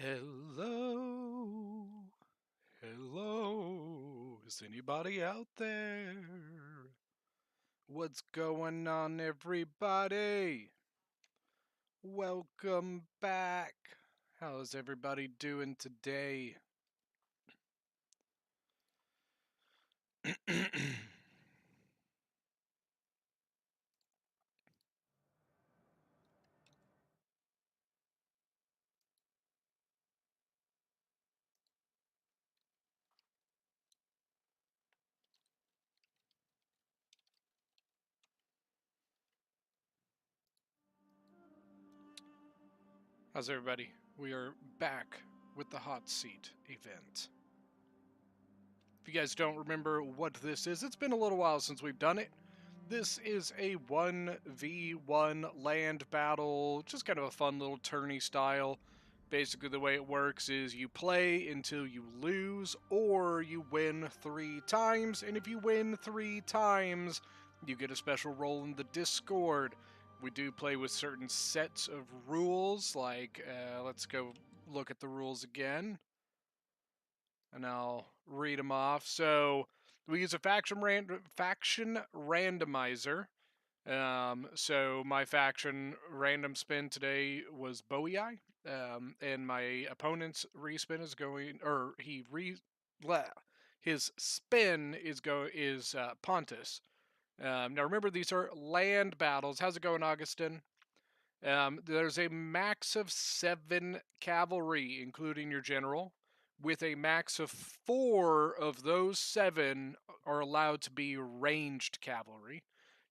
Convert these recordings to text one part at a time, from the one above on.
Hello, hello, is anybody out there? What's going on, everybody? Welcome back. How's everybody doing today? How's everybody? We are back with the hot seat event. If you guys don't remember what this is, it's been a little while since we've done it. This is a 1v1 land battle, just kind of a fun little tourney style. Basically, the way it works is you play until you lose, or you win 3 times, and if you win 3 times, you get a special role in the Discord. We do play with certain sets of rules, like, let's go look at the rules again, and I'll read them off. So, we use a faction randomizer. So my faction random spin today was Boii, and my opponent's respin is going, or his spin is Pontus. Now remember, these are land battles. How's it going, Augustin? There's a max of 7 cavalry, including your general, with a max of 4 of those 7 are allowed to be ranged cavalry.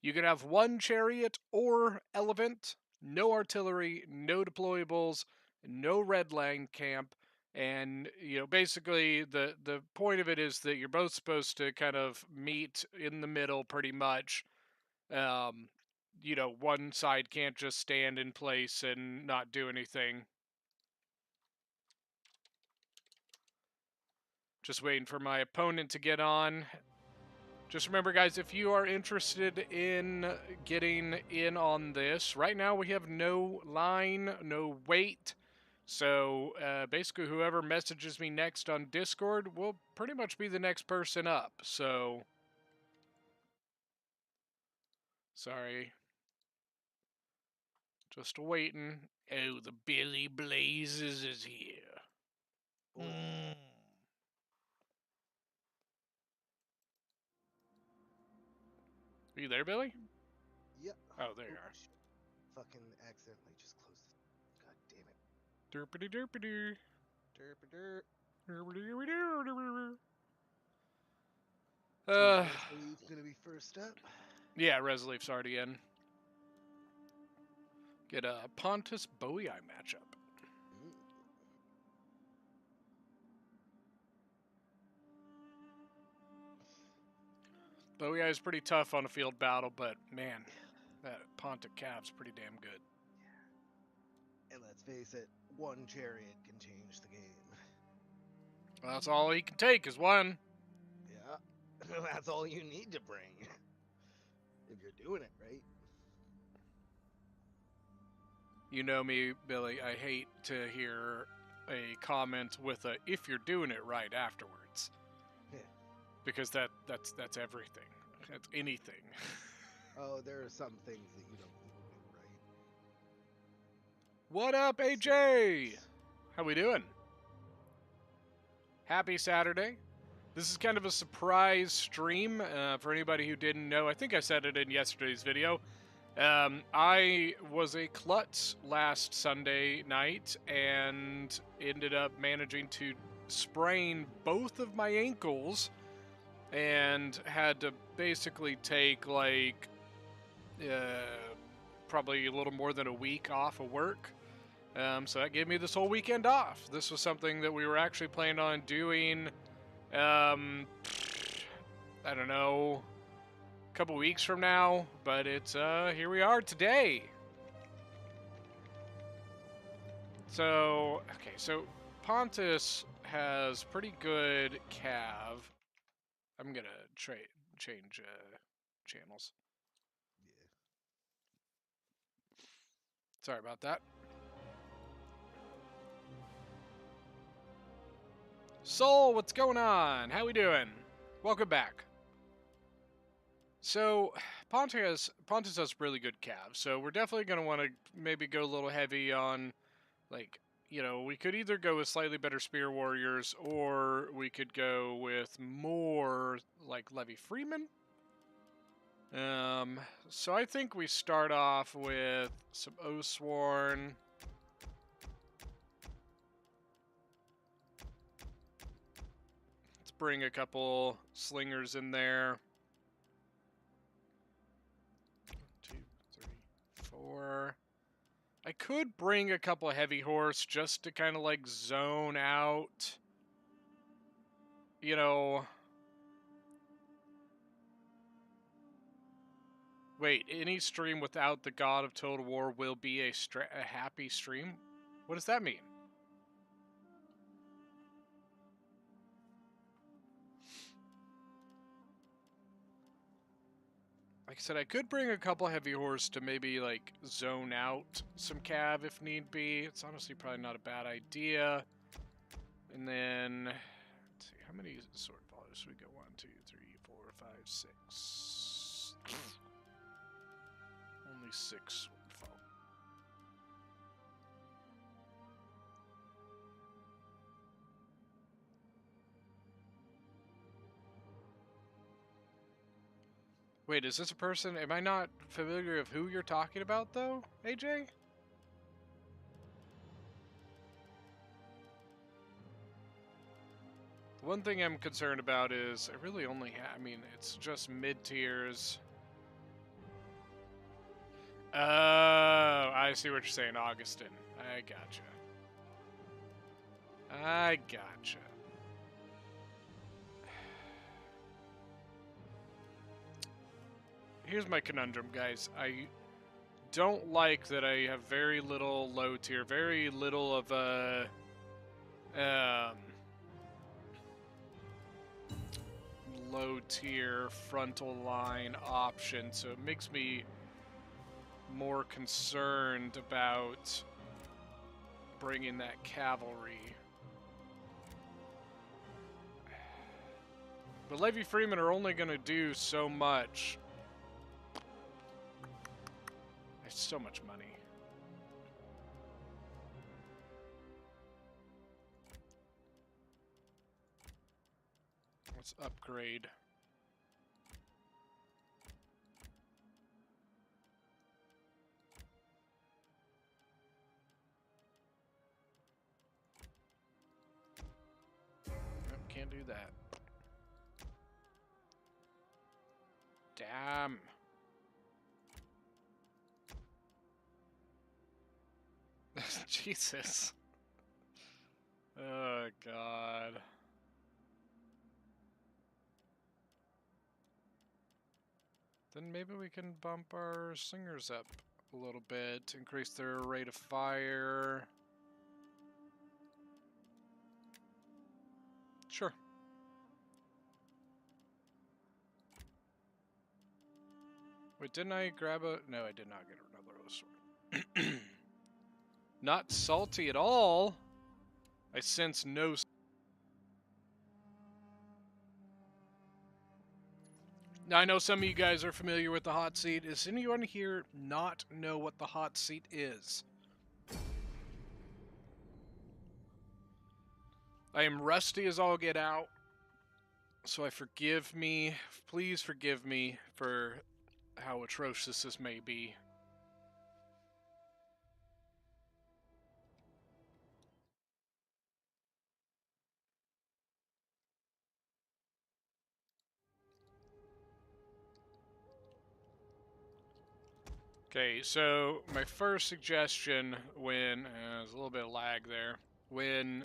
You can have 1 chariot or elephant, no artillery, no deployables, no red line camp, and basically the point of it is that you're both supposed to kind of meet in the middle pretty much. Um, one side can't just stand in place and not do anything. Just waiting for my opponent to get on. Just remember, guys, if you are interested in getting in on this, right now we have no line, no wait. So basically, whoever messages me next on Discord will pretty much be the next person up. So, sorry. Just waiting. Oh, the Billy Blazes is here. Mm. Are you there, Billy? Yep. Oh, there you are. Shit. Fucking accidentally just closed it. God damn it. Derpity derpity. Derp. So Uh, Leaf's gonna be first up. yeah, Resleaf's already in. Get a Pontus Boii matchup. Mm. Boii is pretty tough on a field battle, but man, that Pontic Cav's pretty damn good. Yeah. And let's face it, 1 chariot can change the game. Well, that's all he can take is 1. Yeah. That's all you need to bring. If you're doing it right. You know me, Billy. I hate to hear a comment with a "if you're doing it right" afterwards, Yeah. because that's everything. That's anything. Oh, there are some things that you don't need to do right. What up, AJ? How we doing? Happy Saturday. This is kind of a surprise stream for anybody who didn't know. I think I said it in yesterday's video. I was a klutz last Sunday night and ended up managing to sprain both of my ankles and had to basically take like probably a little more than a week off of work. So that gave me this whole weekend off. This was something that we were actually planning on doing, I don't know, a couple weeks from now, but it's, here we are today. So, okay, so Pontus has pretty good cav. I'm gonna change channels. Yeah. Sorry about that. Soul, what's going on? How we doing? Welcome back. So, Pontus has really good calves, so we're definitely going to want to maybe go a little heavy on, like, you know, we could either go with slightly better spear warriors, or we could go with more, like, Levy Freeman. So I think we start off with some Oathsworn. Let's bring a couple slingers in there. 1, 2, 3, 4. I could bring a couple heavy horse just to kind of like zone out, you know. Wait, any stream without the God of Total War will be a happy stream? What does that mean? Like I said, I could bring a couple heavy horse to maybe like zone out some cav if need be. It's honestly probably not a bad idea. And then, let's see, how many sword ballers we go? 1, 2, 3, 4, 5, 6. Only 6 would fall. Wait, is this a person? Am I not familiar of who you're talking about, though, AJ? The one thing I'm concerned about is I really only have, I mean, it's just mid-tiers. Oh, I see what you're saying, Augustin. I gotcha. I gotcha. Here's my conundrum, guys. I don't like that I have very little low tier, very little of a low tier frontal line option, so it makes me more concerned about bringing that cavalry. But Levy Freeman are only going to do so much. It's so much money. Let's upgrade. Nope, can't do that. Damn. Jesus. Oh, God. Then maybe we can bump our slingers up a little bit, increase their rate of fire. Sure. Wait, didn't I grab a... No, I did not get another sword. Not salty at all. I sense no... Now, I know some of you guys are familiar with the hot seat. Does anyone here not know what the hot seat is? I am rusty as all get out, so please forgive me for how atrocious this may be. Okay, so my first suggestion when, there's a little bit of lag there, when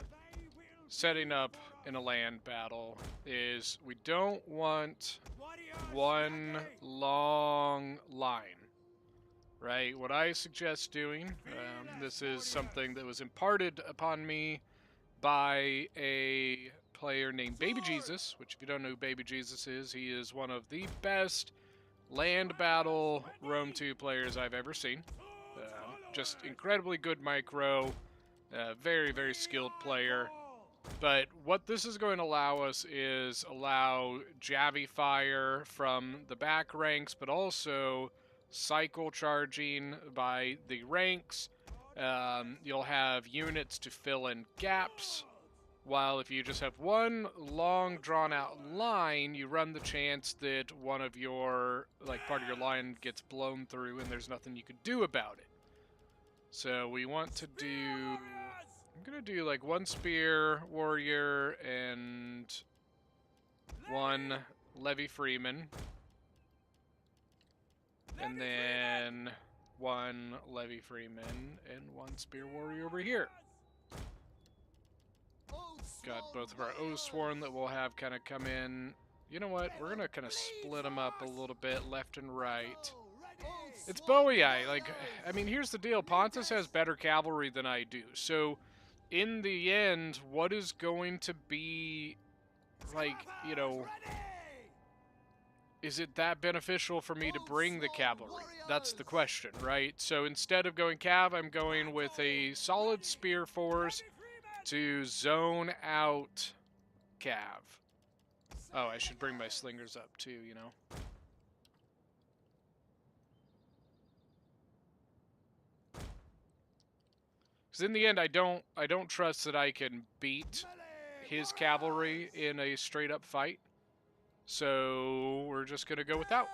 setting up in a land battle is we don't want one long line, right? What I suggest doing, this is something that was imparted upon me by a player named Baby Jesus, which if you don't know who Baby Jesus is, he is one of the best land battle Rome 2 players I've ever seen. Just incredibly good micro, very, very skilled player. But what this is going to allow us is allow Javi fire from the back ranks, but also cycle charging by the ranks. You'll have units to fill in gaps, while if you just have one long drawn out line, you run the chance that one of your, like, part of your line gets blown through and there's nothing you can do about it. So we want to do, I'm gonna do like one spear warrior and one levy freeman, and then one levy freeman and one spear warrior over here. Got both of our Oathsworn that we'll have kind of come in. You know what? We're gonna kind of split them up a little bit, left and right. It's Boii. Like, I mean, here's the deal. Pontus has better cavalry than I do. So, in the end, what is going to be, like, you know, is it that beneficial for me to bring the cavalry? That's the question, right? So instead of going cav, I'm going with a solid spear force to zone out cav. Oh, I should bring my slingers up too, you know. Because in the end, I don't trust that I can beat his cavalry in a straight up fight. So we're just gonna go without.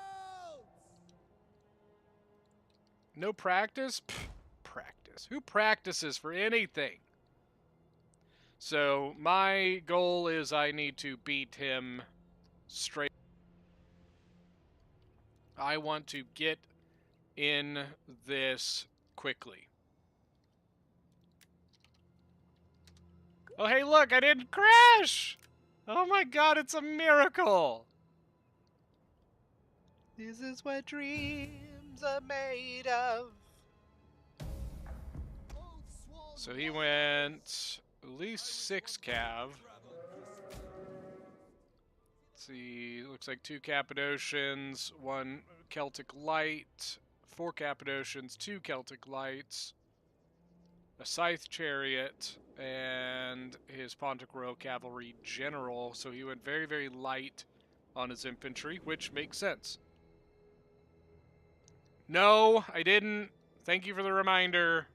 No practice? Pfft, practice. Who practices for anything? So my goal is I need to beat him straight. I want to get in this quickly. Oh, hey, look, I didn't crash! Oh my god, it's a miracle! This is what dreams are made of. So he went at least 6 cav. Let's see, looks like 2 Cappadocians, 1 Celtic Light, 4 Cappadocians, 2 Celtic Lights, a Scythe Chariot, and his Pontic Royal Cavalry General. So he went very, very light on his infantry, which makes sense. No, I didn't. Thank you for the reminder.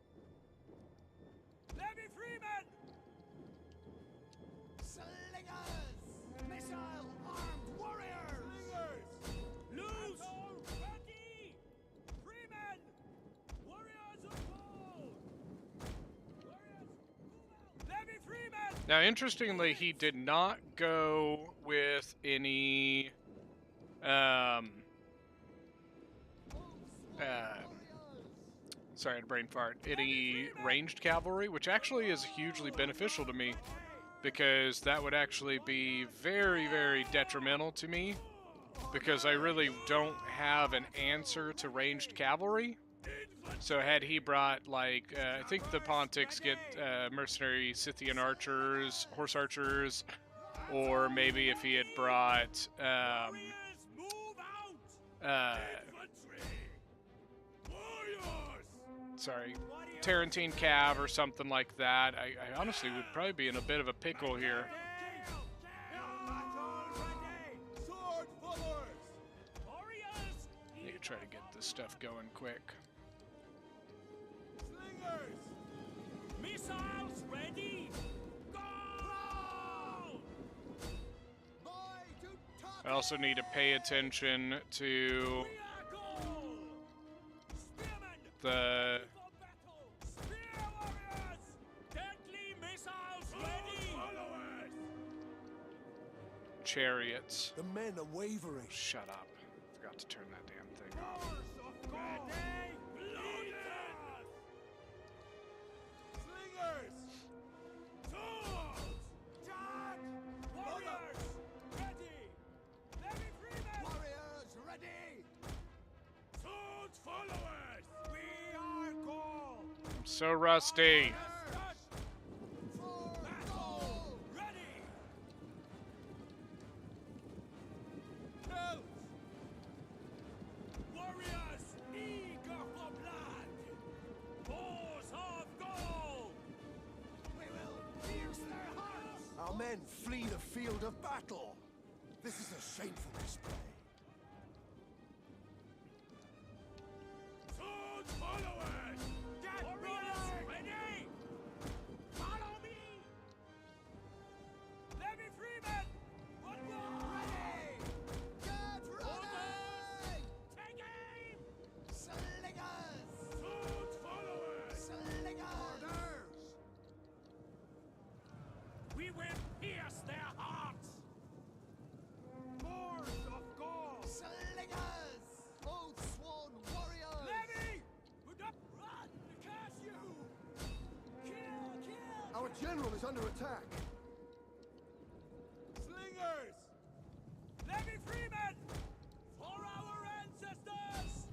Levy Freeman! Slingers! Missile-armed warriors! Slingers! Loose! Ready! Freeman! Warriors of gold! Warriors, move out! Levy Freeman! Now, interestingly, he did not go with any sorry, I had a brain fart. Any ranged cavalry, which actually is hugely beneficial to me, because that would actually be very, very detrimental to me, because I really don't have an answer to ranged cavalry. So had he brought, like, I think the Pontics get mercenary Scythian archers, horse archers, or maybe if he had brought sorry, Tarantine Cav or something like that, I honestly would probably be in a bit of a pickle here. Need to try to get this stuff going quick. Missiles ready! Go! I also need to pay attention to the chariots. The men are wavering. Shut up. Forgot to turn that damn thing off. I'm so rusty. men flee the field of battle. This is a shameful display. Swords followers! Get warriors ready! Follow me! Let me freemen! One more! Ready! Get ready! Take aim! Slingers! Swords followers! Slingers! Orders! We will pierce their hearts! Force of God! Slingers! Oath sworn warriors! Levy! Put up! Run! Curse you! Kill! Kill! Our general is under attack. Slingers! Levy freemen! For our ancestors!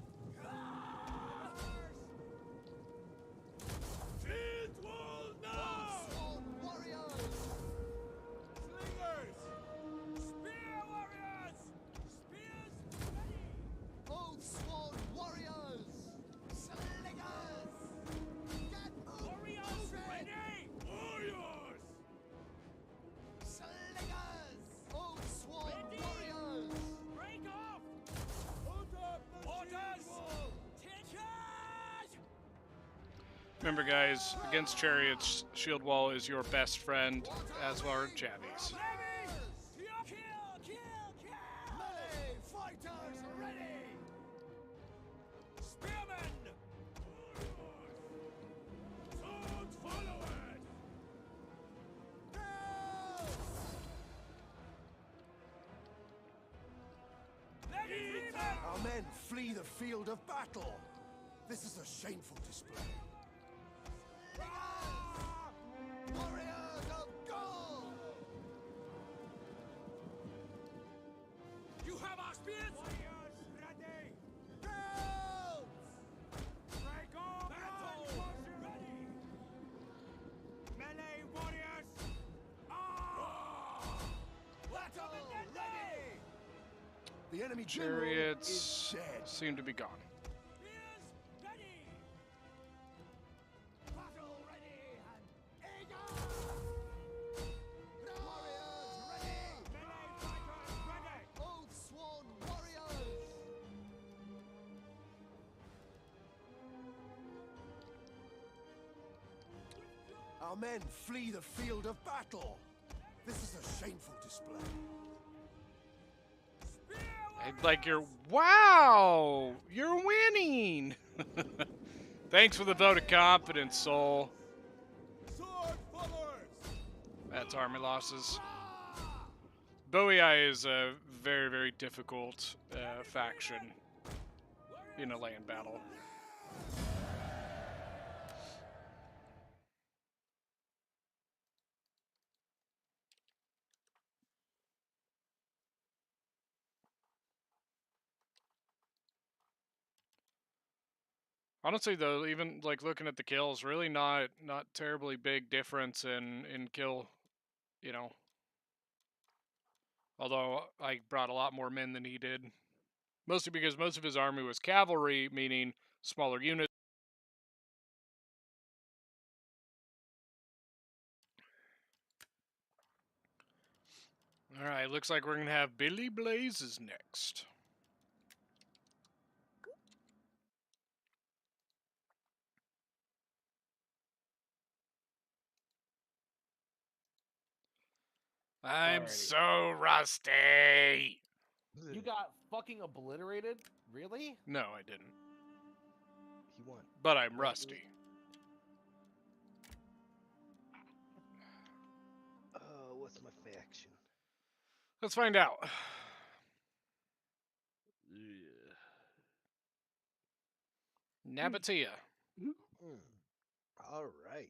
Field wall now! Sworn warriors! Slingers! Spear warriors! Spears ready! Oath sworn warriors! Slingers! Get warriors ready! Warriors! Slingers! Oath sworn warriors! Break off! Orders! Take charge! Remember, guys, against chariots, shield wall is your best friend, as are javies. Levy! Kill! Kill! Kill! Melee fighters ready! Spearmen! Swords followers! Levy freemen! Our men flee the field of battle. This is a shameful display. Warriors of gold! You have our spears? Warriors ready! Gold! Break on! Battle! Ready! Melee warriors! Battle ready! The enemy general Chariots is dead. seem to be gone. Spears ready! Battle ready and eager! Warriors ready! Melee fighters ready! Oath sworn warriors! Our men flee the field of battle. This is a shameful display. Like you're, wow, you're winning. Thanks for the vote of confidence, Soul. Sword followers! That's army losses. Boii is a very, very difficult faction in a land battle. Honestly, though, even like looking at the kills, really not terribly big difference in kill, you know. Although I brought a lot more men than he did, mostly because most of his army was cavalry, meaning smaller units. All right, looks like we're gonna have Billy Blazes next. I'm Alrighty. so rusty. You got fucking obliterated? Really? No, I didn't. He won. But I'm rusty. What's my faction? Let's find out. Nabataea. All right.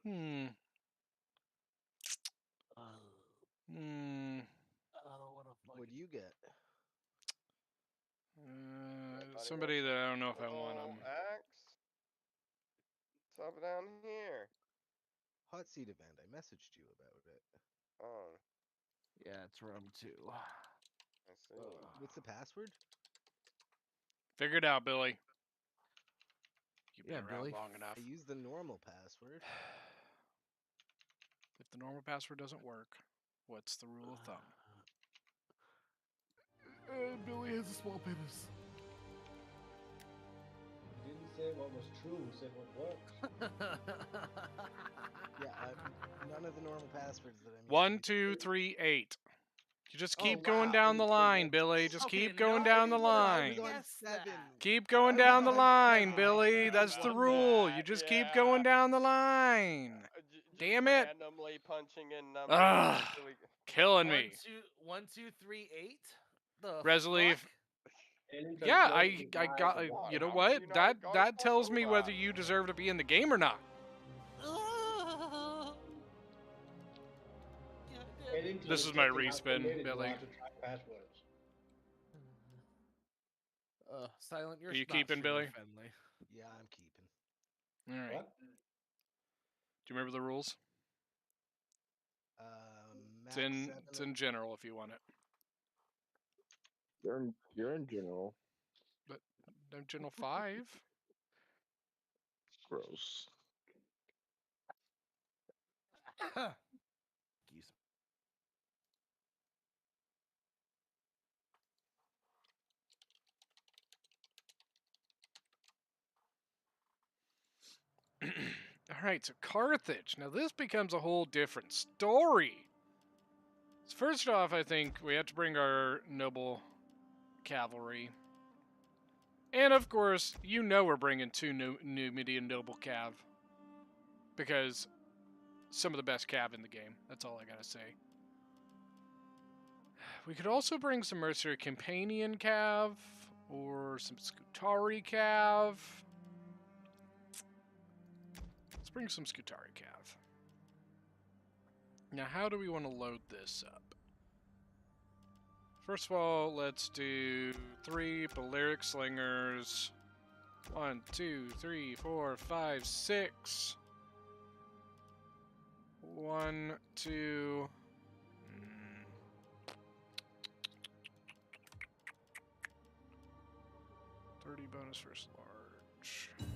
Hmm. Hmm. What do you get? Somebody that I don't know if I want them. Axe? What's up down here? Hot seat event. I messaged you about it. Oh, Yeah, it's room 2. I see. What's the password? Figure it out, Billy. You've been Yeah, around Billy. long enough. I use the normal password. If the normal password doesn't work, what's the rule of thumb? Billy has a small penis. He didn't say what was true, he said what worked. Yeah, none of the normal passwords that I'm using. 1, 2, 3, 8. You just Oh, keep going wow. down the Okay, line, yeah. Billy. Just Okay, keep going down the nobody would've I line. was on Guess 7. that. Keep going I was down the on line, 7. Billy. That's the Love rule. that, You just keep yeah. going down the line. Just Damn it. randomly punching in numbers. Ugh. until we- Killing me. 1, 2, 3, 8. The Resleaf. fuck? Alien Yeah, translate I is got. live. God, You know how would what? you not That have got that a tells me full whether round? you deserve to be in the game or not. Alien This is my translate respin, calculated Billy. how to track passwords. Silent, you're Are you not keeping, Billy? streamer-friendly. Yeah, I'm keeping. All right. What? Do you remember the rules? Max It's 7. in general if you want it. You're in general. But no general 5. Gross. Excuse All right, so Carthage. Now this becomes a whole different story. So first off, I think we have to bring our noble cavalry. And of course, you know we're bringing 2 new Median noble cav. Because some of the best cav in the game. That's all I gotta say. We could also bring some Mercenary Companion cav. Or some Scutari cav. Let's bring some Scutari cav. Now, how do we want to load this up? First of all, let's do 3 Balearic Slingers. 1, 2, 3, 4, 5, 6. 1, 2. 30 bonus versus large. 30,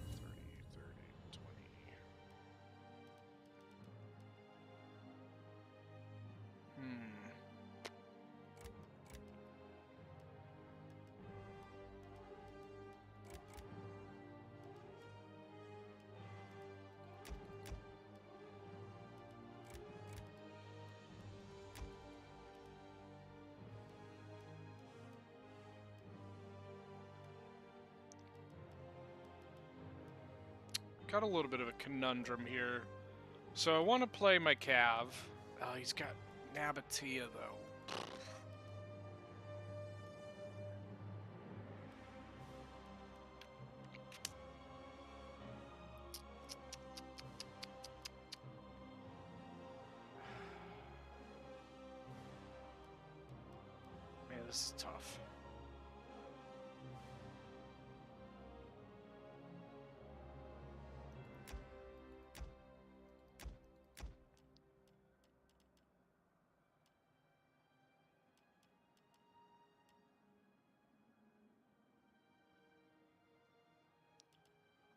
20. Got a little bit of a conundrum here. So I want to play my Cav. Oh, he's got Nabataea, though. Man, this is tough.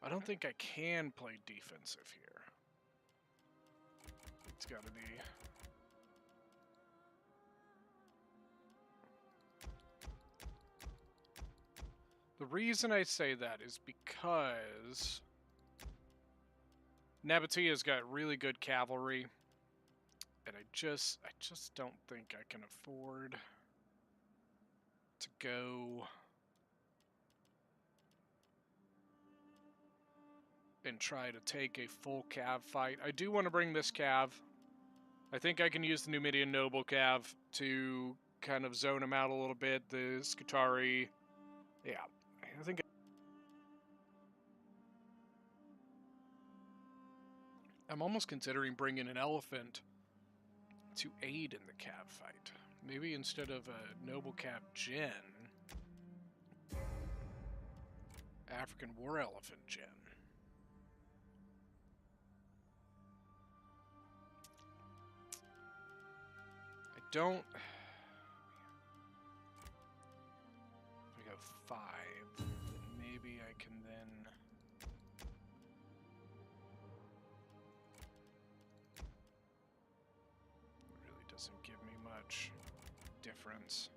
I don't think I can play defensive here. It's gotta be... The reason I say that is because Nabataea's got really good cavalry, and I just don't think I can afford to go and try to take a full cav fight. I do want to bring this cav. I think I can use the Numidian Noble cav to kind of zone him out a little bit. The Scutari, yeah, I think I'm almost considering bringing an elephant to aid in the cav fight. Maybe instead of a Noble Cav Gen, African War Elephant Gen. I don't... We have 5. Maybe I can then... Doesn't give me much difference.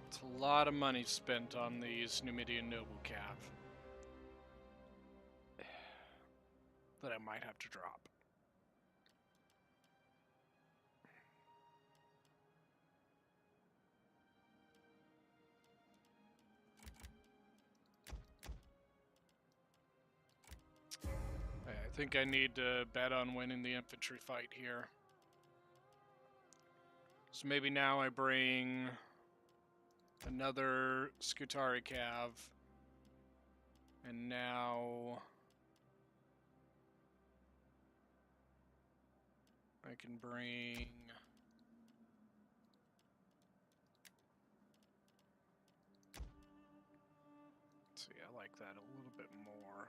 It's a lot of money spent on these Numidian noble cav that I might have to drop. I think I need to bet on winning the infantry fight here. So maybe now I bring another Scutari cav, and now I can bring see, I like that a little bit more.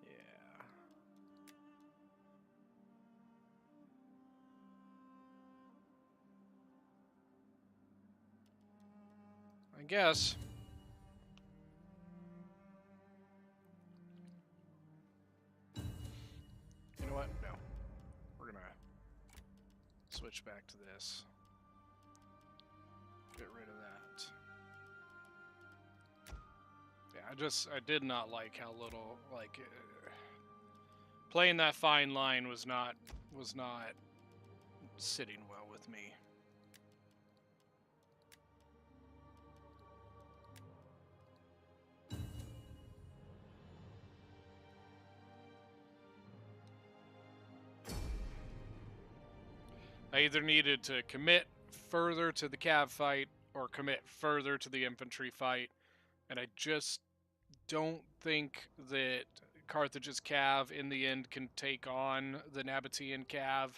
Yeah. I guess. You know what? No. We're gonna switch back to this. Get rid of that. Yeah, I did not like how little, like, playing that fine line was not sitting well with me. I either needed to commit further to the cav fight or commit further to the infantry fight, and I just don't think that Carthage's cav in the end can take on the Nabataean cav.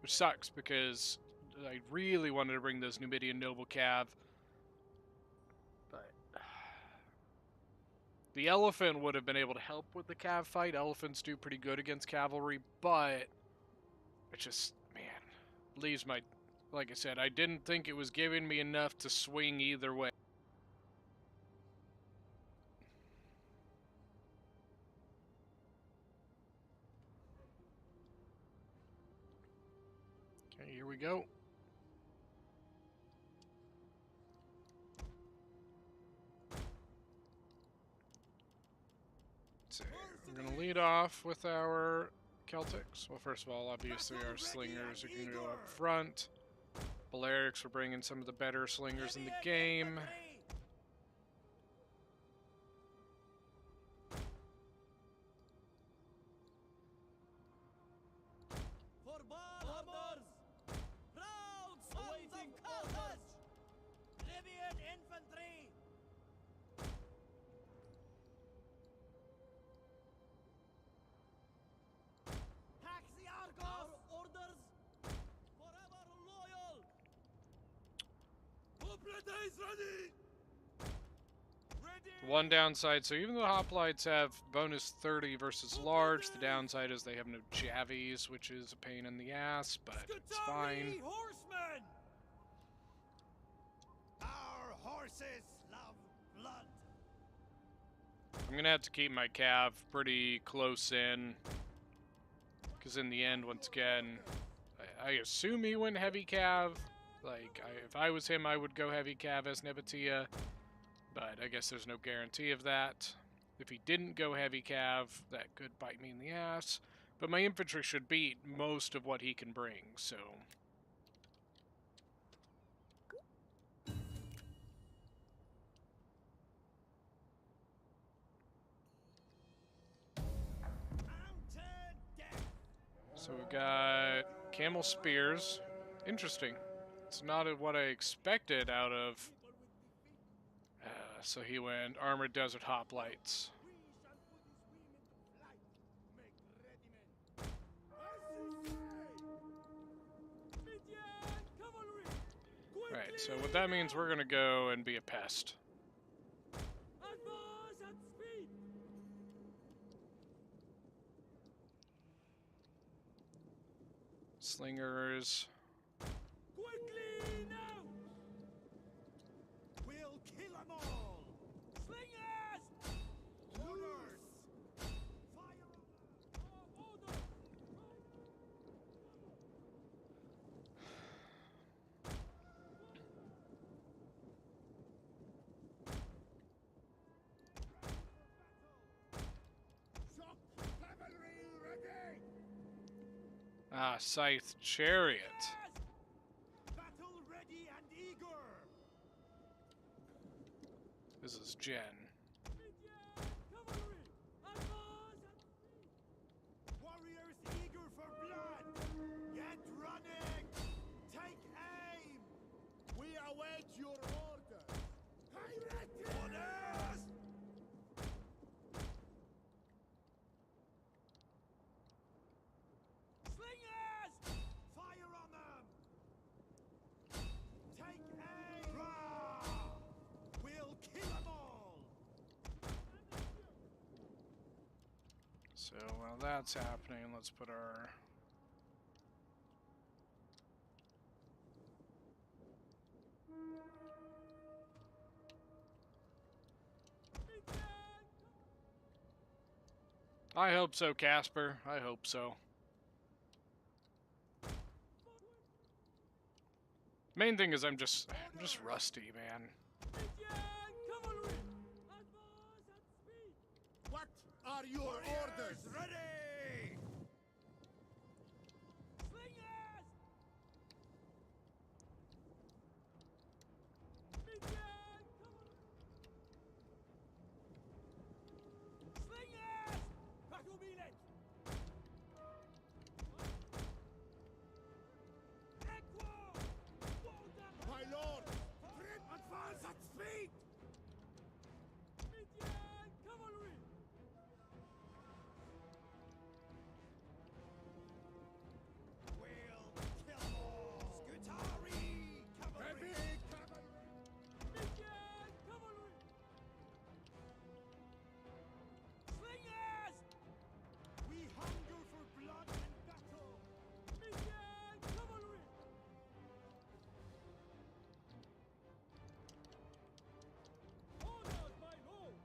Which sucks because I really wanted to bring those Numidian noble cav. But the elephant would have been able to help with the cav fight. Elephants do pretty good against cavalry, but it just, man, leaves my, like I said, I didn't think it was giving me enough to swing either way. Okay, here we go. So we're going to lead off with our Celtics. Well, first of all, obviously our slingers are going to go up front. Balearics are bringing some of the better slingers in the game. For bombers! Proud sons of Carthage! Libyan infantry! Taxiarchos! Our orders! Forever loyal! Hoplites ready! Ready! One downside, so even though the hoplites have bonus 30 versus large, the downside is they have no javies, which is a pain in the ass, but it's fine. Scutari horsemen! Our horses love blood. I'm gonna have to keep my cav pretty close in, because in the end, once again, I assume he went heavy cav. Like, if I was him, I would go heavy cav as Nabataea. But I guess there's no guarantee of that. If he didn't go heavy cav, that could bite me in the ass. But my infantry should beat most of what he can bring, so... So we got camel spears. Interesting. It's not what I expected out of... so he went armored desert hoplites. Right, so what that means, we're gonna go and be a pest. Slingers. Quickly now! We'll kill them all! Slingers! Orders! Fire on them! Order! Shock cavalry ready! Ah, Scythe Chariot. Battle ready and eager! This is Jen. Cavalry! Advance and speed! Warriors eager for blood! Get running! Take aim! We await your orders! Orders! Slingers! Fire on them! Take aim! Rah! We'll kill them all! So while that's happening, let's put our... I hope so, Casper. I hope so. Main thing is I'm just rusty, man. Cavalry! Advance and speed! What are your orders? Ready! Slingers! Slingers! Battle billet! Equo! My lord! Advance at speed! Cavalry! We'll kill them all! Scutari! Cavalry! Heavy cavalry! Cavalry! Slingers! We hunger for blood and battle! Cavalry! Orders, my lord!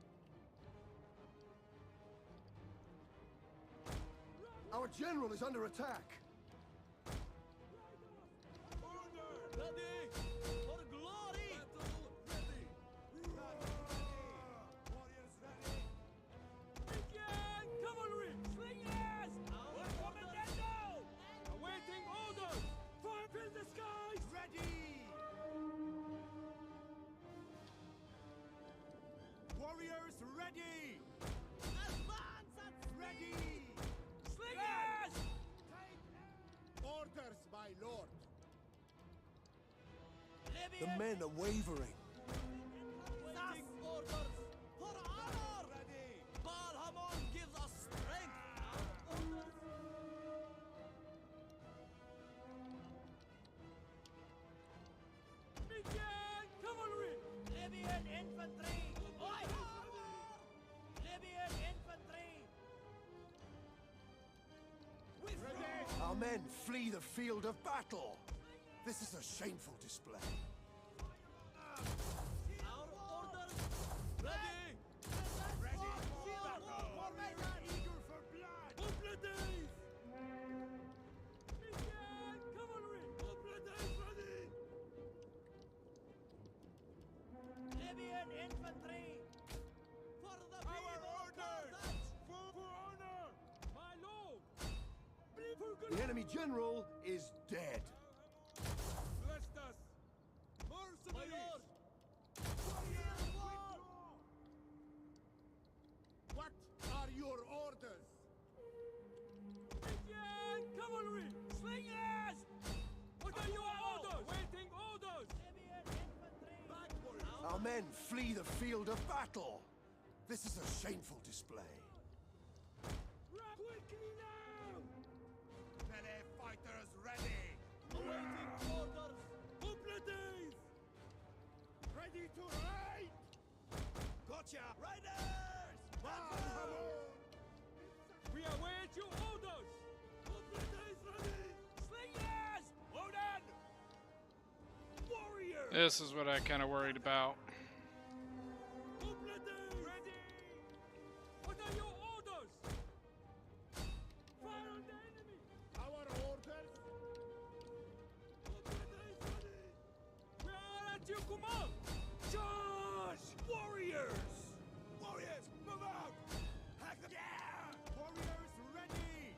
Our general is under attack! Order! Ready! For glory! Battle ready! Warriors ready! Cavalry! Slingers! Our commandando! Awaiting orders! Fire fill the skies! Ready! Warriors ready! Advance at ready! Slingers! Orders, my lord! The men are wavering. Waiting orders! For honor! Ready! Balhamon gives us strength! Orders! Begin cavalry! Libyan infantry! Libyan infantry! Our men flee the field of battle. This is a shameful display. Our orders ready! Ready for battle! Warriors eager for blood! Hoplites! Begin cavalry! Hoplites ready! Libyan infantry! enemy general is dead. Blessed us! Mercenaries! What are your orders? Indian cavalry! Slingers! What are your orders? Waiting orders! Our men flee the field of battle. This is a shameful display. Quickly now! Melee fighters ready! Awaiting orders! Hoplites! Ready to ride! Gotcha! Riders! We await your orders! Hoplites ready! Slingers! Loaded! Warriors! This is what I kind of worried about. Hoplites! Ready! What are your orders? Fire on the enemy! Our orders? Hoplites ready! We are at your command! Charge! Warriors! Warriors, move out! Hack them down! Warriors ready!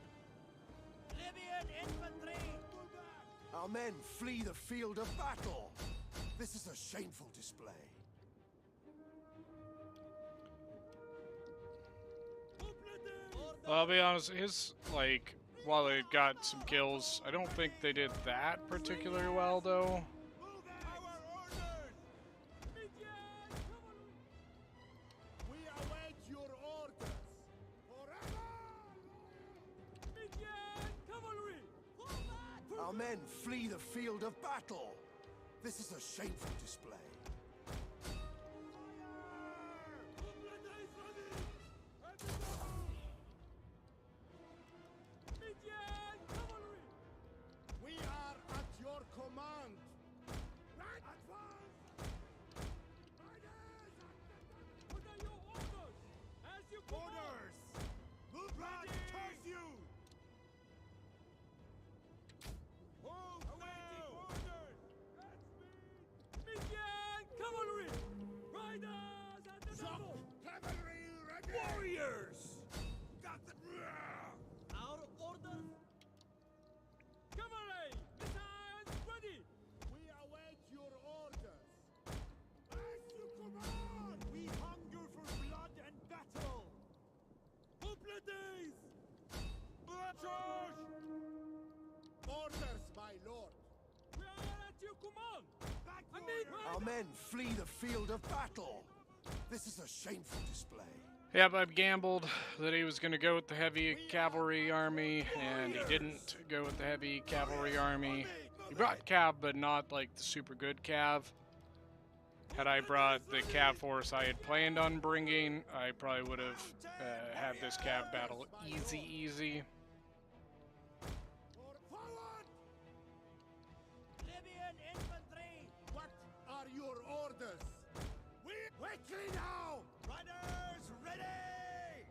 Libyan infantry! Move back! Our men flee the field of battle. This is a shameful display. Hoplites! Well, I'll be honest, his, like, while they got some kills, I don't think they did that particularly well, though. Move out! Our orders! Midian cavalry! We await your orders! Forever! Midian cavalry! Fall back! Our men flee the field of battle. This is a shameful display. We are at your command. Right, advance! Riders! What are your orders? As you orders! Move back! Curse you! Awaiting orders! At speed! Midian cavalry! Riders at the double! Cavalry ready! Warriors! Got the... Our orders! Cavalry! Missiles ready! We await your orders! As you command! We hunger for blood and battle! Hoplites! Charge! Orders, my lord! We are at your command! Back Our men flee the field of battle. This is a shameful display. Yep, I gambled that he was going to go with the heavy cavalry army, and he didn't go with the heavy cavalry army. He brought cav, but not like the super good cav. Had I brought the cav force I had planned on bringing, I probably would have had this cav battle easy. Forward! Libyan infantry! What are your orders? We quickly now! Riders ready!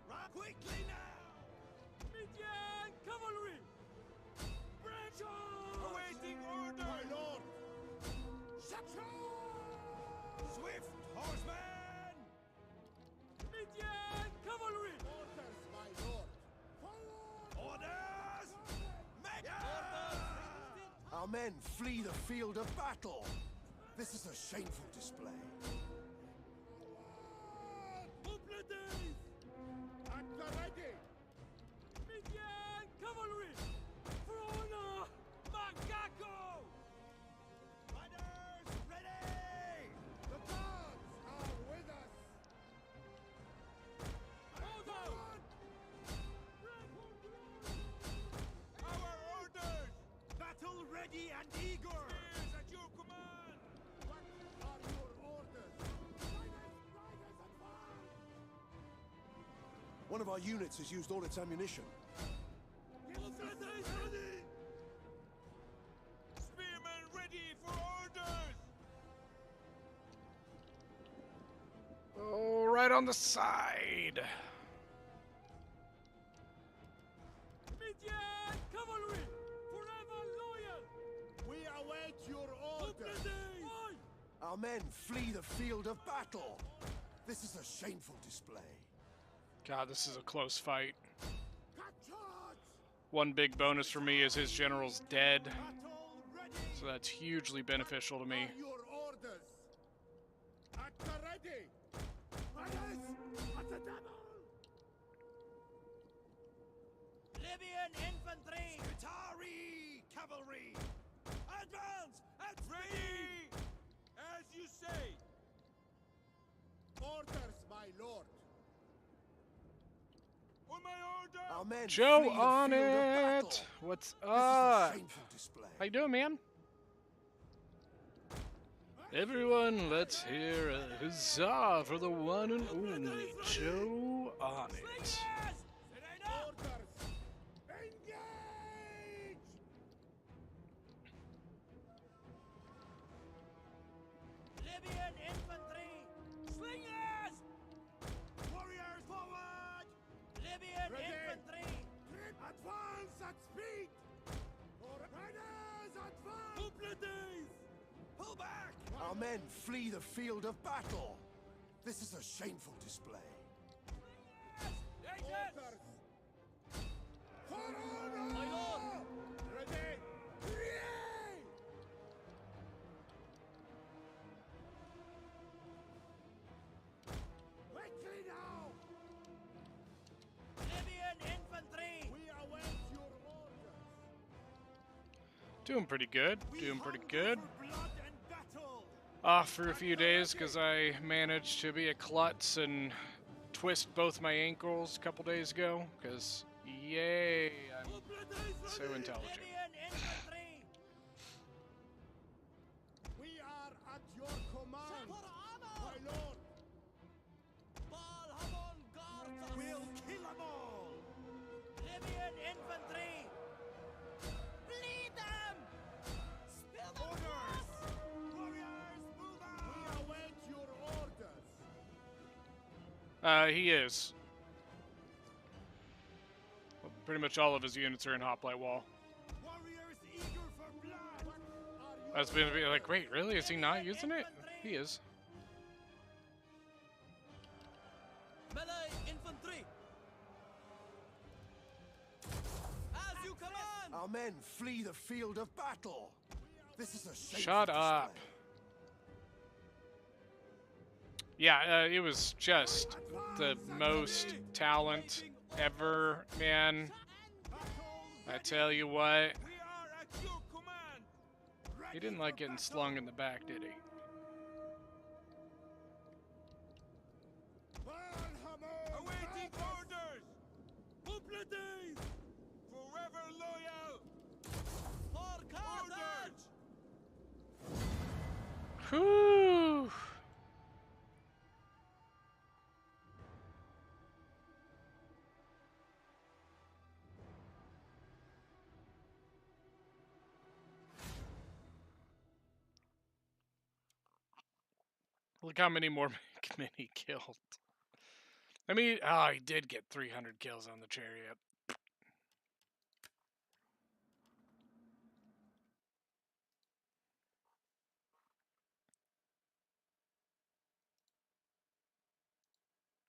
Run quickly now! Midian cavalry! Branch on! Awaiting orders! My lord! Swift horsemen! Midian cavalry! Orders, my lord! Forward! Orders! Make orders! Our men flee the field of battle. This is a shameful display. Hoplites! At the ready! Midian cavalry! For honor! Makako! Riders ready! The gods are with us! Hold on! Our orders! Battle ready and eager! Spears at your command! What are your orders? Riders advance! One of our units has used all its ammunition. Hoplites ready! Spearmen ready for orders! Oh, right on the side. Midian cavalry! Forever loyal! We await your orders! Our men flee the field of battle. This is a shameful display. God, this is a close fight. Carthage! One big bonus for me is his general's dead, Battle ready. so that's hugely beneficial to me. Are your orders? At the ready. Orders at the double. Libyan infantry! Scutari cavalry. Advance at Ready! As you say! orders, my lord. For my order! Our men Joe flee the on field of battle. it. What's This is a up? shameful display. How you doing, man? Everyone, let's hear a huzzah for the one and only Joe on it. Slingers! Serena! Orders. Engage! Libyan infantry! Slingers! Warriors forward! Libyan Ready. infantry! Advance at speed! Riders advance! Hoplites! Pull back! Our men flee the field of battle. This is a shameful display. Agents! For honor! My lord! Ready! Yay! Quickly now! Libyan infantry! We await your orders. Doing pretty good. Doing pretty good. For blood and battle. Off for a few days because I managed to be a klutz and twist both my ankles a couple days ago. Because, yay, I'm so intelligent. Libyan infantry! We are at your command, my lord. We'll kill them all. Libyan infantry! Bleed them! Spill the Orders! Warriors, move out! We await your orders. He is. Well, pretty much all of his units are in Hoplite Wall. Warriors eager for blood. Are I was been like, wait, really? Is he not using it? He is. Melee infantry! As you command! Our men flee the field of battle. This is a shameful Shut up. display. Yeah, it was just the most talent ever, man. I tell you what, We are at your command! he didn't like getting slung in the back, did he? Awaiting orders! Hoplites! Forever loyal! For Carthage! Whew. Look how many more mini killed. I mean, oh, he did get 300 kills on the chariot.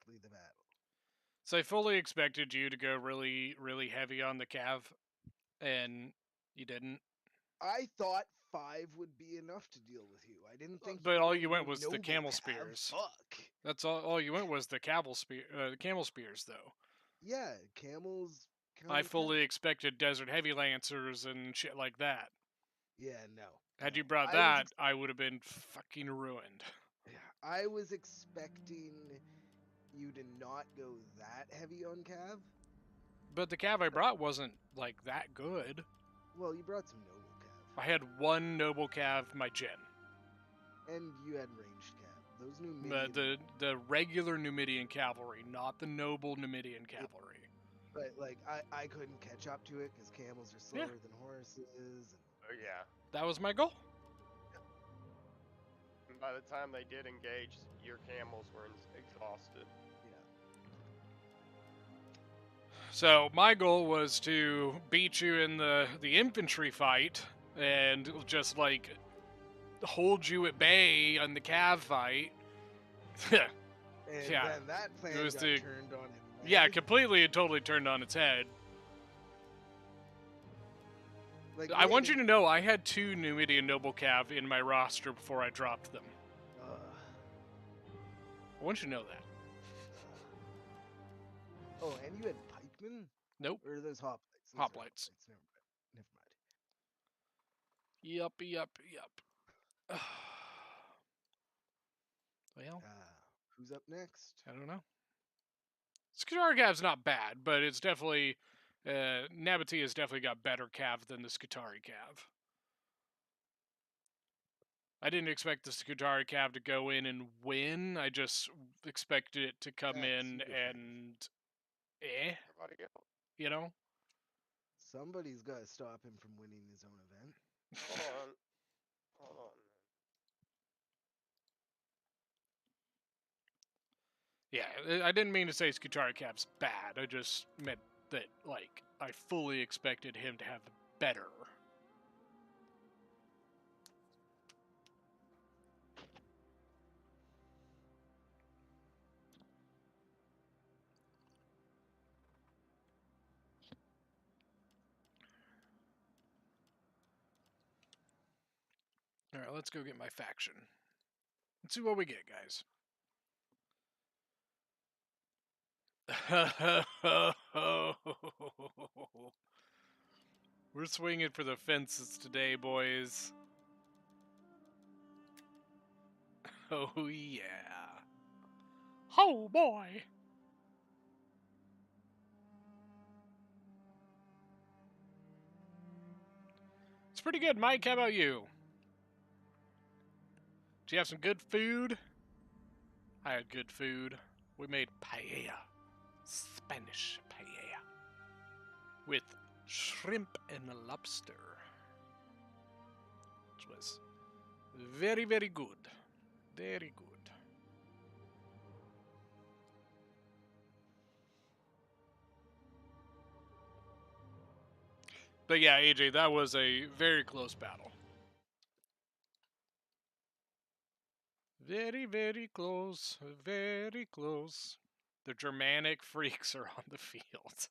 Flee the battle. So I fully expected you to go really, really heavy on the cav, and you didn't. I thought 5 would be enough to deal with you. I didn't think. But you all were you went gonna was the noble camel cav. spears. Fuck. That's all you went was the camel spears, though. Yeah, camels. I counter fully expected desert heavy lancers and shit like that. Yeah, no. Had no. you brought I was that, I would have been fucking ruined. I was expecting you to not go that heavy on cav. But the cav I brought wasn't like that good. Well, you brought some noble cav, I had one noble cav, my gen. and you had ranged cav. Those new The regular Numidian cavalry, not the noble Numidian cavalry. but like I couldn't catch up to it because camels are slower than horses. And, Oh yeah. That was my goal. And by the time they did engage, your camels were exhausted. yeah. So my goal was to beat you in the infantry fight and just like hold you at bay on the cav fight. And Yeah, then that plan it was got the- turned on him. Yeah, completely and totally turned on its head. Like, I want you maybe- to know I had 2 Numidian Noble Cav in my roster before I dropped them. I want you to know that. Oh, and you had pikemen? Nope. Or are those hoplites? Those are Hoplites. Never mind. Never mind. Yup. Well, Who's up next? I don't know. Skutari Cav's not bad, but it's definitely... Nabataea has definitely got better Cav than the Skutari Cav. I didn't expect the Skutari Cav to go in and win. I just expected it to come That's in super and... Everybody else. You know? Somebody's got to stop him from winning his own event. Hold on. Hold on. Yeah, I didn't mean to say Skutari Cav's bad. I just meant that, like, I fully expected him to have better. Alright, let's go get my faction. Let's see what we get, guys. We're swinging for the fences today, boys. Oh, yeah. Oh, boy. It's pretty good, Mike. How about you? Do you have some good food? I had good food. We made paella. Spanish paella. With shrimp and lobster. Which was very, very good. Very good. But yeah, AJ, that was a very close battle. Very, very close. Very close. The Germanic freaks are on the field.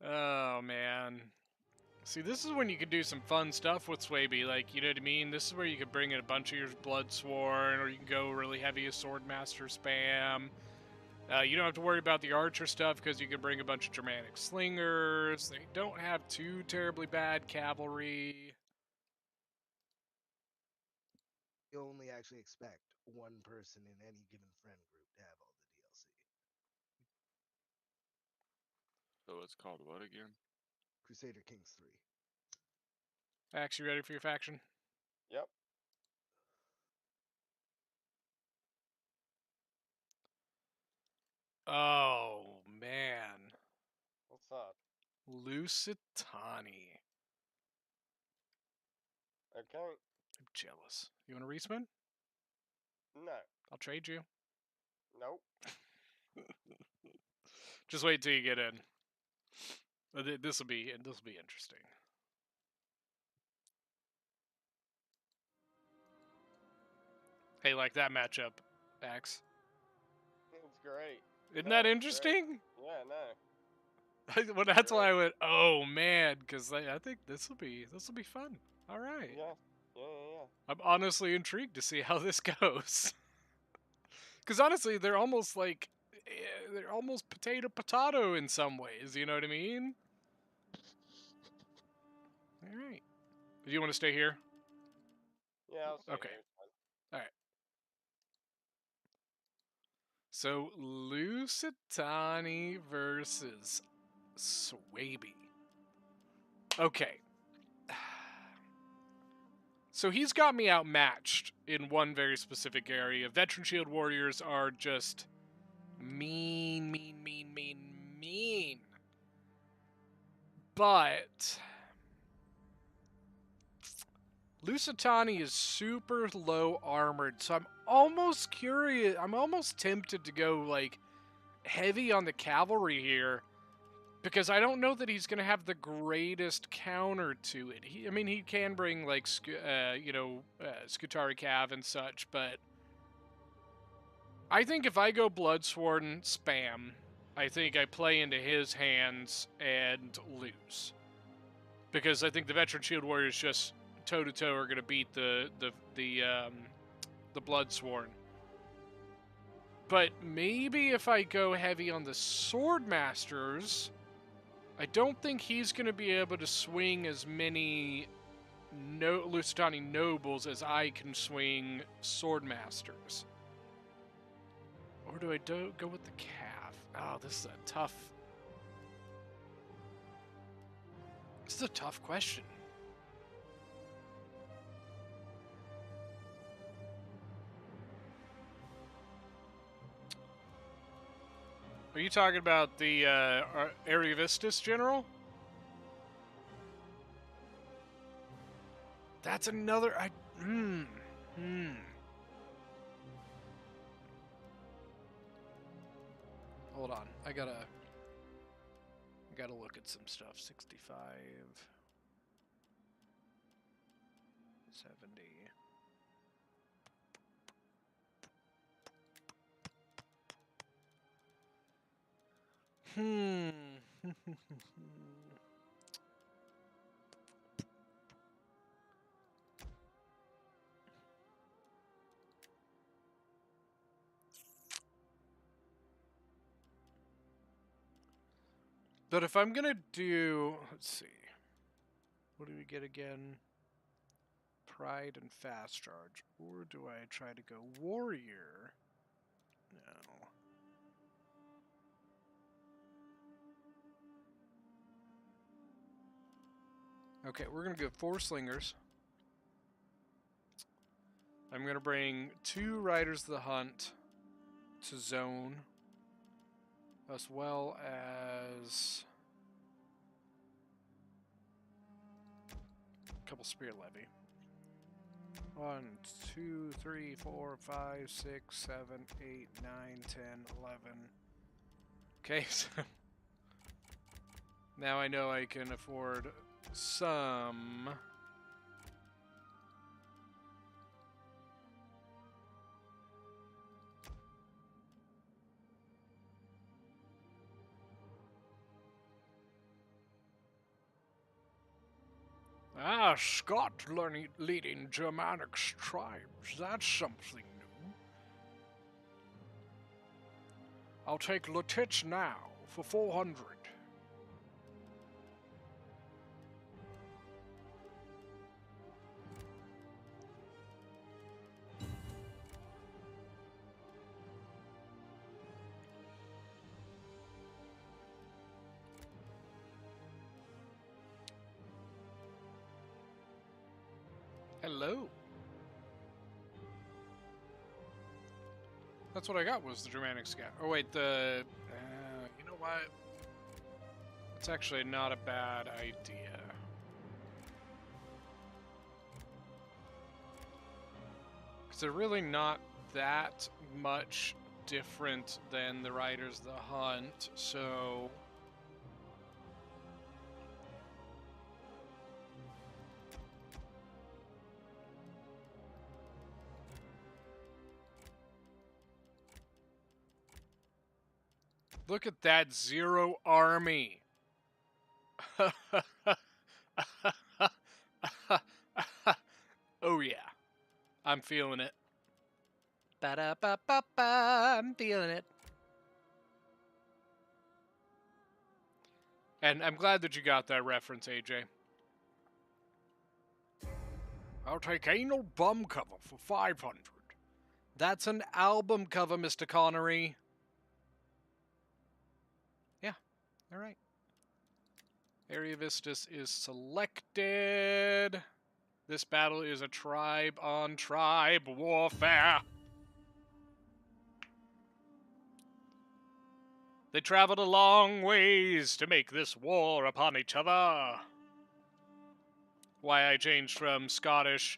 Oh, man. See, this is when you could do some fun stuff with Suebi. Like, you know what I mean? This is where you could bring in a bunch of your Bloodsworn, or you can go really heavy as Swordmaster spam. You don't have to worry about the archer stuff because you can bring a bunch of Germanic slingers. They don't have too terribly bad cavalry. You only actually expect one person in any given friend group to have all the DLC. So it's called what again? Crusader Kings 3. Axe, you ready for your faction? Yep. Oh, man. What's up? Lusitani. Okay. I'm jealous. You want to respin? No. I'll trade you. Nope. Just wait till you get in. This will be interesting. Hey, like that matchup, Axe. It's great. Isn't No, that it's interesting? Yeah, no. Well, that's why I went, oh man, because I think this will be fun. All right. Yeah. I'm honestly intrigued to see how this goes. Because honestly, they're almost like they're almost potato in some ways. You know what I mean? All right. Do you want to stay here? Yeah, I'll stay Okay. here. It's fine. All right. So Lusitani versus Suebi. Okay. So he's got me outmatched in one very specific area. Veteran Shield Warriors are just mean. But Lusitani is super low armored, so I'm almost curious. I'm almost tempted to go like heavy on the cavalry here, because I don't know that he's going to have the greatest counter to it. I mean, he can bring like Skutari Cav and such, but I think if I go Bloodsworn spam, I think I play into his hands and lose. because I think the veteran shield warriors just toe to toe are going to beat the Bloodsworn. But maybe if I go heavy on the sword masters, I don't think he's going to be able to swing as many Lusitani nobles as I can swing sword masters. Or do I go with the calf? Oh, this is a tough question. Are you talking about the Arverni general? That's another. Hold on, I gotta look at some stuff. 65, 70. But if I'm gonna do, let's see, what do we get again? Pride and fast charge, or do I try to go warrior? No. Okay, we're gonna go 4 slingers. I'm gonna bring 2 riders of the hunt to zone, as well as a couple spear levy. 1, 2, 3, 4, 5, 6, 7, 8, 9, 10, 11. Okay, so now I know I can afford some. Ah, Scott leading Germanic tribes. That's something new. I'll take Lutitz now for 400. Hello. That's what I got, was the Germanic scout. Oh wait, you know what? It's actually not a bad idea. Because they're really not that much different than the Riders of the Hunt, so... Look at that 0 army. Oh yeah. I'm feeling it. Ba-da-ba-ba-ba, I'm feeling it. And I'm glad that you got that reference, AJ. I'll take anal bum cover for 500. That's an album cover, Mr. Connery. All right. Area Vistus is selected. This battle is a tribe-on-tribe warfare. They traveled a long ways to make this war upon each other. Why I changed from Scottish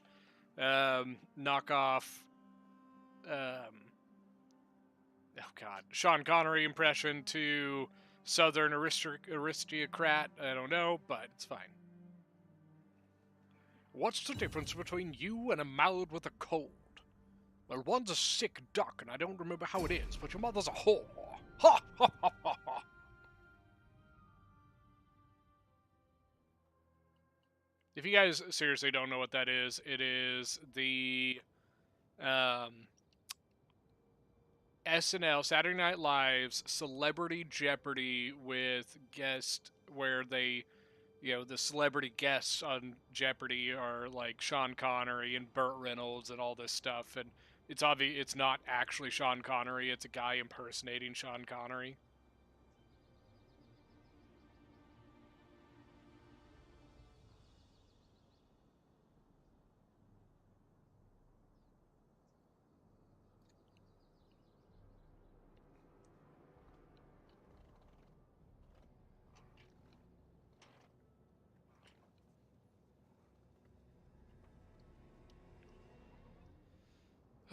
knockoff Sean Connery impression to Southern aristocrat, I don't know, but it's fine. What's the difference between you and a mallard with a cold? Well, one's a sick duck, and I don't remember how it is, but your mother's a whore. Ha ha ha ha ha! If you guys seriously don't know what that is, it is the SNL, Saturday Night Live's Celebrity Jeopardy with guest, where they, the celebrity guests on Jeopardy are like Sean Connery and Burt Reynolds and all this stuff. And it's obvious it's not actually Sean Connery, it's a guy impersonating Sean Connery.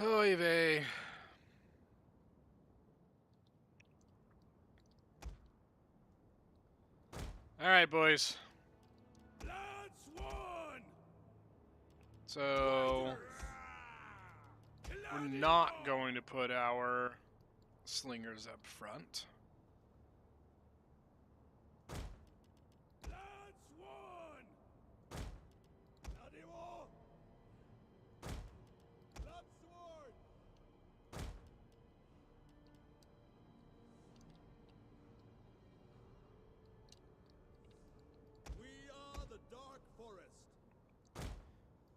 Oy vey. Alright, boys. So, we're not going to put our slingers up front.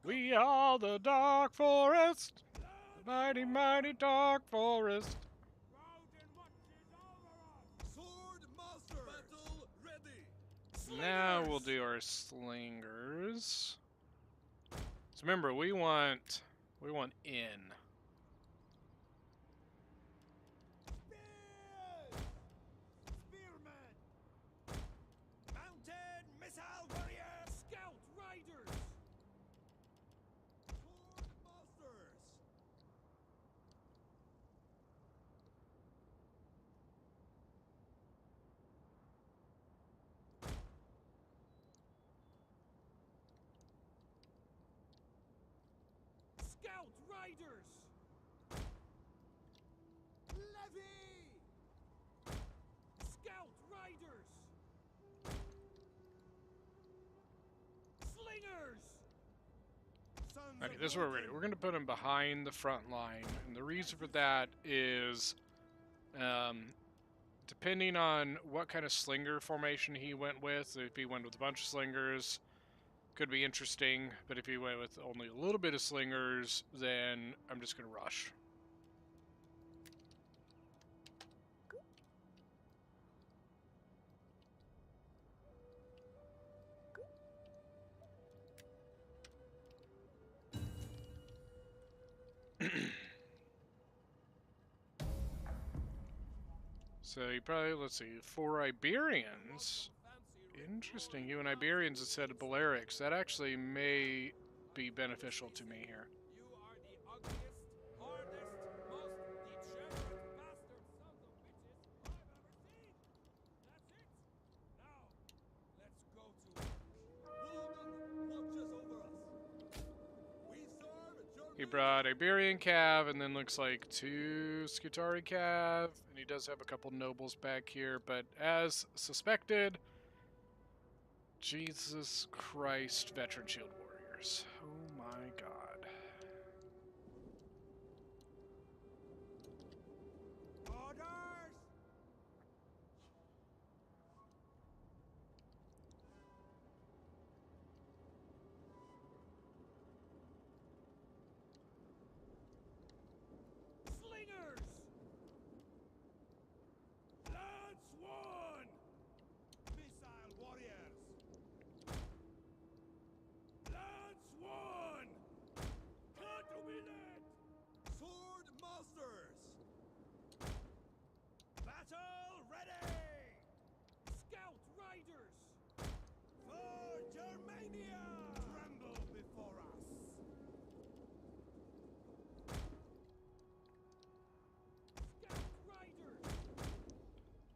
We are the Dark Forest, the mighty, mighty Dark Forest. Now we'll do our slingers. So remember, we want in. Okay, this is what we're gonna do. We're gonna put him behind the front line, and the reason for that is, depending on what kind of slinger formation he went with. If he went with a bunch of slingers, could be interesting. But if he went with only a little bit of slingers, then I'm just gonna rush. So you probably, let's see, for Iberians, interesting, you and Iberians instead of Balearics, that actually may be beneficial to me here. He brought Iberian Cav, and then looks like 2 Scutari Cav, and he does have a couple nobles back here, but as suspected, Jesus Christ, veteran shield warriors. Oh my god.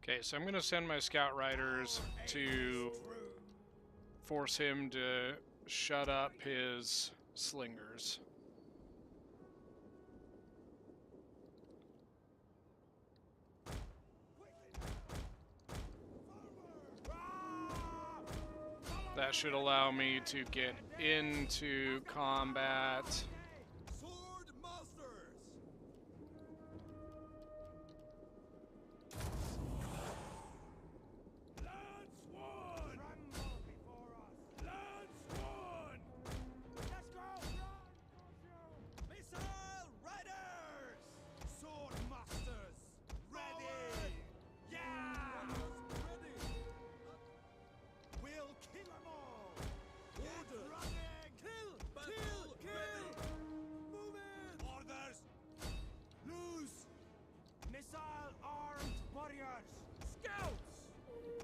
Okay, so I'm going to send my scout riders to force him to shut up his slingers. that should allow me to get into combat. Sword masters! Lance one! Tremble before us! Lance one! Let's go! Missile riders! Sword masters! Ready! Yeah! Ready! We'll kill them all! Order! Running! Kill! Kill! Move it! Orders! Loose! Missile armed warriors! Scouts!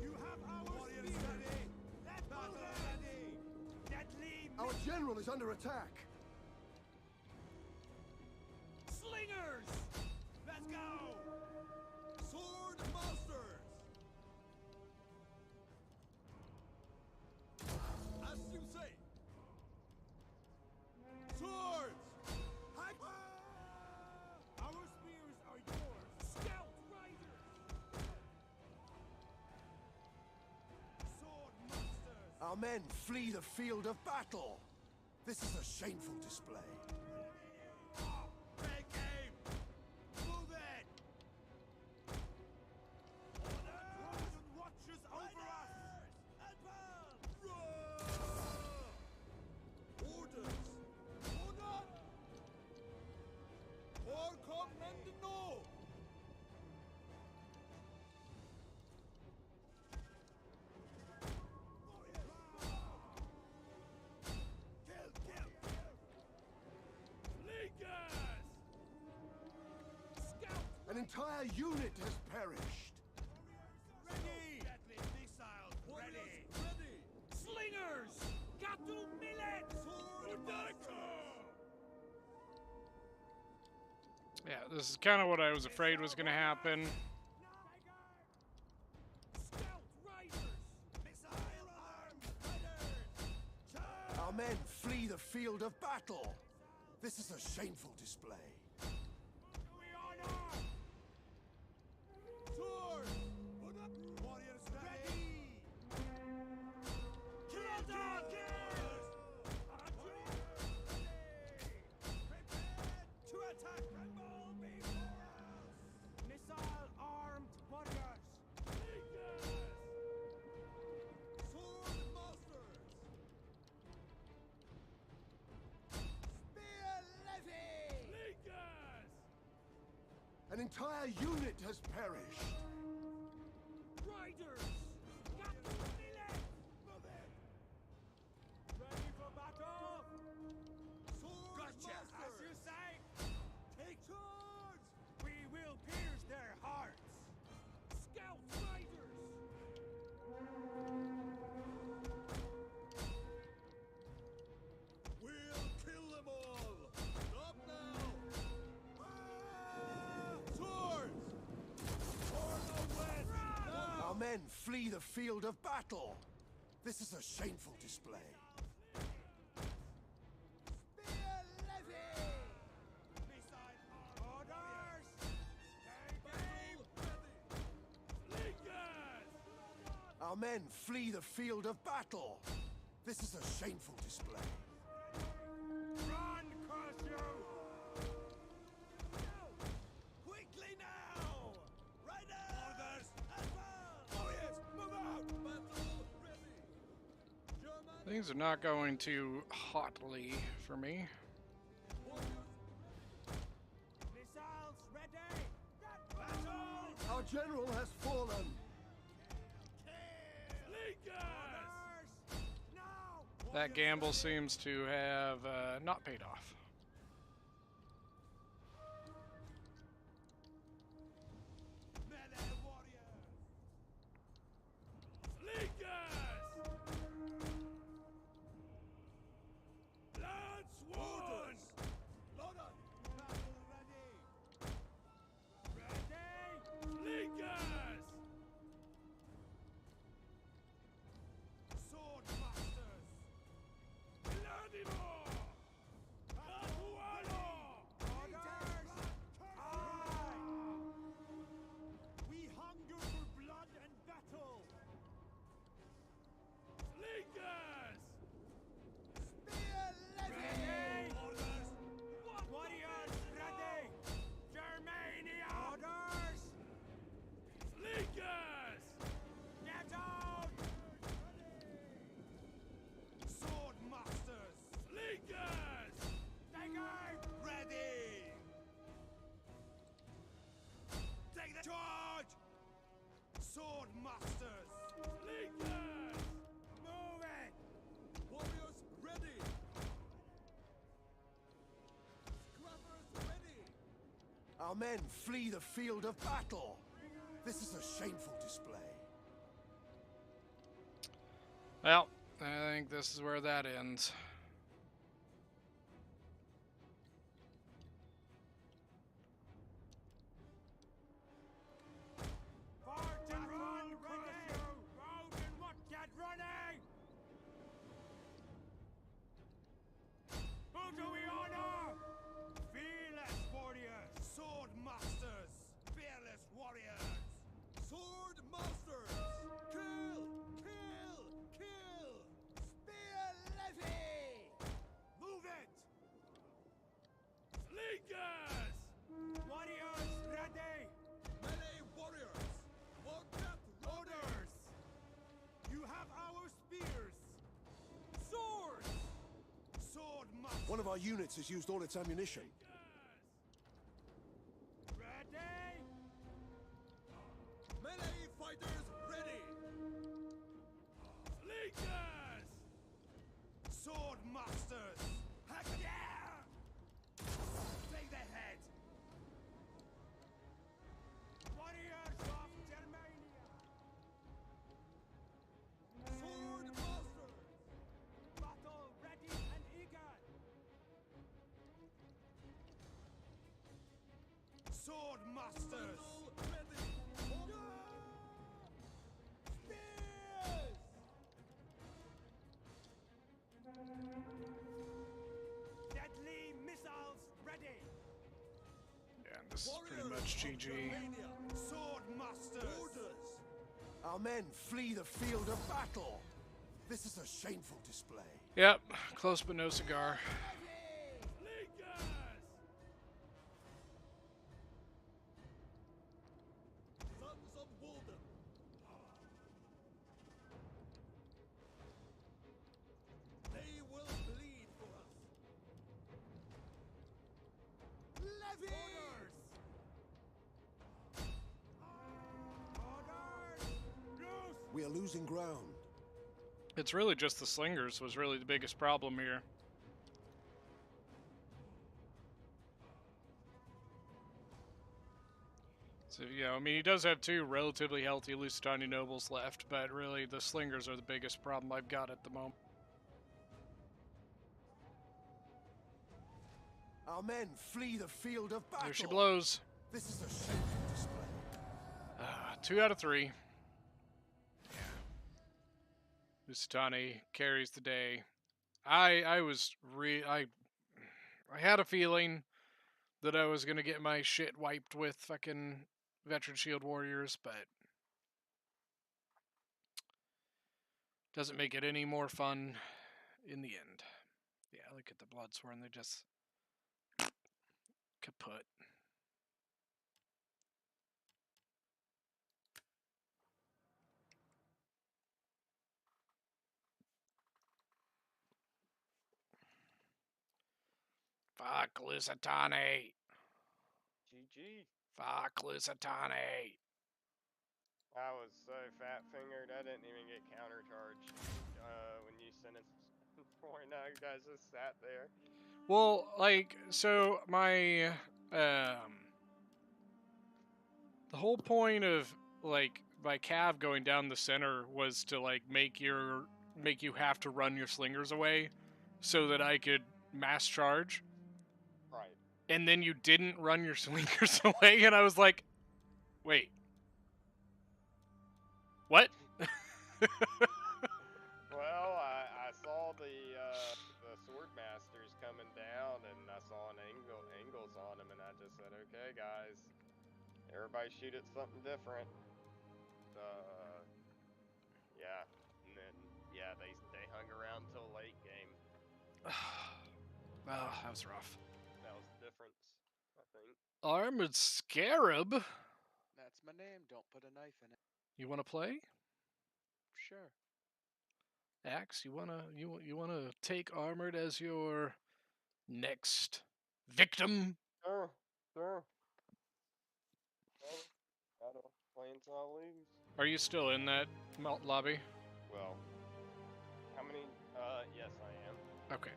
You have our warriors ready! Let's move ready! Deadly Our general is under attack. slingers! Let's go! Sword masters! As you say. Swords! Hack! Our spears are yours! Scout riders! Sword masters! Our men flee the field of battle. This is a shameful display. Take aim! Move it! Trojan watches over us! Advance! Orders! Order! Or command no! Lakers! Scout! An entire unit has perished. Ready! Deadly missiles ready! Ready! Slingers! Katu millet! Yeah, this is kind of what I was afraid was going to happen. Scout riders! Missile armed riders! Our men flee the field of battle. This is a shameful display. We honor! Swords! Put up! Warriors ready! Kill the killers! Prepared to attack! Tremble before us! Missile armed warriors! Sword masters! Spear levy! Lakers! An entire unit has perished. Riders! Katu millet! Move it! Ready for battle? Sword Gotcha! As masters! you say! Take charge! We will pierce their hearts! Scout riders! We'll kill them all! Stop now! Swords! For the west! Our men flee the field of battle. This is a shameful display. Spear levy! Missile orders! Take aim! Lakers! Our men flee the field of battle. This is a shameful display. Run, curse you! Quickly now! Riders! Orders! Advance! Warriors, move out! Battle ready! German Things are not going too hotly for me. missiles ready! Battle! Our general has fallen. Lakers! Now! That gamble seems to have not paid off. Melee warriors! Lakers! Lance one! Load up! Battle ready! Ready! Lakers! Sword masters! Vladimir! Sword masters! Legions! Move it! Warriors ready! Scrappers ready! Our men flee the field of battle! This is a shameful display. Well, I think this is where that ends. Forward and run! Ready! Road and what? Get running! Who do we honor? Fearless warriors! Sword masters! Fearless warriors! Sword masters! Kill! Kill! Kill! Spear levy! Move it! Legions! Warriors ready! Melee warriors! Warcraft Orders! You have our spears! Swords! Sword masters! One of our units has used all its ammunition. Ready? Melee fighters ready! Legions! Sword masters! Heck yeah! Take the head! Warriors of Germania! Sword masters! Battle ready and eager! Sword masters! Ready! Spears! Deadly missiles ready! Yeah, this is pretty much GG. Sword masters! Orders! Our men flee the field of battle! This is a shameful display. Yep, close but no cigar. Legions! Sons of Walden! They will bleed for us! Levy! Orders! Loose! We are losing ground. It's really just the slingers was really the biggest problem here. So, yeah, I mean, he does have two relatively healthy Lusitani nobles left, but really the slingers are the biggest problem I've got at the moment. Our men flee the field of battle. There she blows. This is a shameful display. 2 out of 3. Yeah. Lusitani carries the day. I had a feeling that I was gonna get my shit wiped with fucking veteran shield warriors, but doesn't make it any more fun in the end. Yeah, look at the Bloodsworn, they just kaput. Fuck Lusitani. GG. Fuck Lusitani. I was so fat fingered, I didn't even get countercharged when you sent us 4-9 guys just sat there. Well, like, so my the whole point of like my cav going down the center was to like make you have to run your slingers away so that I could mass charge. Right. And then you didn't run your slingers away, and I was like, wait. What? Well, I saw the sword masters coming down, and I saw an angles on them, and I just said, okay, guys, everybody shoot at something different. Yeah, and then yeah, they hung around till late game. Oh, that was rough. That was the difference, I think. Armored Scarab. That's my name. Don't put a knife in it. You want to play? Sure. Axe, you wanna take Armored as your next victim? Sure. Gotta play until I lose. Are you still in that lobby? Well, how many? Yes, I am. Okay.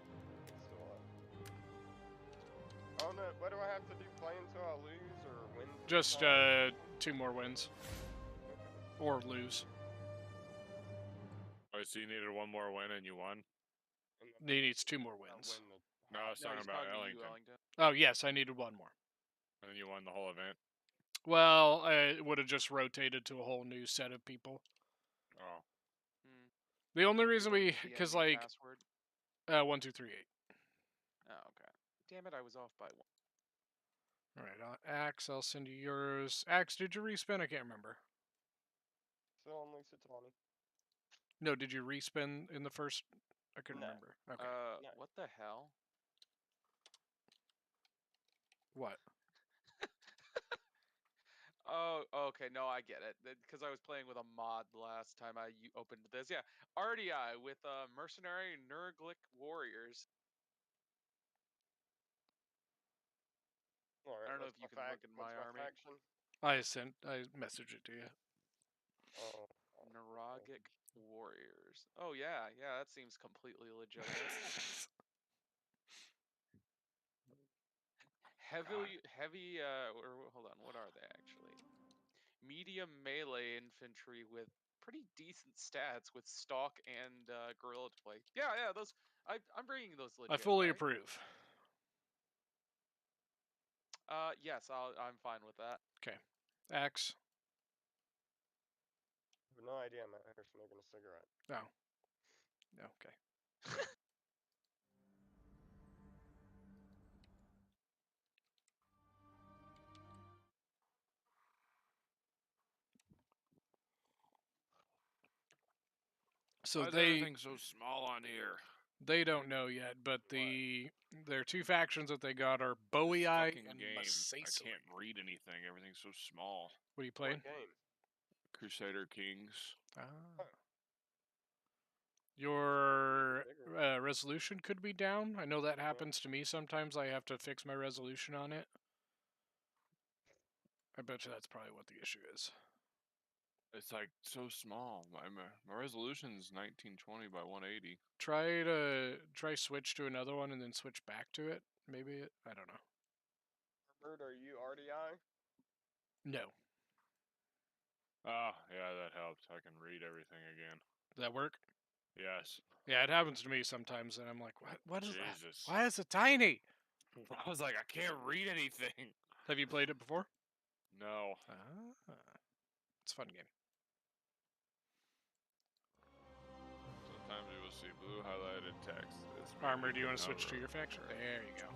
It's still up. Oh no! What do I have to do? Play until I lose or win? 3 Just times? 2 more wins. Okay. Or lose. Oh, so you needed one more win and you won? And He needs 2 more I wins. win the No, I was No, talking he's about talking to you, Ellington. Ellington. Oh, yes, I needed 1 more. And then you won the whole event? Well, it would have just rotated to a whole new set of people. Oh. Hmm. The only Give reason him we... the Because, ending like... password. 1238. Oh, okay. Damn it, I was off by 1. Alright, Axe, I'll send you yours. Axe, did you respin? I can't remember. still on Lusitani. No, did you respin in the first? I couldn't No. remember. Okay. No. What the hell? What? Oh, okay. No, I get it. Because I was playing with a mod last time I opened this. Yeah, RDI with mercenary Nurglic warriors. All right, I don't know what's if you can look in my army. faction? I messaged it to you. Oh. Nuragic warriors. Oh yeah, that seems completely legitimate. Heavy. Or hold on, what are they actually? Medium melee infantry with pretty decent stats with stalk and guerrilla to play. Yeah, those. I'm bringing those legit. I fully right? approve. Yes, I'm fine with that. Okay. Axe. I have no idea. I'm out here smoking a cigarette. Oh. Okay. So Why is they everything so small on here? they don't know yet, but their 2 factions that they got are Boii Fucking and game. I Masacely. can't read anything. Everything's so small. What are you playing? What game? Crusader Kings. Ah. Your Bigger. resolution could be down. I know that happens to me sometimes. I have to fix my resolution on it. I bet you that's probably what the issue is. It's like so small. My resolution's 1920 by 180. Try switch to another one and then switch back to it. Maybe I don't know. Herbert, are you RDI? No. Oh, yeah, that helps. I can read everything again. Does that work? Yes. Yeah, it happens to me sometimes, and I'm like, what is that? Jesus. Why is it tiny? I was like, I can't read anything. Have you played it before? No. Ah, it's a fun game. Sometimes you will see blue highlighted text. This may Armor, be do you want to the switch to number. your faction? There you go.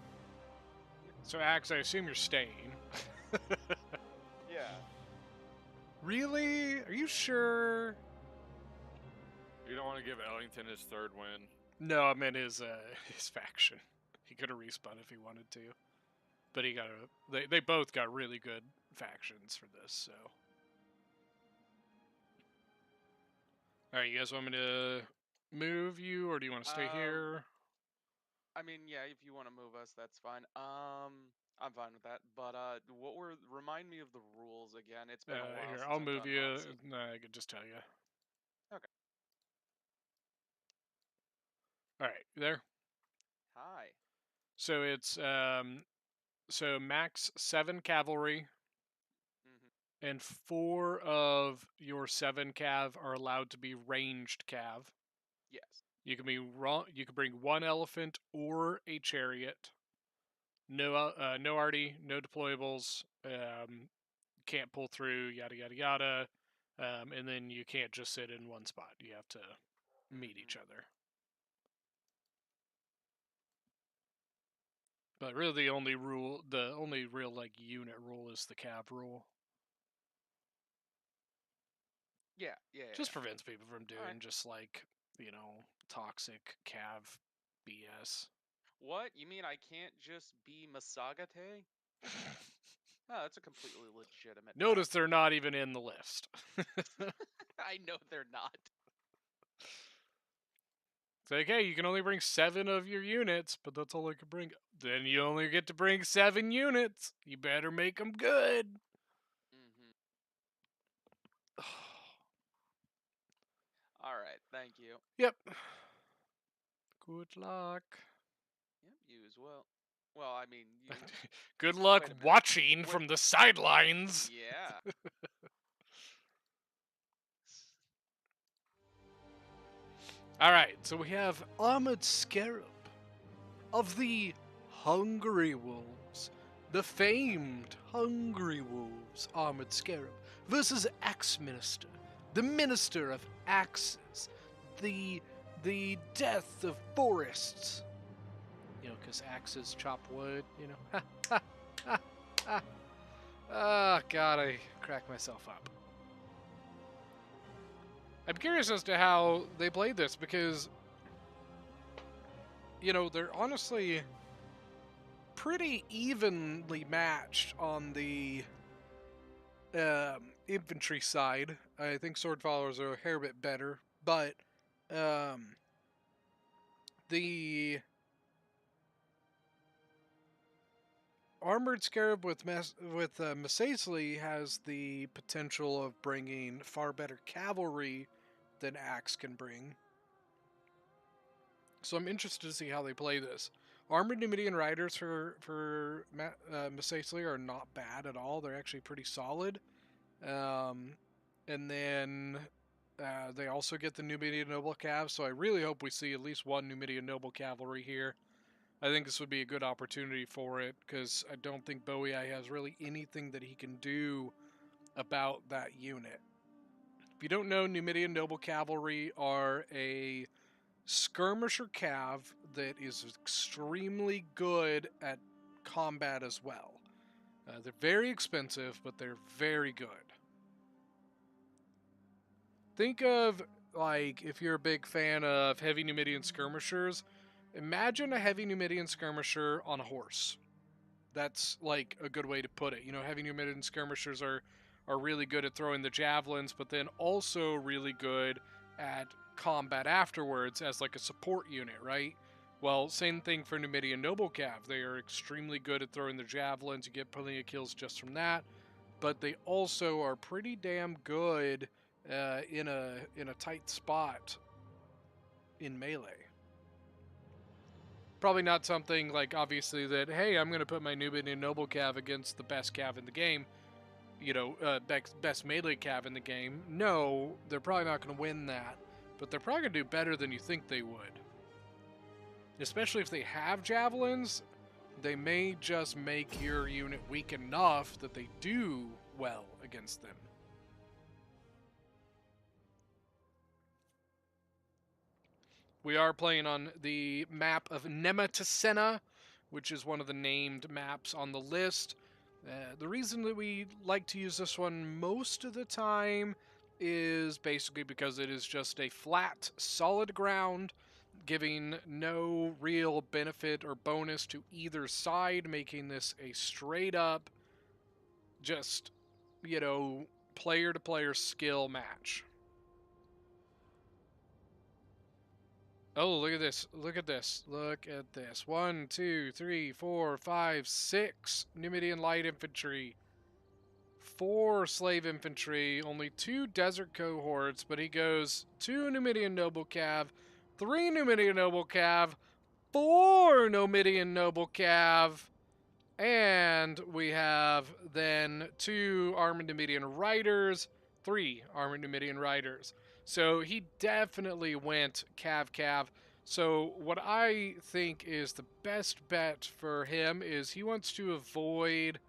So, Axe, I assume you're staying. Yeah. Really? Are you sure? You don't want to give Ellington his 3rd win? No, I meant his faction. He could have respawned if he wanted to, but he got they both got really good factions for this. So, all right, you guys want me to move you, or do you want to stay here? I mean, yeah, if you want to move us, that's fine. I'm fine with that. But remind me of the rules again. It's been a while. Here, since I'll I've move done you. HOTSEAT. I could just tell you. Okay. All right, you there? Hi. So it's so max 7 cavalry, Mm-hmm. and 4 of your 7 cav are allowed to be ranged cav. Yes. You can bring 1 elephant or a chariot. No, no arty, no deployables. Can't pull through. Yada yada yada. And then you can't just sit in one spot. You have to meet each other. But really, the only real like unit rule is the cav rule. Yeah. Just prevents people from doing Alright. just like, toxic cav BS. What? You mean I can't just be Masagate? Oh, that's a completely legitimate. Notice they're not even in the list. I know they're not. It's like, hey, you can only bring 7 of your units, but that's all I can bring. Then you only get to bring 7 units. You better make them good. Mm-hmm. right, thank you. Yep. Good luck. Yep, you as well. Well, I mean, you. Good luck Wait a minute. watching Wait- from the sidelines. Yeah. All right, so we have Armored Scarab of the Hungry Wolves, the famed Hungry Wolves, Armored Scarab, versus Axe Minister, the Minister of Axes, the Death of Forests. You know, because axes chop wood. You know. Oh God, I crack myself up. I'm curious as to how they played this because, you know, they're honestly pretty evenly matched on the infantry side. I think sword followers are a hair bit better, but the Armored Scarab with Masacely has the potential of bringing far better cavalry than Axe can bring. So I'm interested to see how they play this. Armored Numidian Riders for Masacely are not bad at all. They're actually pretty solid. And then they also get the Numidian Noble Cav, so I really hope we see at least one Numidian Noble Cavalry here. I think this would be a good opportunity for it, because I don't think Boii has really anything that he can do about that unit. If you don't know, Numidian Noble Cavalry are a skirmisher cav that is extremely good at combat as well. They're very expensive, but they're very good. Think of, like, if you're a big fan of heavy Numidian skirmishers, imagine a heavy Numidian skirmisher on a horse. That's, like, a good way to put it. You know, heavy Numidian skirmishers are really good at throwing the javelins, but then also really good at combat afterwards as, like, a support unit, right? Well, same thing for Numidian Noble Cav. They are extremely good at throwing the javelins. You get plenty of kills just from that. But they also are pretty damn good in a tight spot in melee. Probably not something like, obviously, that, hey, I'm going to put my Numidian Noble Cav against the best Cav in the game, you know, best melee Cav in the game. No, they're probably not going to win that, but they're probably going to do better than you think they would. Especially if they have javelins, they may just make your unit weak enough that they do well against them. We are playing on the map of Nabataea, which is one of the named maps on the list. The reason that we like to use this one most of the time is basically because it is just a flat, solid ground, giving no real benefit or bonus to either side, making this a straight up, just, you know, player-to-player skill match. Oh, look at this. Look at this. Look at this. 1, 2, 3, 4, 5, 6 Numidian light infantry. 4 slave infantry. Only 2 desert cohorts, but he goes 2 Numidian noble cav, 3 Numidian noble cav, 4 Numidian noble cav, and we have then 2 armored Numidian riders, 3 armored Numidian riders. So he definitely went cav. So what I think is the best bet for him is he wants to avoid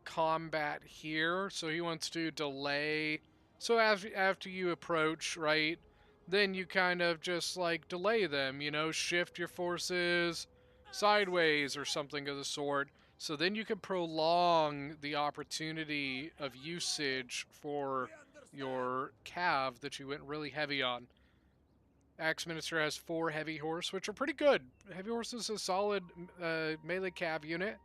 combat here. So he wants to delay. So after you approach, right, then you kind of just like delay them, you know, shift your forces sideways or something of the sort. So then you can prolong the opportunity of usage for your cav that you went really heavy on. Axe Minister has 4 heavy horse, which are pretty good. Heavy horse is a solid melee cav unit.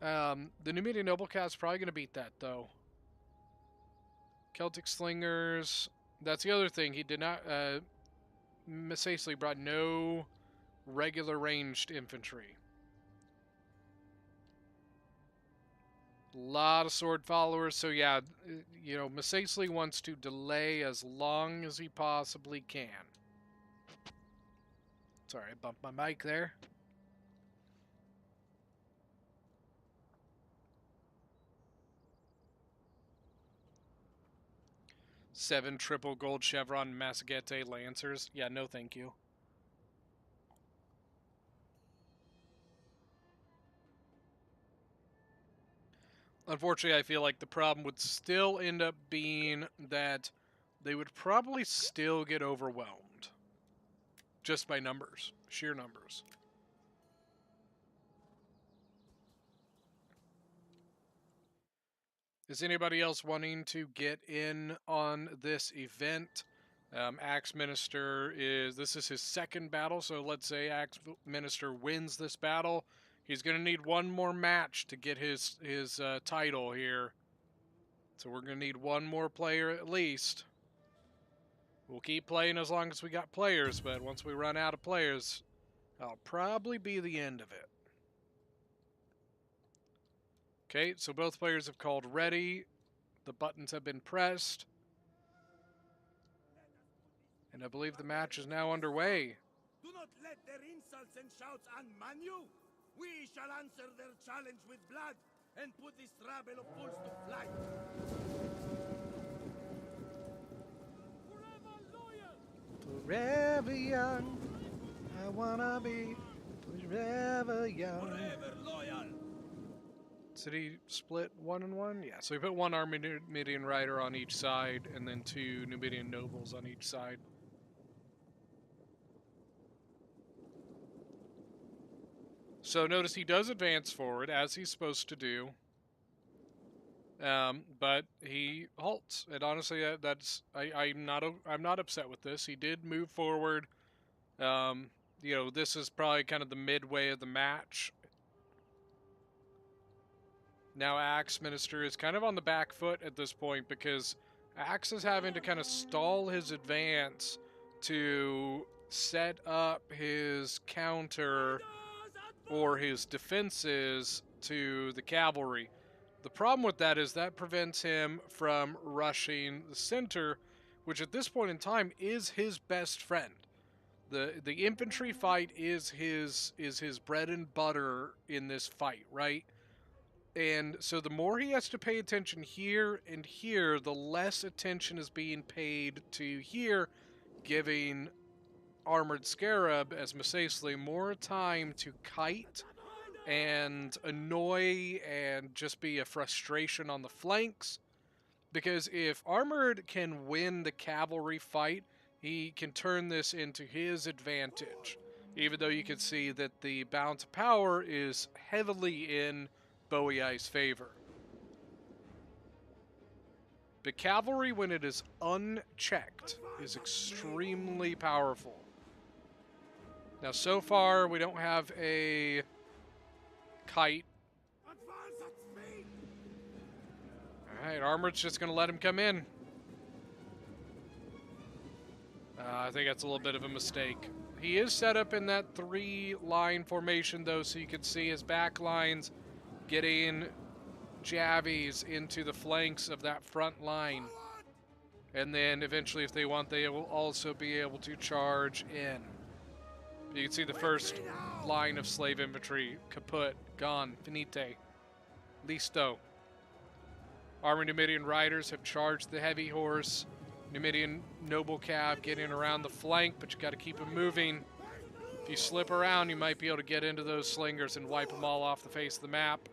The Numidian Noble Cav is probably going to beat that, though. Celtic Slingers. That's the other thing. He did not... Masacely brought no regular ranged infantry. A lot of sword followers. So yeah, you know, Masacely wants to delay as long as he possibly can. Sorry, I bumped my mic there. Seven triple gold chevron Massagete Lancers. Yeah, no thank you. Unfortunately, I feel like the problem would still end up being that they would probably still get overwhelmed. Just by numbers. Sheer numbers. Is anybody else wanting to get in on this event? Axe Minister this is his second battle, so let's say Axe Minister wins this battle. He's going to need one more match to get his title here. So we're going to need one more player at least. We'll keep playing as long as we got players, but once we run out of players, that'll probably be the end of it. Okay, so both players have called ready. The buttons have been pressed. And I believe the match is now underway. Do not let their insults and shouts unman you. We shall answer their challenge with blood and put this rabble of fools to flight. Forever young, I wanna be forever young. Forever loyal. Did he split 1 and 1? Yeah, so he put one Numidian rider on each side and then 2 Numidian nobles on each side. So notice he does advance forward as he's supposed to do, but he halts. And honestly, I'm not upset with this. He did move forward. You know, this is probably kind of the midway of the match. Now Axe Minister is kind of on the back foot at this point because Axe is having to kind of stall his advance to set up his counter or his defenses to the cavalry. The problem with that is that prevents him from rushing the center, which at this point in time is his best friend. The infantry fight is his bread and butter in this fight, right? And so the more he has to pay attention here and here, the less attention is being paid to here, giving Armored Scarab as Masacely more time to kite and annoy and just be a frustration on the flanks. Because if Armored can win the cavalry fight, he can turn this into his advantage. Even though you can see that the balance of power is heavily in Boii's favor. The cavalry, when it is unchecked, is extremely powerful. Now, so far, we don't have a kite. Alright, Armored's just going to let him come in. I think that's a little bit of a mistake. He is set up in that 3-line formation, though, so you can see his back lines getting javies into the flanks of that front line. And then, eventually, if they want, they will also be able to charge in. You can see the first line of slave infantry, kaput, gone, finite, listo. Armored Numidian riders have charged the heavy horse. Numidian noble cav getting around the flank, but you got to keep him moving. If you slip around, you might be able to get into those slingers and wipe them all off the face of the map.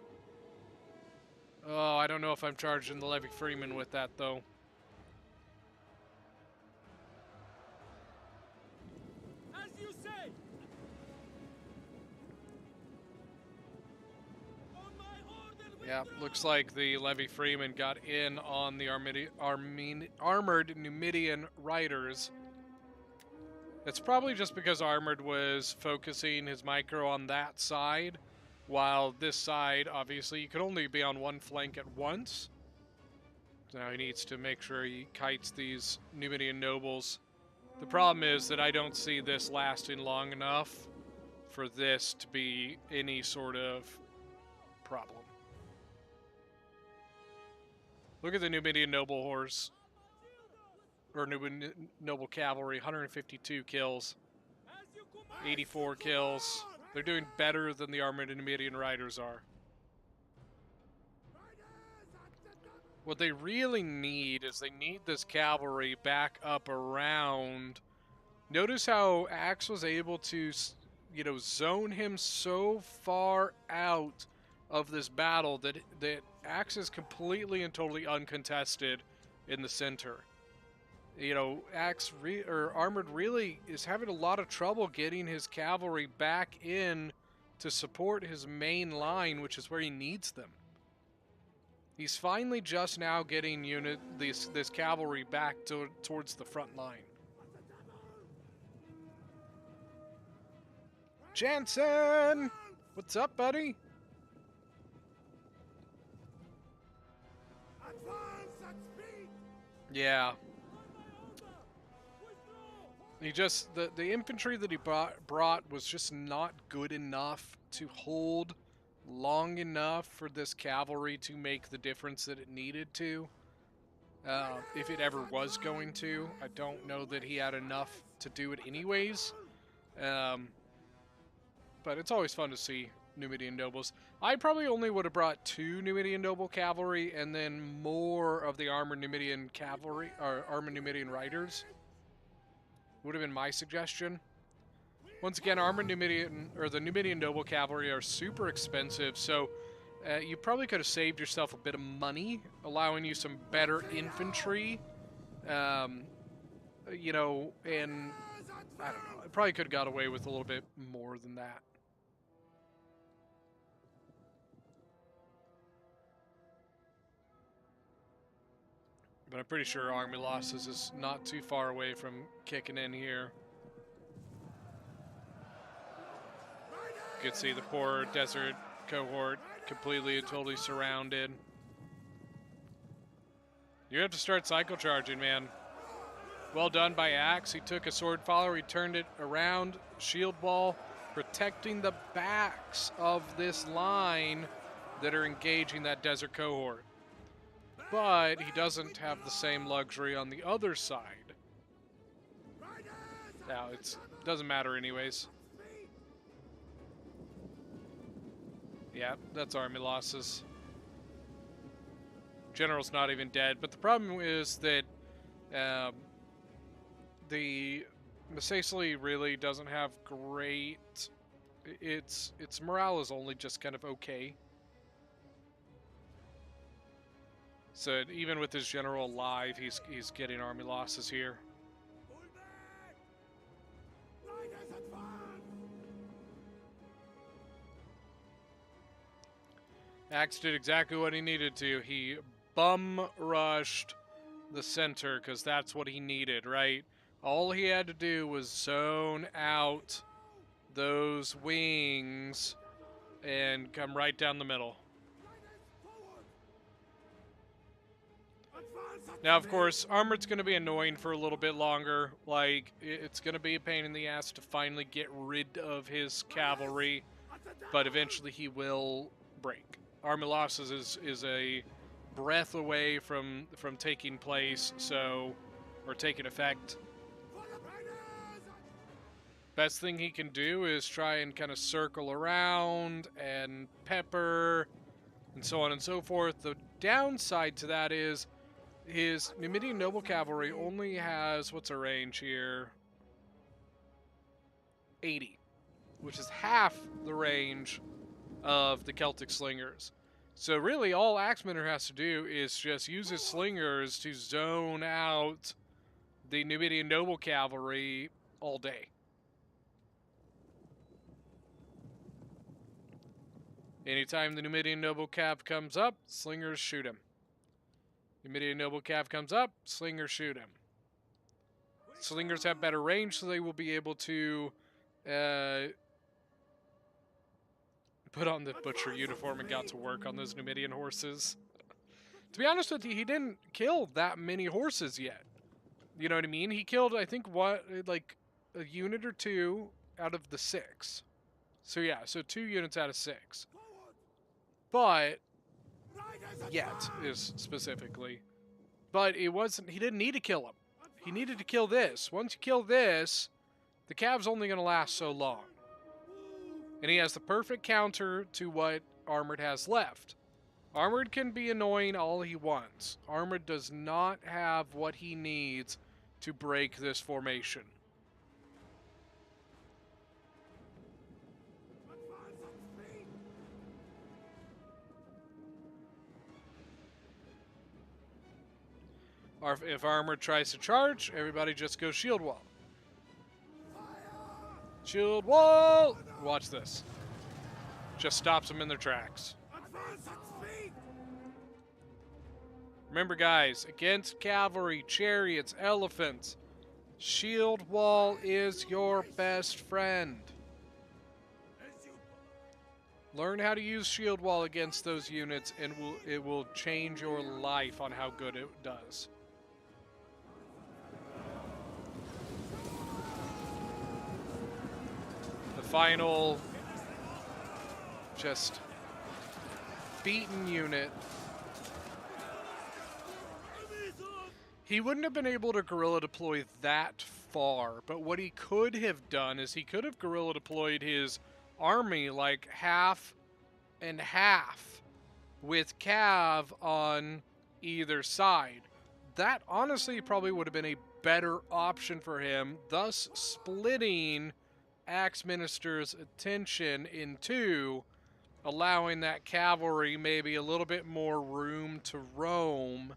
Oh, I don't know if I'm charging the Levy Freeman with that, though. As you say. On my order we Yeah, go. looks like the Levy Freeman got in on the armored Numidian riders. It's probably just because Armored was focusing his micro on that side, while this side, obviously, you can only be on one flank at once. So now he needs to make sure he kites these Numidian nobles. The problem is that I don't see this lasting long enough for this to be any sort of problem. Look at the Numidian noble horse. Or Numidian noble cavalry, 152 kills. 84 kills. They're doing better than the armored Numidian riders are. What they really need is they need this cavalry back up around. Notice how Axe was able to, zone him so far out of this battle that Axe is completely and totally uncontested in the center. Armored really is having a lot of trouble getting his cavalry back in to support his main line, which is where he needs them. He's finally just now getting this cavalry back towards the front line. Jansen! What's up, buddy? Yeah. The infantry that he brought was just not good enough to hold long enough for this cavalry to make the difference that it needed to. If it ever was going to. I don't know that he had enough to do it anyways. But it's always fun to see Numidian nobles. I probably only would have brought 2 Numidian noble cavalry and then more of the armored Numidian cavalry, or armored Numidian riders. Would have been my suggestion. Once again, armored Numidian, or the Numidian noble cavalry are super expensive, so you probably could have saved yourself a bit of money, allowing you some better infantry. And I don't know, I probably could have got away with a little bit more than that. But I'm pretty sure army losses is not too far away from kicking in here. You can see the poor desert cohort completely and totally surrounded. You have to start cycle charging, man. Well done by Axe. He took a sword follower, he turned it around, shield wall, protecting the backs of this line that are engaging that desert cohort. But he doesn't have the same luxury on the other side. Now, it doesn't matter anyways. Yeah, that's army losses. General's not even dead, but the problem is that the Masacely really doesn't have great... Its morale is only just kind of okay. So even with his general alive, he's getting army losses here. Axe did exactly what he needed to. He bum rushed the center because that's what he needed, right? All he had to do was zone out those wings and come right down the middle. Now, of course, armored's going to be annoying for a little bit longer. Like, it's going to be a pain in the ass to finally get rid of his cavalry, but eventually he will break. Army losses is a breath away from taking place, or taking effect. Best thing he can do is try and kind of circle around and pepper and so on and so forth. The downside to that is his Numidian noble cavalry only has, what's a range here? 80, which is half the range of the Celtic slingers. So really all Axemanor has to do is just use his slingers to zone out the Numidian noble cavalry all day. Anytime the Numidian noble cav comes up, slingers shoot him. Numidian noble cav comes up, slingers shoot him. Slingers have better range, so they will be able to put on the butcher uniform and got to work on those Numidian horses. To be honest with you, he didn't kill that many horses yet. You know what I mean? He killed, I think, like a unit or 2 out of the 6. So yeah, so 2 units out of 6. But yet, is specifically. But it wasn't. He didn't need to kill him. He needed to kill this. Once you kill this, the cav's only going to last so long. And he has the perfect counter to what Armored has left. Armored can be annoying all he wants. Armored does not have what he needs to break this formation. Or if Armored tries to charge, everybody just goes shield wall. Shield wall! Watch this. Just stops them in their tracks. Remember, guys, against cavalry, chariots, elephants, shield wall is your best friend. Learn how to use shield wall against those units, and it will change your life on how good it does. The final, just beaten unit. He wouldn't have been able to guerrilla deploy that far, but what he could have done is he could have guerrilla deployed his army like half and half with cav on either side. That honestly probably would have been a better option for him, thus splitting Axe Minister's attention in two, allowing that cavalry maybe a little bit more room to roam.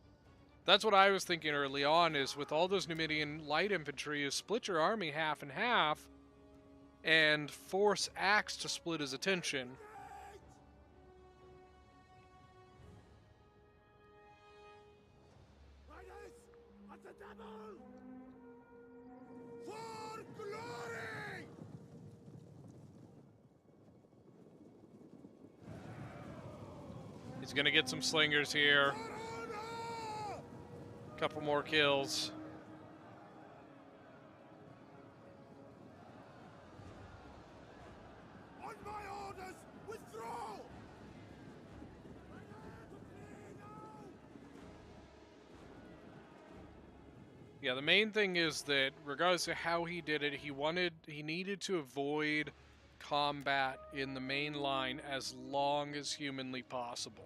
That's what I was thinking early on, is with all those Numidian light infantry, is split your army half and half and force Axe to split his attention. For glory! He's gonna get some slingers here. Couple more kills. On my orders, withdraw! Yeah, the main thing is that regardless of how he did it, he needed to avoid combat in the main line as long as humanly possible.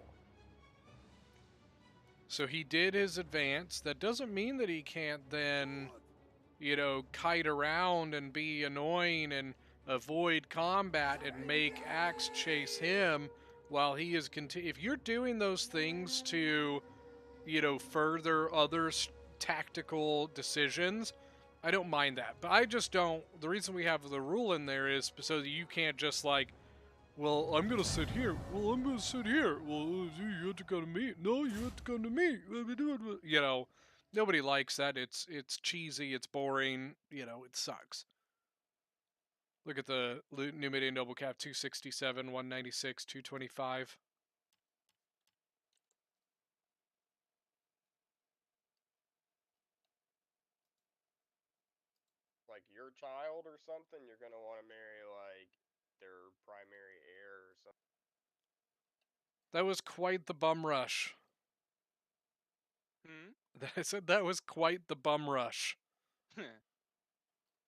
So he did his advance. That doesn't mean that he can't then, kite around and be annoying and avoid combat and make Axe chase him while he is if you're doing those things to, further others' tactical decisions, I don't mind that. But I just don't. The reason we have the rule in there is so that you can't just well, I'm gonna sit here. Well, I'm gonna sit here. Well, you have to come to me. No, you have to come to me. Nobody likes that. It's cheesy. It's boring. It sucks. Look at the Numidian Noble Cap 267, 196, 225. Like your child or something, you're gonna want to marry like their primary heir or something. That was quite the bum rush. I said that was quite the bum rush.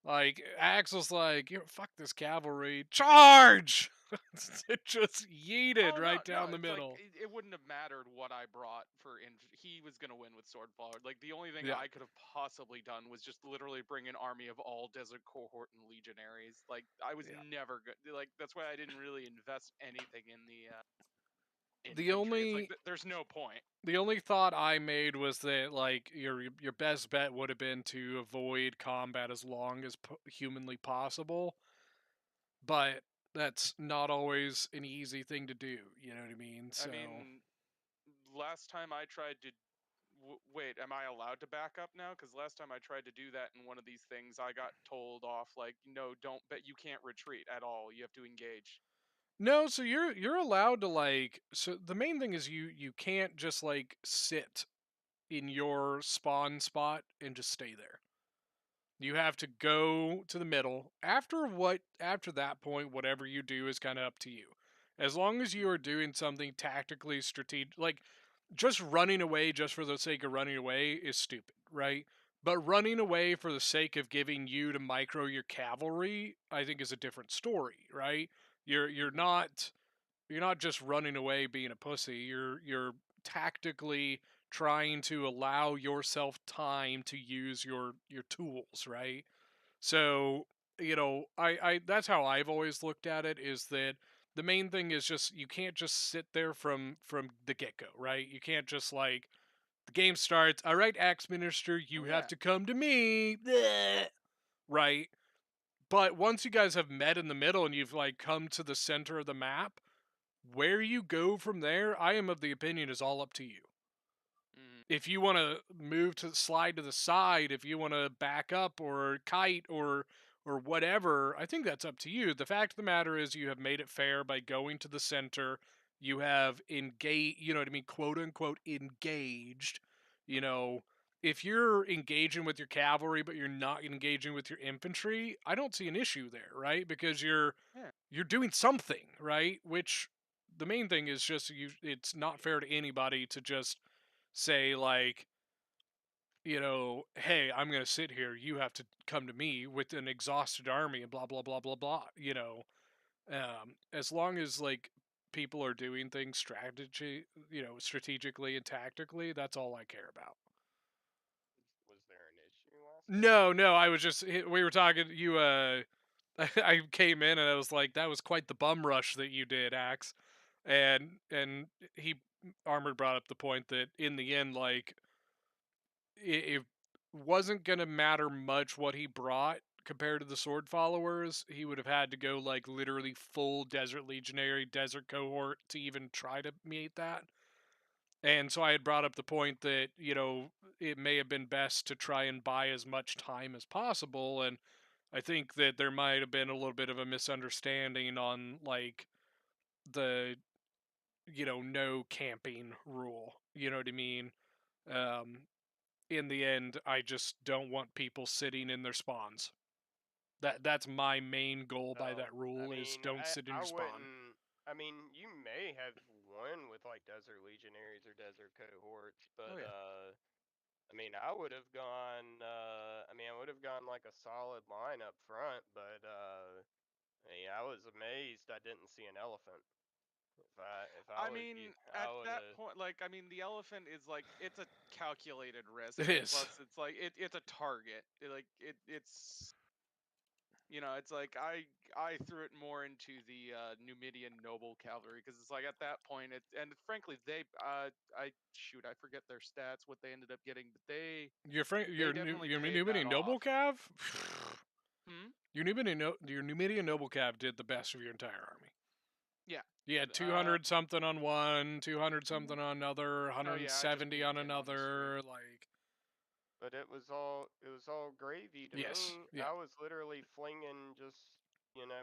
Like, Axel's like, fuck this cavalry. Charge! It just yeeted down the middle. Like, it wouldn't have mattered what I brought for he was going to win with sword forward. Like, the only thing I could have possibly done was just literally bring an army of all desert cohort and legionaries. Like, I was never good. Like, that's why I didn't really invest anything in the there's no point. The only thought I made was that your best bet would have been to avoid combat as long as humanly possible, but that's not always an easy thing to do. You know what I mean? So, I mean, last time I tried to wait, am I allowed to back up now? Because last time I tried to do that in one of these things, I got told off no, don't. But you can't retreat at all. You have to engage. No, so you're allowed to so the main thing is you can't just sit in your spawn spot and just stay there. You have to go to the middle. After that point, whatever you do is kind of up to you. As long as you are doing something tactically strategic, like just running away just for the sake of running away is stupid, right? But running away for the sake of giving you to micro your cavalry, I think is a different story, right? You're not just running away being a pussy. You're tactically trying to allow yourself time to use your tools, right? So, I that's how I've always looked at it, is that the main thing is just you can't just sit there from the get-go, right? You can't just like the game starts, all right, Axe Minister, you Oh, have yeah. to come to me. Bleh, right? But once you guys have met in the middle and you've like come to the center of the map, where you go from there, I am of the opinion is all up to you. Mhm. If you want to move to slide to the side, if you want to back up or kite or whatever, I think that's up to you. The fact of the matter is you have made it fair by going to the center. You have engaged, you know what I mean, quote unquote engaged. You know, if you're engaging with your cavalry but you're not engaging with your infantry, I don't see an issue there, right? Because Yeah. you're doing something, right? Which the main thing is just it's not fair to anybody to just say like, hey, I'm going to sit here, you have to come to me with an exhausted army and blah blah blah blah blah, as long as like people are doing things strategically and tactically, that's all I care about. Was there an issue last time? No, I was just we were talking you I came in and I was like, that was quite the bum rush that you did, Axe. And he Armored brought up the point that in the end, like, it wasn't gonna matter much what he brought compared to the sword followers. He would have had to go like literally full desert legionary, desert cohort to even try to meet that. And so I had brought up the point that, it may have been best to try and buy as much time as possible. And I think that there might have been a little bit of a misunderstanding on like the, no camping rule. You know what I mean? Um, in the end, I just don't want people sitting in their spawns. That's my main goal by No, that rule is don't sit in I your spawn. wouldn't. I mean, you may have won with like Desert Legionaries or Desert Cohorts, Oh, but yeah. I mean, I would have gone. I would have gone like a solid line up front, but I was amazed I didn't see an elephant. If I I was mean, you, at I would that have. point, like, I mean, the elephant is like it's a calculated risk, It and is. plus, it's like it's a target. It's it's like I threw it more into the Numidian noble cavalry because it's like at that point, and frankly, I shoot, I forget their stats, what they ended up getting, but they definitely Your paid that Numidian noble off. cav. Hmm? Your Numidian noble cav did the best of your entire army. Yeah. You had Uh, 200 something on one, 200 mhm. something on another, Oh yeah, I just 170 beat on him on the street. another. Like, But it was all gravy to yes, me. yeah, I was literally flinging just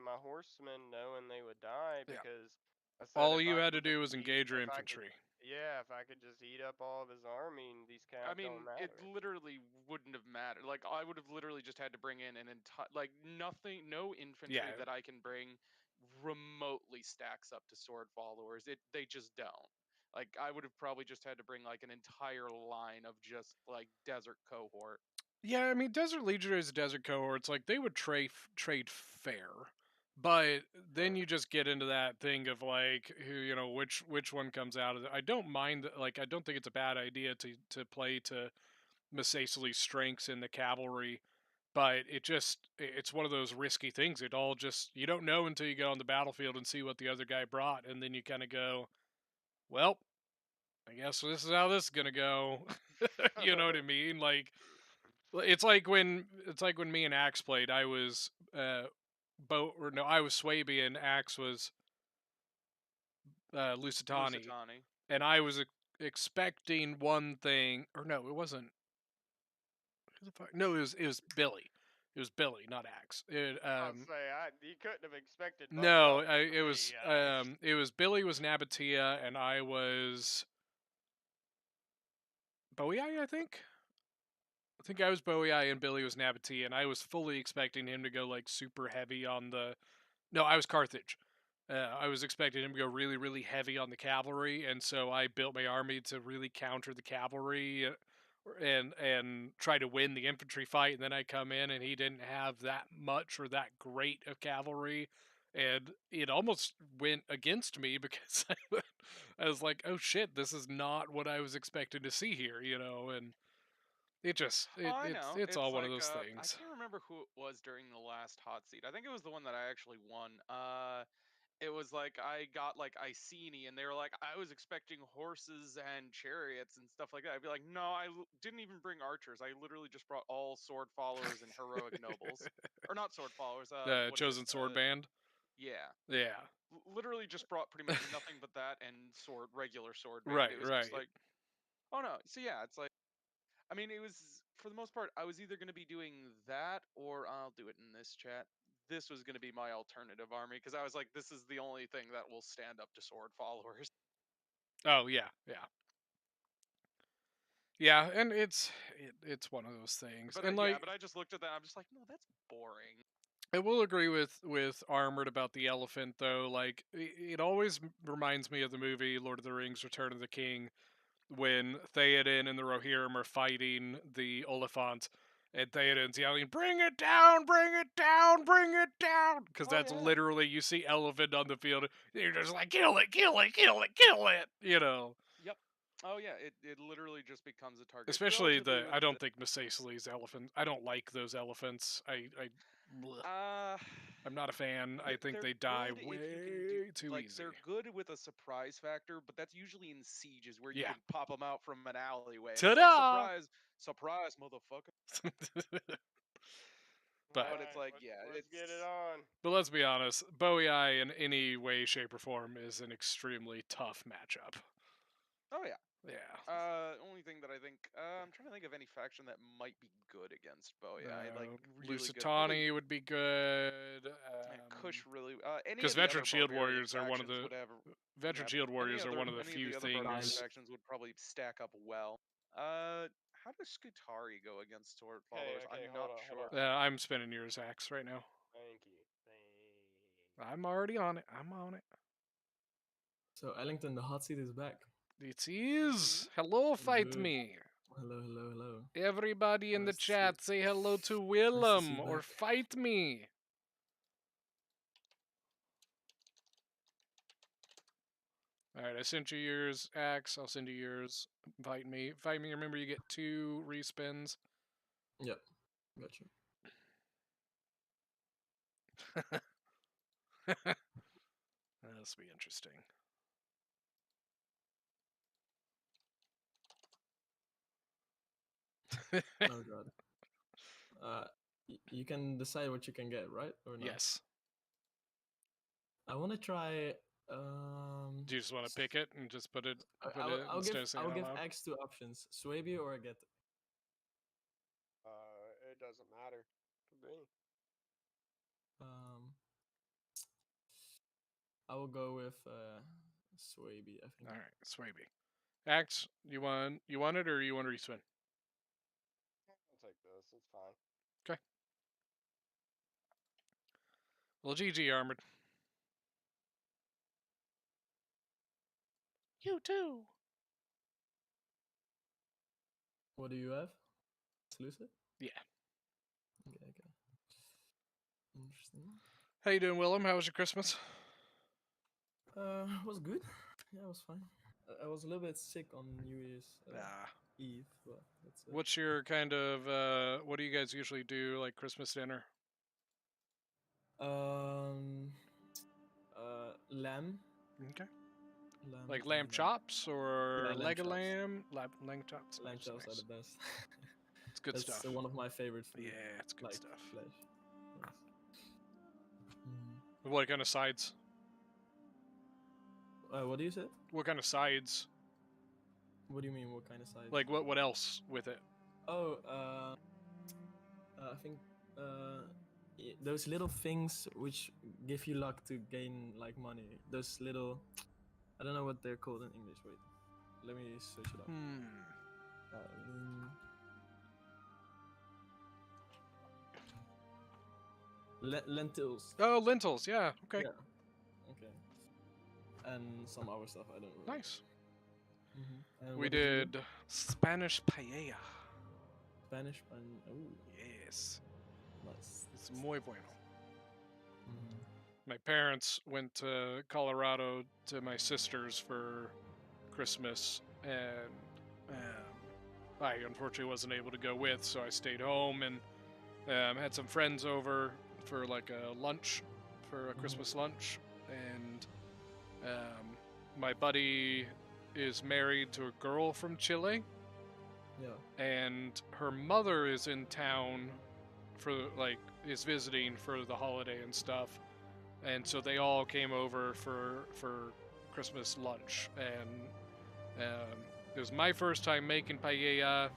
my horsemen knowing they would die yeah. because I said All you had to do was engage your if I could infantry. yeah, if I could just eat up all of his army, these I calves don't mean, it matter. literally wouldn't have mattered. Like, I would have literally just had to bring in an entire, like, nothing, no Yeah, infantry that I can bring remotely stacks up to sword followers. They just don't. Like, I would have probably just had to bring like an entire line of just like desert cohort. yeah. I mean, Desert Legionaries and Desert Cohorts, like they would trade fair, but then Right. you just get into that thing of like who which one comes out of it. I don't mind like I don't think it's a bad idea to play to Masacili's strengths in the cavalry, but it's one of those risky things. It all just you don't know until you get on the battlefield and see what the other guy brought, and then you kind of go, well, I guess this is how this is gonna go. You know what I mean? Like it's like when me and Axe played. I was I was Suebi and Axe was Lusitani, Lusitani. and I was expecting one thing, or no, it wasn't. Who the fuck? No, it was Billy. It was Billy, not Axe. I'll say you couldn't have expected much No, else from me. it was Billy was Nabataea and I was Boii, I think. I think I was Boii and Billy was Nabataea, and I was fully expecting him to go like super heavy on the. No, I was Carthage. I was expecting him to go really, really heavy on the cavalry, and so I built my army to really counter the cavalry and try to win the infantry fight. And then I come in, and he didn't have that much or that great of cavalry, and it almost went against me because I was like, "Oh shit, this is not what I was expecting to see here," and it just Oh, I know. it's all one of like those I things. can't remember who it was during the last hot seat. I think it was the one that I actually won. It was like I got like Iceni, and they were like, I was expecting horses and chariots and stuff like that. I'd be like, no, didn't even bring archers. I literally just brought all sword followers and heroic nobles, or not sword followers. The What is it? chosen sword band. Yeah, Yeah. literally just brought pretty much nothing but that and regular sword band. Right, It was just right. like, oh no. So yeah, it's like. I mean, it was for the most part. I was either going to be doing that, or I'll do it in this chat. This was going to be my alternative army because I was like, this is the only thing that will stand up to sword followers. Oh yeah, yeah, yeah, and it's one of those things, But and yeah, like but I just looked at that. I'm just like, no, that's boring. I will agree with Armored about the elephant though. Like it always reminds me of the movie Lord of the Rings: Return of the King, when Theoden and the Rohirrim are fighting the Oliphant, and Theoden's yelling, "Bring it down! Bring it down! Bring it down!" Because Oh that's yeah. literally you see elephant on the field. You're just like, kill it, kill it, kill it, kill it. Yep. Oh yeah. It literally just becomes a target. Especially Relatively with I don't think Misaceli's elephant. I don't like those elephants. Bleh. uh I'm not a fan. I think they're they die good if you can do way too like easy. they're good with a surprise factor, but that's usually in sieges where you Yeah. can pop them out from an alleyway and it's like Ta-da! surprise, surprise, motherfucker. But But it's like, yeah, let's get it it's on. but let's be honest, Boii in any way, shape, or form is an extremely tough matchup. oh yeah. Yeah. Only thing that I think I'm trying to think of any faction that might be good against Boii. Like really good. Probably Lusitani would be good. Kush really. Any Because of the other Veteran Shield barbarian Warriors are one of factions the would have. Veteran Yeah, Shield Warriors are one of the any of few the other barbarian things. factions would probably stack up well. How does Skutari go against sword followers? Okay, I'm hold not on, sure. hold on. I'm spinning yours axe right now. Thank you. I'm already on it. I'm on it. So Ellington, the hot seat is back. It is. Hello, fight Good. me. Hello, hello, hello. Everybody in the Nice to see chat, you. say hello to Nice to see Willem you or back. fight me. All right, I sent you yours, Axe. I'll send you yours. Fight me. Fight me. Remember, you get 2 respins. Yep, gotcha. This will be interesting. Oh god. You can decide what you can get, right? Or no? Yes. I want to try. Do you just want to pick it and just put it I'll instead give of saying out loud? X 2 options: Suebi or Get. It doesn't matter to me. I will go with Suebi, I think. All right, Suebi. Axe, you want it or you want to respin? I'll take this. It's fine. Okay. Well, GG, Armored. You too. What do you have? Seleucid? Yeah. Okay. Interesting. How you doing, Willem? How was your Christmas? It was good. Yeah, it was fine. I was a little bit sick on New Year's Eve, but that's it. What's your kind of what do you guys usually do like Christmas dinner? Lamb. Okay. Lamb Like lamb and, chops or yeah, leg of chops. lamb? Lamb chops. Lamb Nice, chops nice. are the best. It's good That's stuff. one of my favorite food. Yeah, it's good like stuff. Flesh. Yes. What kind of sides? What do you say? What kind of sides? What do you mean? What kind of sides? Like what else with it? Oh, I think those little things which give you luck to gain like money. Those little, I don't know what they're called in English. Wait, let me search it up. Lentils. Oh, lentils. Yeah. Okay. Yeah. Okay. and some other stuff I don't really. Nice. And We what did you do? did Spanish paella. Spanish and oh, Yes. nice. It's muy bueno. Mhm. My parents went to Colorado to my sister's for Christmas, and I unfortunately wasn't able to go with, so I stayed home and had some friends over for like a lunch, for a Christmas lunch, and my buddy is married to a girl from Chile, Yeah. and her mother is in town for like is visiting for the holiday and stuff, and so they all came over for Christmas lunch, and it was my first time making paella,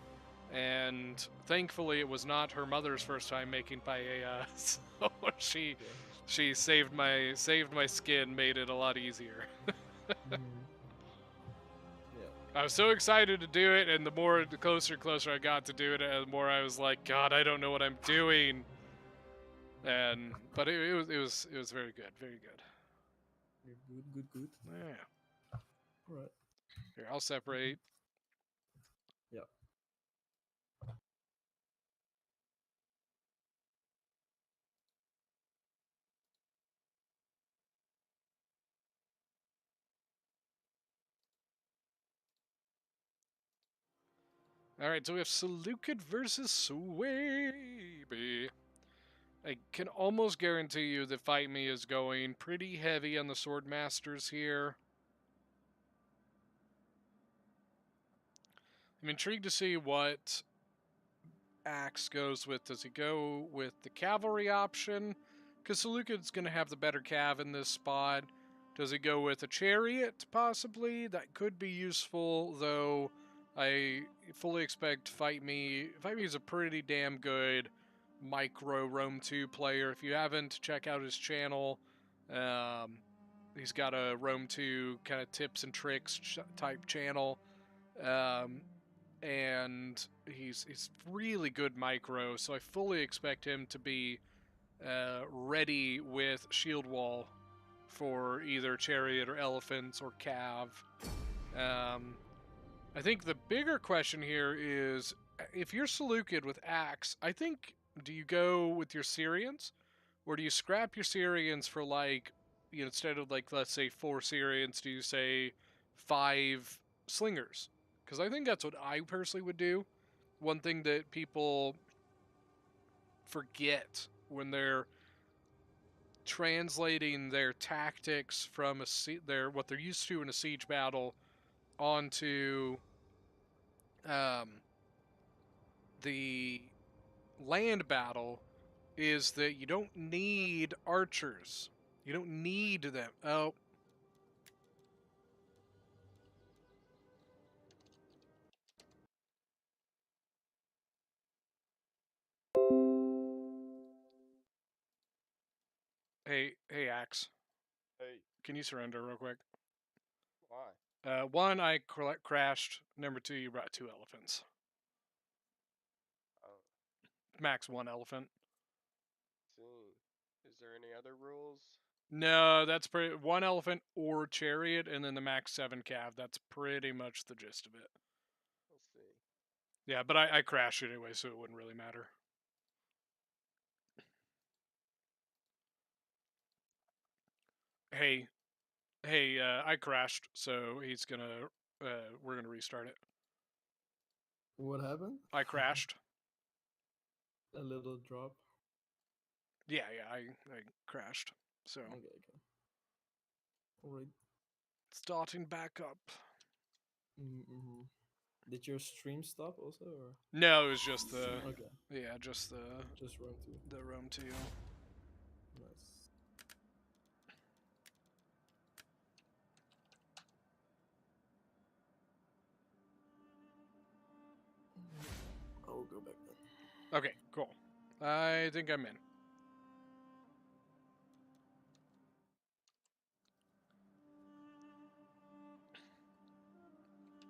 and thankfully it was not her mother's first time making paella, so she saved my skin, made it a lot easier. Yeah. I was so excited to do it, and the closer and closer I got to do it, the more I was like, God, I don't know what I'm doing. But it was very good, very good. Good. Yeah. All right. Here, I'll separate. Yeah. All right, so we have Seleucid versus Suebi. I can almost guarantee you that Fight Me is going pretty heavy on the Sword Masters here. I'm intrigued to see what Axe goes with. Does he go with the cavalry option? Because Seleucid's going to have the better cav in this spot. Does he go with a chariot, possibly? That could be useful, though I fully expect Fight Me. Fight Me is a pretty damn good micro Rome 2 player. If you haven't, check out his channel. He's got a Rome 2 kind of tips and tricks type channel. And he's really good micro, so I fully expect him to be ready with shield wall for either chariot or elephants or cav. I think the bigger question here is, if you're Seleucid with Axe, I think, do you go with your Syrians, or do you scrap your Syrians for, like, you know, instead of, like, let's say 4 Syrians, do you say 5 slingers? Because I think that's what I personally would do. One thing that people forget when they're translating their tactics from what they're used to in a siege battle onto the land battle is that you don't need archers. You don't need them. Oh. Hey, Axe. Hey, Can you surrender real quick? why? One, I crashed. Number 2, you brought 2 elephants. Oh, Max 1 elephant. see. Is there any other rules? No, that's 1 elephant or chariot, and then the max 7 cav. That's pretty much the gist of it. Let's see. Yeah, but I crashed anyway, so it wouldn't really matter. Hey, I crashed, so we're gonna restart it. What happened? I crashed. A little drop. Yeah, I crashed. So Okay. Alright. starting back up. Mm-hmm. Did your stream stop also, or? No, it was just the Okay. yeah, just Rome 2. the Rome 2. Nice. I will go back then. Okay, cool. I think I'm in.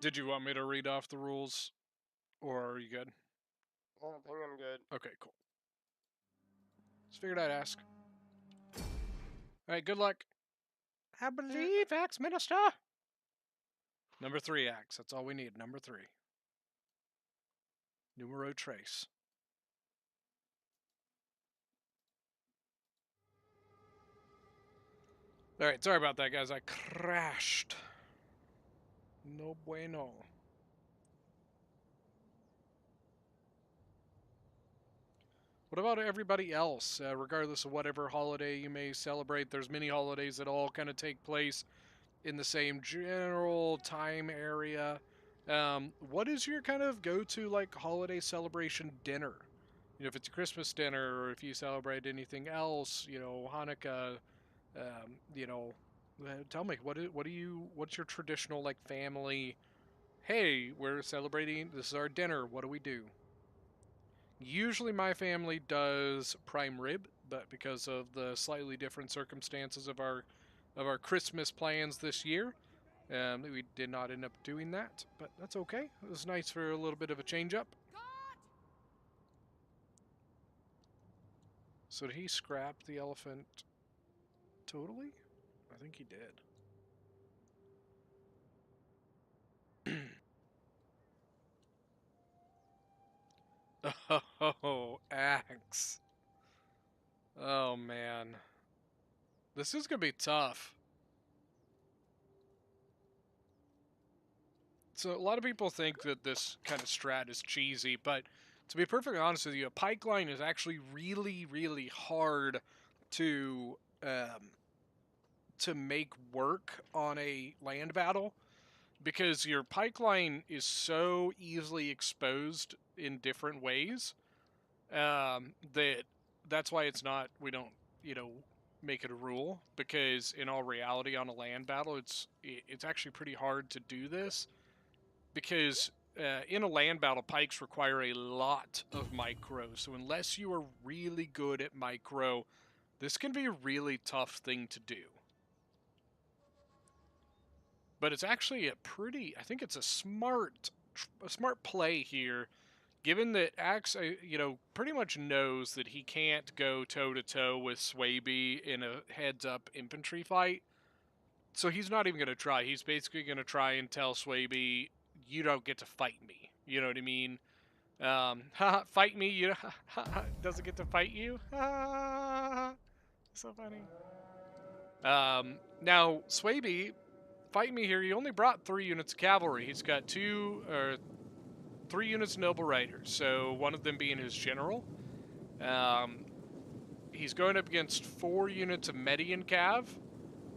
Did you want me to read off the rules, or are you good? I think I'm good. Okay, cool. Just figured I'd ask. All right, good luck. I believe, Axe Minister. Number 3, Axe. That's all we need. Number 3. Numero trace. Alright, sorry about that, guys. I crashed. No bueno. What about everybody else? Regardless of whatever holiday you may celebrate, there's many holidays that all kind of take place in the same general time area. What is your kind of go-to like holiday celebration dinner? You know, if it's a Christmas dinner or if you celebrate anything else, you know, Hanukkah, you know, tell me what's your traditional like family? Hey, we're celebrating. This is our dinner. What do we do? Usually my family does prime rib, but because of the slightly different circumstances of our Christmas plans this year, we did not end up doing that, but that's okay. It was nice for a little bit of a change up. So did he scrap the elephant totally? I think he did. Oh, Axe. Oh, man. This is going to be tough. So a lot of people think that this kind of strat is cheesy, but to be perfectly honest with you, a pike line is actually really, really hard to make work on a land battle, because your pike line is so easily exposed in different ways that's why it's not, we don't, you know, make it a rule, because in all reality on a land battle it's actually pretty hard to do this, because in a land battle pikes require a lot of micro, so unless you are really good at micro, this can be a really tough thing to do. But it's actually a pretty, I think it's a smart play here, given that Axe, you know, pretty much knows that he can't go toe-to-toe with Suebi in a heads-up infantry fight. So he's not even going to try. He's basically going to try and tell Suebi, you don't get to fight me. You know what I mean? Fight me, you doesn't get to fight you. So funny. Now, Suebi, fight me here. He only brought 3 units of cavalry. He's got 3 units of noble riders, so one of them being his general. He's going up against 4 units of Median Cav.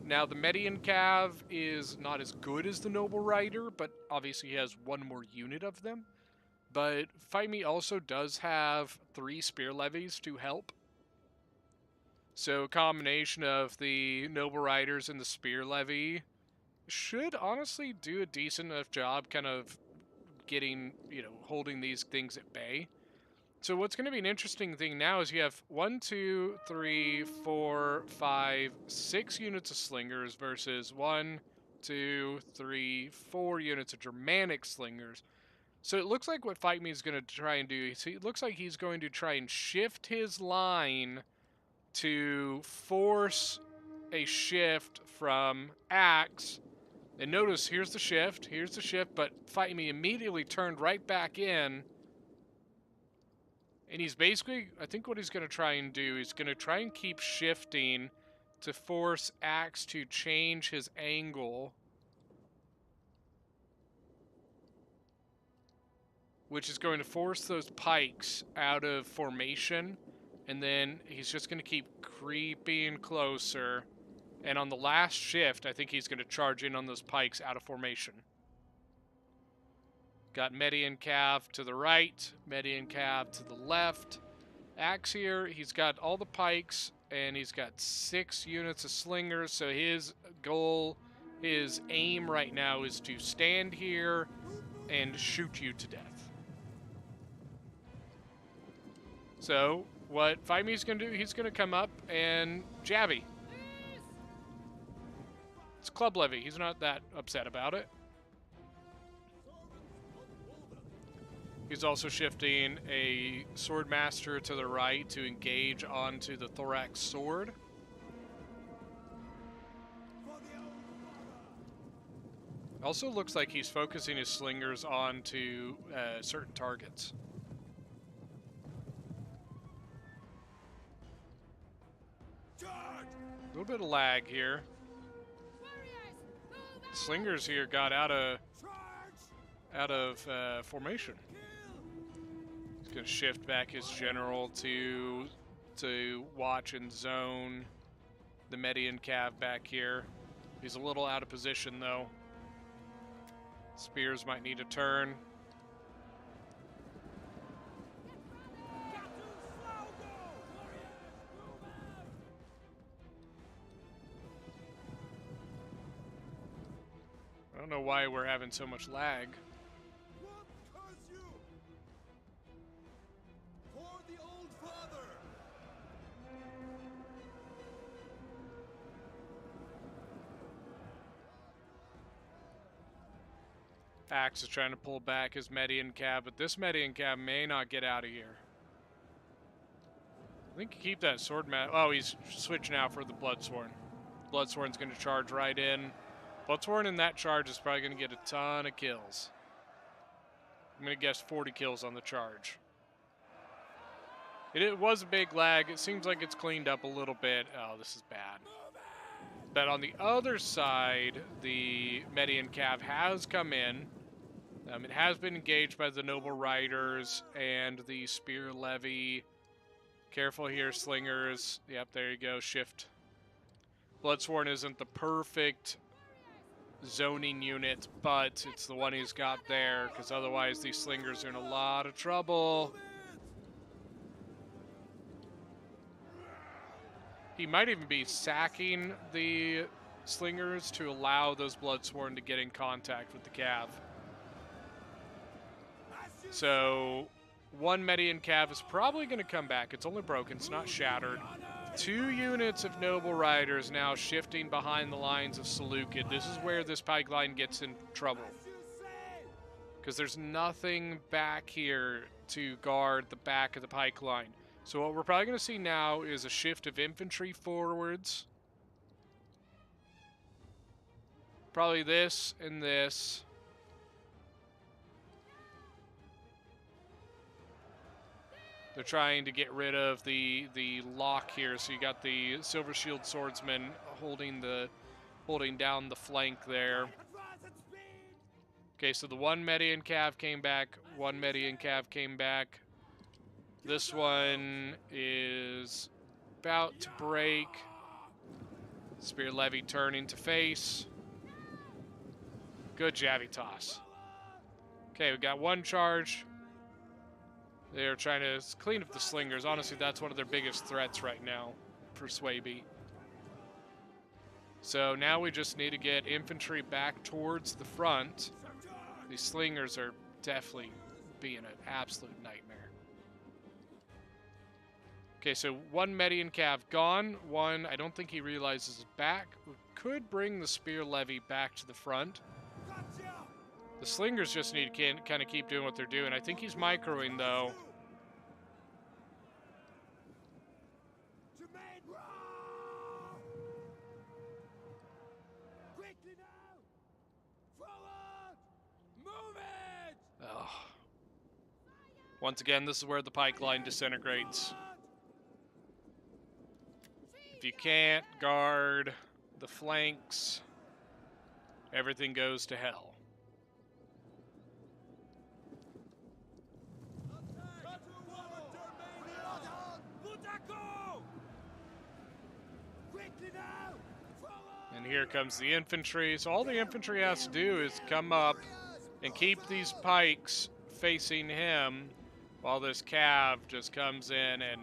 Now, the Median Cav is not as good as the noble rider, but obviously he has 1 more unit of them. But Fight Me also does have 3 spear levies to help. So a combination of the noble riders and the spear levy should honestly do a decent enough job kind of getting, you know, holding these things at bay. So what's going to be an interesting thing now is you have 1, 2, 3, 4, 5, 6 units of slingers versus 1, 2, 3, 4 units of Germanic slingers. So it looks like what Fight Me is going to try and do, it looks like he's going to try and shift his line to force a shift from Axe. And notice, here's the shift, but Fight Me immediately turned right back in. And he's basically, I think what he's going to try and do, he's going to try and keep shifting to force Axe to change his angle, which is going to force those pikes out of formation. And then he's just going to keep creeping closer. And on the last shift, I think he's going to charge in on those pikes out of formation. Got Median Cav to the right, Median Cav to the left. Axe here, he's got all the pikes, and he's got 6 units of slingers, so his goal, his aim right now is to stand here and shoot you to death. So, what Fight Me's going to do, he's going to come up and jabby. It's club levy, he's not that upset about it. He's also shifting a Swordmaster to the right to engage onto the Thorax Sword. Also looks like he's focusing his slingers onto certain targets. A little bit of lag here. Slingers here got out of formation. He's gonna shift back his general to watch and zone the Median Cav back here. He's a little out of position though. Spears might need a turn. I don't know why we're having so much lag. For the old father. Axe is trying to pull back his Median Cav, but this Median Cav may not get out of here. I think you keep that sword Oh, he's switching out for the Bloodsworn. Bloodsworn's going to charge right in. Bloodsworn in that charge is probably going to get a ton of kills. I'm going to guess 40 kills on the charge. It was a big lag. It seems like it's cleaned up a little bit. Oh, this is bad. But on the other side, the Median Cav has come in. It has been engaged by the Noble Riders and the Spear Levy. Careful here, Slingers. Yep, there you go. Shift. Bloodsworn isn't the perfect zoning unit, but it's the one he's got there, because otherwise these Slingers are in a lot of trouble. He might even be sacking the Slingers to allow those Bloodsworn to get in contact with the Cav. So, one Median Cav is probably going to come back. It's only broken. It's not shattered. 2 units of Noble Riders now shifting behind the lines of Seleucid. This is where this pike line gets in trouble, because there's nothing back here to guard the back of the pike line. So what we're probably going to see now is a shift of infantry forwards. Probably this and this. They're trying to get rid of the lock here, so you got the Silver Shield Swordsman holding down the flank there. Okay, so the one Median Cav came back, one Median Cav came back. This one is about to break. Spear Levy turning to face. Good Javitas. Okay, we got one charge. They're trying to clean up the Slingers. Honestly, that's one of their biggest threats right now for Suebi. So now we just need to get infantry back towards the front. These Slingers are definitely being an absolute nightmare. Okay, so one Median Cav gone. One, I don't think he realizes is back. We could bring the Spear Levy back to the front. The Slingers just need to kind of keep doing what they're doing. I think he's microing, though. Oh. Once again, this is where the pike line disintegrates. If you can't guard the flanks, everything goes to hell. And here comes the infantry. So all the infantry has to do is come up and keep these pikes facing him while this Cav just comes in and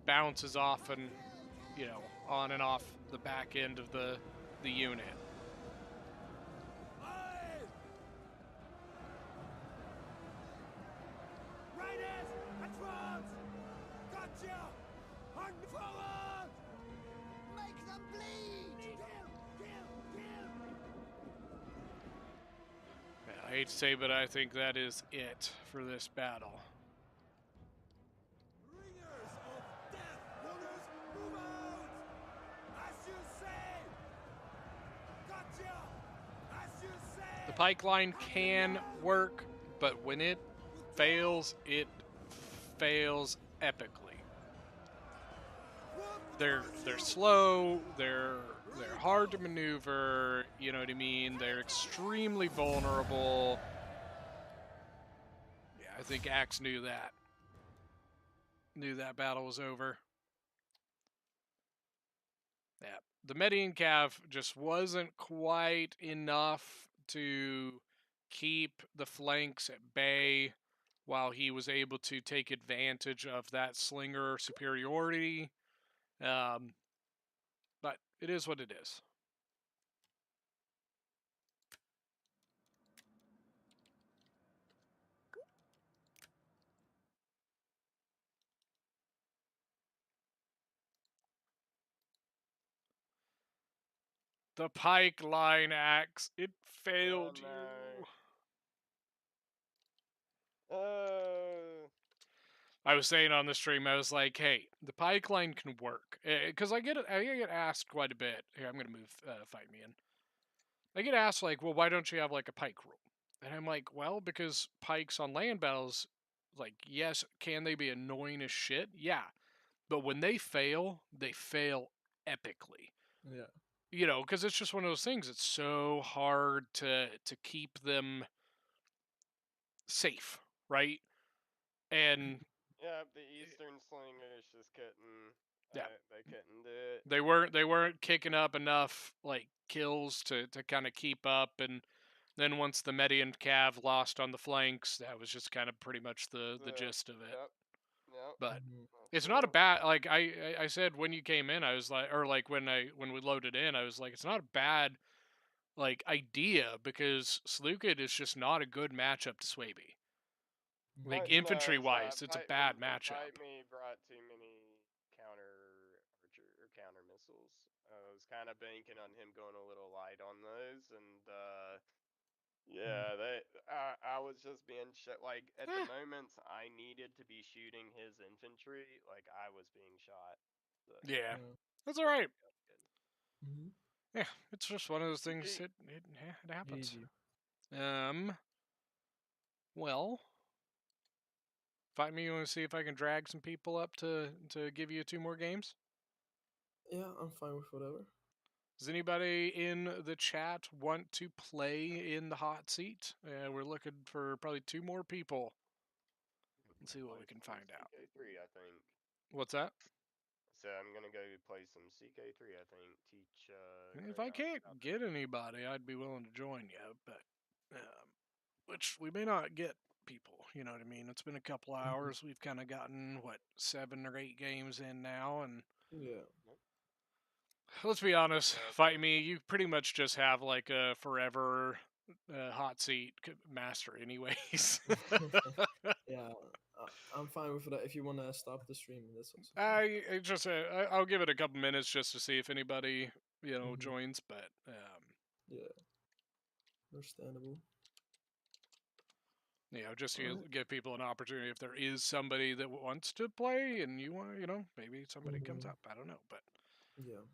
bounces off and, you know, on and off the back end of the unit. I hate to say, but I think that is it for this battle. The pike line can work, but when it fails epically. They're slow, they're hard to maneuver, you know what I mean? They're extremely vulnerable. Yeah, I think Axe knew that. Knew that battle was over. Yeah. The Median Cav just wasn't quite enough to keep the flanks at bay while he was able to take advantage of that slinger superiority. But it is what it is. The pike line axe, it failed you. I was saying on the stream, I was like, hey, the pike line can work. Because I get asked quite a bit. Here, I'm going to move Fight Me in. I get asked, like, well, why don't you have, like, a pike rule? And I'm like, well, because pikes on land battles, like, yes, can they be annoying as shit? Yeah. But when they fail epically. Yeah. You know, because it's just one of those things. It's so hard to keep them safe, right? And yeah, the Eastern Slingers just couldn't. Yeah. They couldn't do it. They weren't kicking up enough like kills to kind of keep up, and then once the Median Cav lost on the flanks, that was just kind of pretty much the gist of it. Yep. Yep. But it's not a bad, like I said when you came in, I was like, or like when we loaded in, I was like, it's not a bad like idea, because Seleucid is just not a good matchup to Suebi. Like infantry wise, it's a bad matchup. Fight Me brought too many counter missiles. I was kind of banking on him going a little light on those, and yeah, I was just being like at the moments I needed to be shooting his infantry, like I was being shot. So, yeah, that's all right. Mm-hmm. Yeah, it's just one of those things. It happens. GG. Well, Fight Me. You want to see if I can drag some people up to give you 2 more games? Yeah, I'm fine with whatever. Does anybody in the chat want to play in the hot seat? We're looking for probably 2 more people. Let's see what we can find out. CK3, I think. What's that? So I'm gonna go play some CK3. I think teach. If I can't get anybody, I'd be willing to join you, but which we may not get people. You know what I mean? It's been a couple hours. We've kind of gotten 7 or 8 games in now, and yeah. Let's be honest, Fight Me, you pretty much just have like a forever hot seat master anyways. Yeah, I'm fine with that. If you want to stop the stream, that's also fine. I'll give it a couple minutes just to see if anybody, joins, but yeah. Understandable. Just to give people an opportunity if there is somebody that wants to play and you want, maybe somebody comes up. I don't know, but yeah.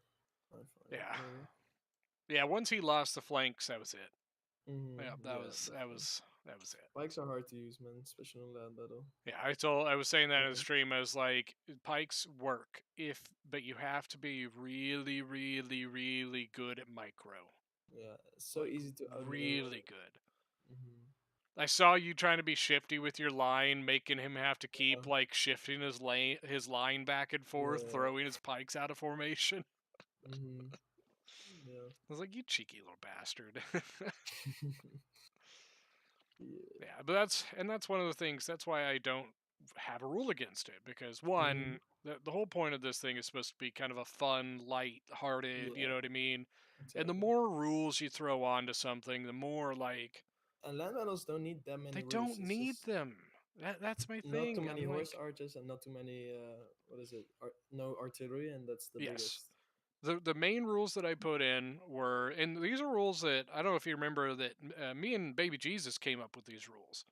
Yeah. Yeah, once he lost the flanks, that was it. Yeah, that was it. Pikes are hard to use, man, especially on land battle. Yeah, I was saying that in the stream. I was like, pikes work but you have to be really, really, really good at micro. Yeah, it's so easy to really good. I saw you trying to be shifty with your line, making him have to keep like shifting his line back and forth, throwing his pikes out of formation. Yeah. I was like, you cheeky little bastard. Yeah, but that's one of the things. That's why I don't have a rule against it, because one, the whole point of this thing is supposed to be kind of a fun, light-hearted. You know what I mean? Exactly. And the more rules you throw onto something, the more like. And land battles don't need that many. They don't need them. That's my thing. Not too many horse archers and not too many. No artillery, and that's the biggest. The main rules that I put in were, and these are rules that I don't know if you remember that me and Baby Jesus came up with these rules.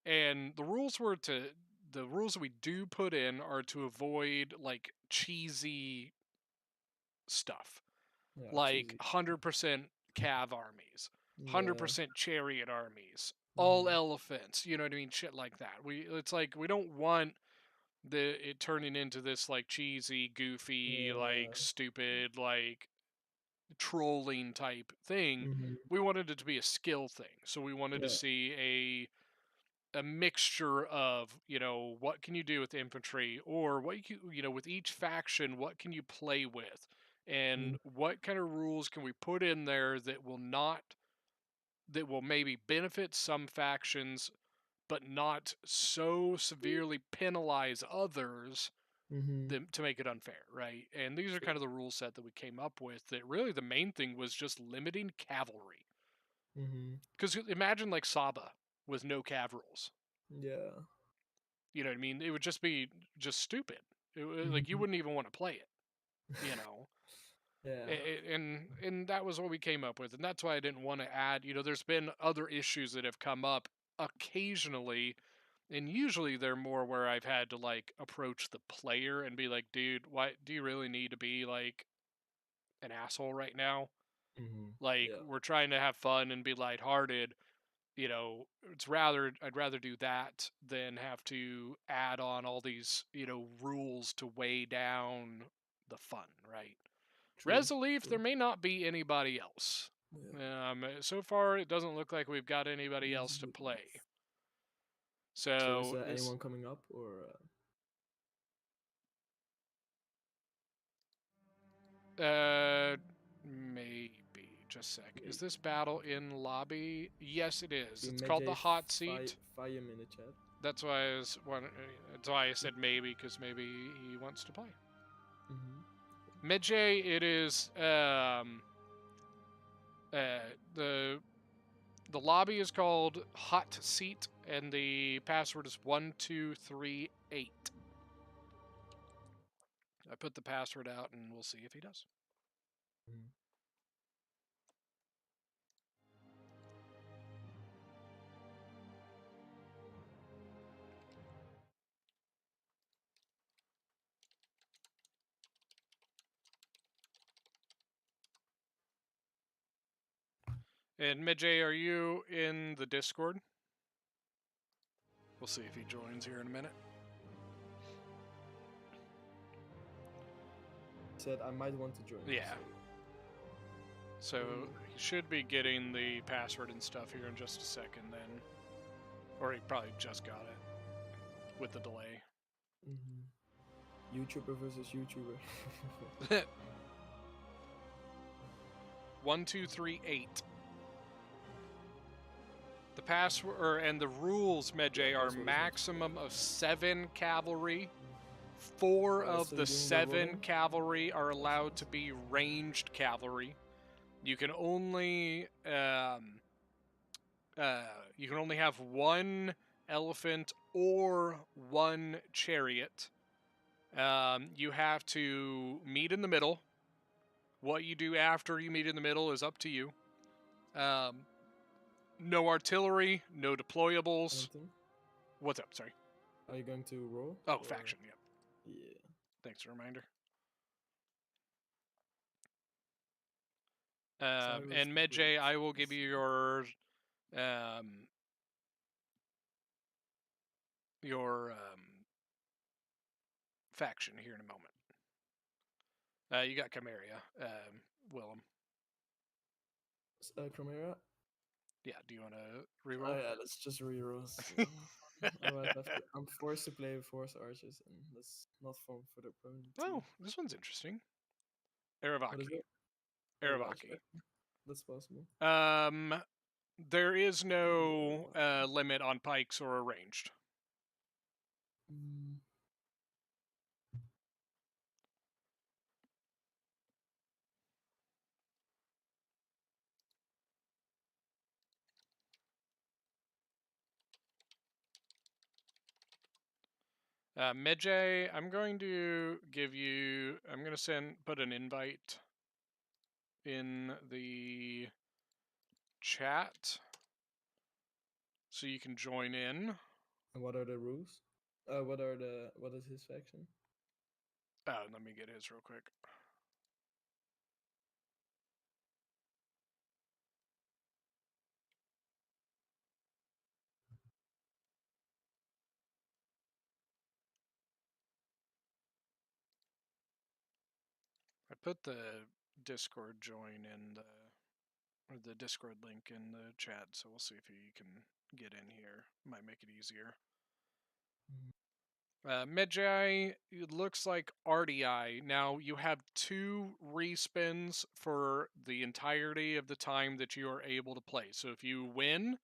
And the rules that we do put in are to avoid like cheesy stuff, like 100% cav armies. 100% chariot armies, all elephants. You know what I mean? Shit like that. It's like we don't want it turning into this like cheesy, goofy, like stupid, like trolling type thing. We wanted it to be a skill thing, so we wanted to see a mixture of, you know, what can you do with infantry, or what you know, with each faction, what can you play with, and what kind of rules can we put in there that will maybe benefit some factions but not so severely penalize others to make it unfair, right? And these are kind of the rule set that we came up with, that really the main thing was just limiting cavalry. Because imagine like Saba with no cav rules. Yeah. You know what I mean? It would just be just stupid. Like you wouldn't even want to play it, you know? Yeah. And that was what we came up with. And that's why I didn't want to add, you know, there's been other issues that have come up occasionally, and usually they're more where I've had to like approach the player and be like, dude, why do you really need to be like an asshole right now? Like, we're trying to have fun and be lighthearted. You know, I'd rather do that than have to add on all these, you know, rules to weigh down the fun, right? Resolute, there may not be anybody else. So far, it doesn't look like we've got anybody else to play. So is So there anyone coming up, or? Maybe. Just a sec. Is this battle in lobby? Yes, it is. It's called the Medjay hot seat. Fire in the chat. That's why that's why I said maybe, because maybe he wants to play. Medjay, it is the lobby is called Hot Seat, and the password is 1238. I put the password out, and we'll see if he does. And Medjay, are you in the Discord? We'll see if he joins here in a minute. Said I might want to join. Yeah. So he should be getting the password and stuff here in just a second then. Or he probably just got it with the delay. YouTuber versus YouTuber. 1238. The password and the rules, Medjay, are maximum of 7 cavalry. 4 of the 7 cavalry are allowed to be ranged cavalry. You can only have 1 elephant or 1 chariot. You have to meet in the middle. What you do after you meet in the middle is up to you. No artillery, no deployables. What's up? Sorry. Are you going to roll? Oh, faction. Yep. Yeah. Thanks for the reminder. Sorry, And Medjay, I will give you your faction here in a moment. You got Chimeria, Willem. Chimera? Yeah, do you want to reroll? Oh yeah, let's just reroll. I'm forced to play Force Archers, and that's not fun for the opponent. Oh, this one's interesting. Aravaki. Aravaki. That's possible. There is no limit on pikes or ranged. Medjay, I'm going to put an invite in the chat so you can join in. And what are the rules? What is his faction? Let me get his real quick. put the Discord join in the Discord link in the chat, so we'll see if you can get in here. Might make it easier. Medjai, it looks like RDI. Now, you have 2 respins for the entirety of the time that you are able to play. So if you win,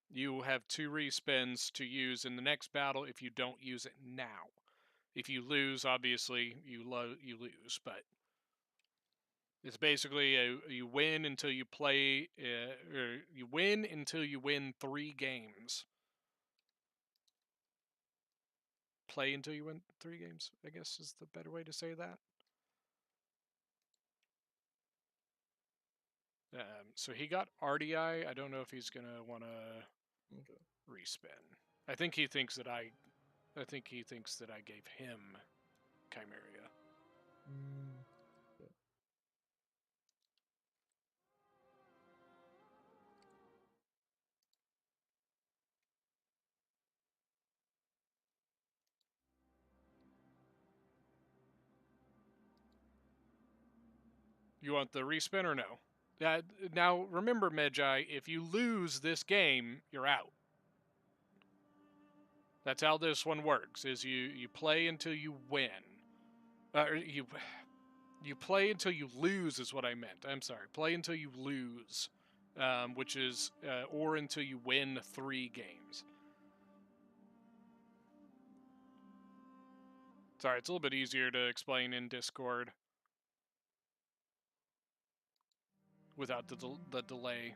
you have 2 respins to use in the next battle if you don't use it now. If you lose, obviously, you lose, but it's basically you win until you play, or you win until you win 3 games. Play until you win 3 games, I guess is the better way to say that. So he got RDI. I don't know if he's gonna want to respin. I think he thinks that I gave him Chimeria. You want the respin or no? Now, remember, Medjai, if you lose this game, you're out. That's how this one works, is you play until you win. You play until you lose is what I meant. I'm sorry. Play until you lose, which is, or until you win 3 games. Sorry, it's a little bit easier to explain in Discord without the delay.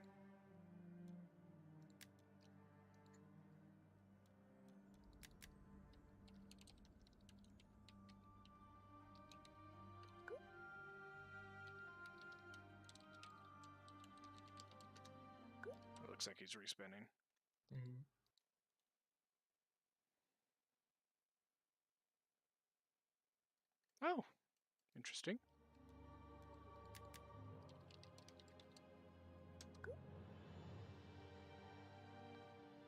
It looks like he's respinning. Oh, interesting.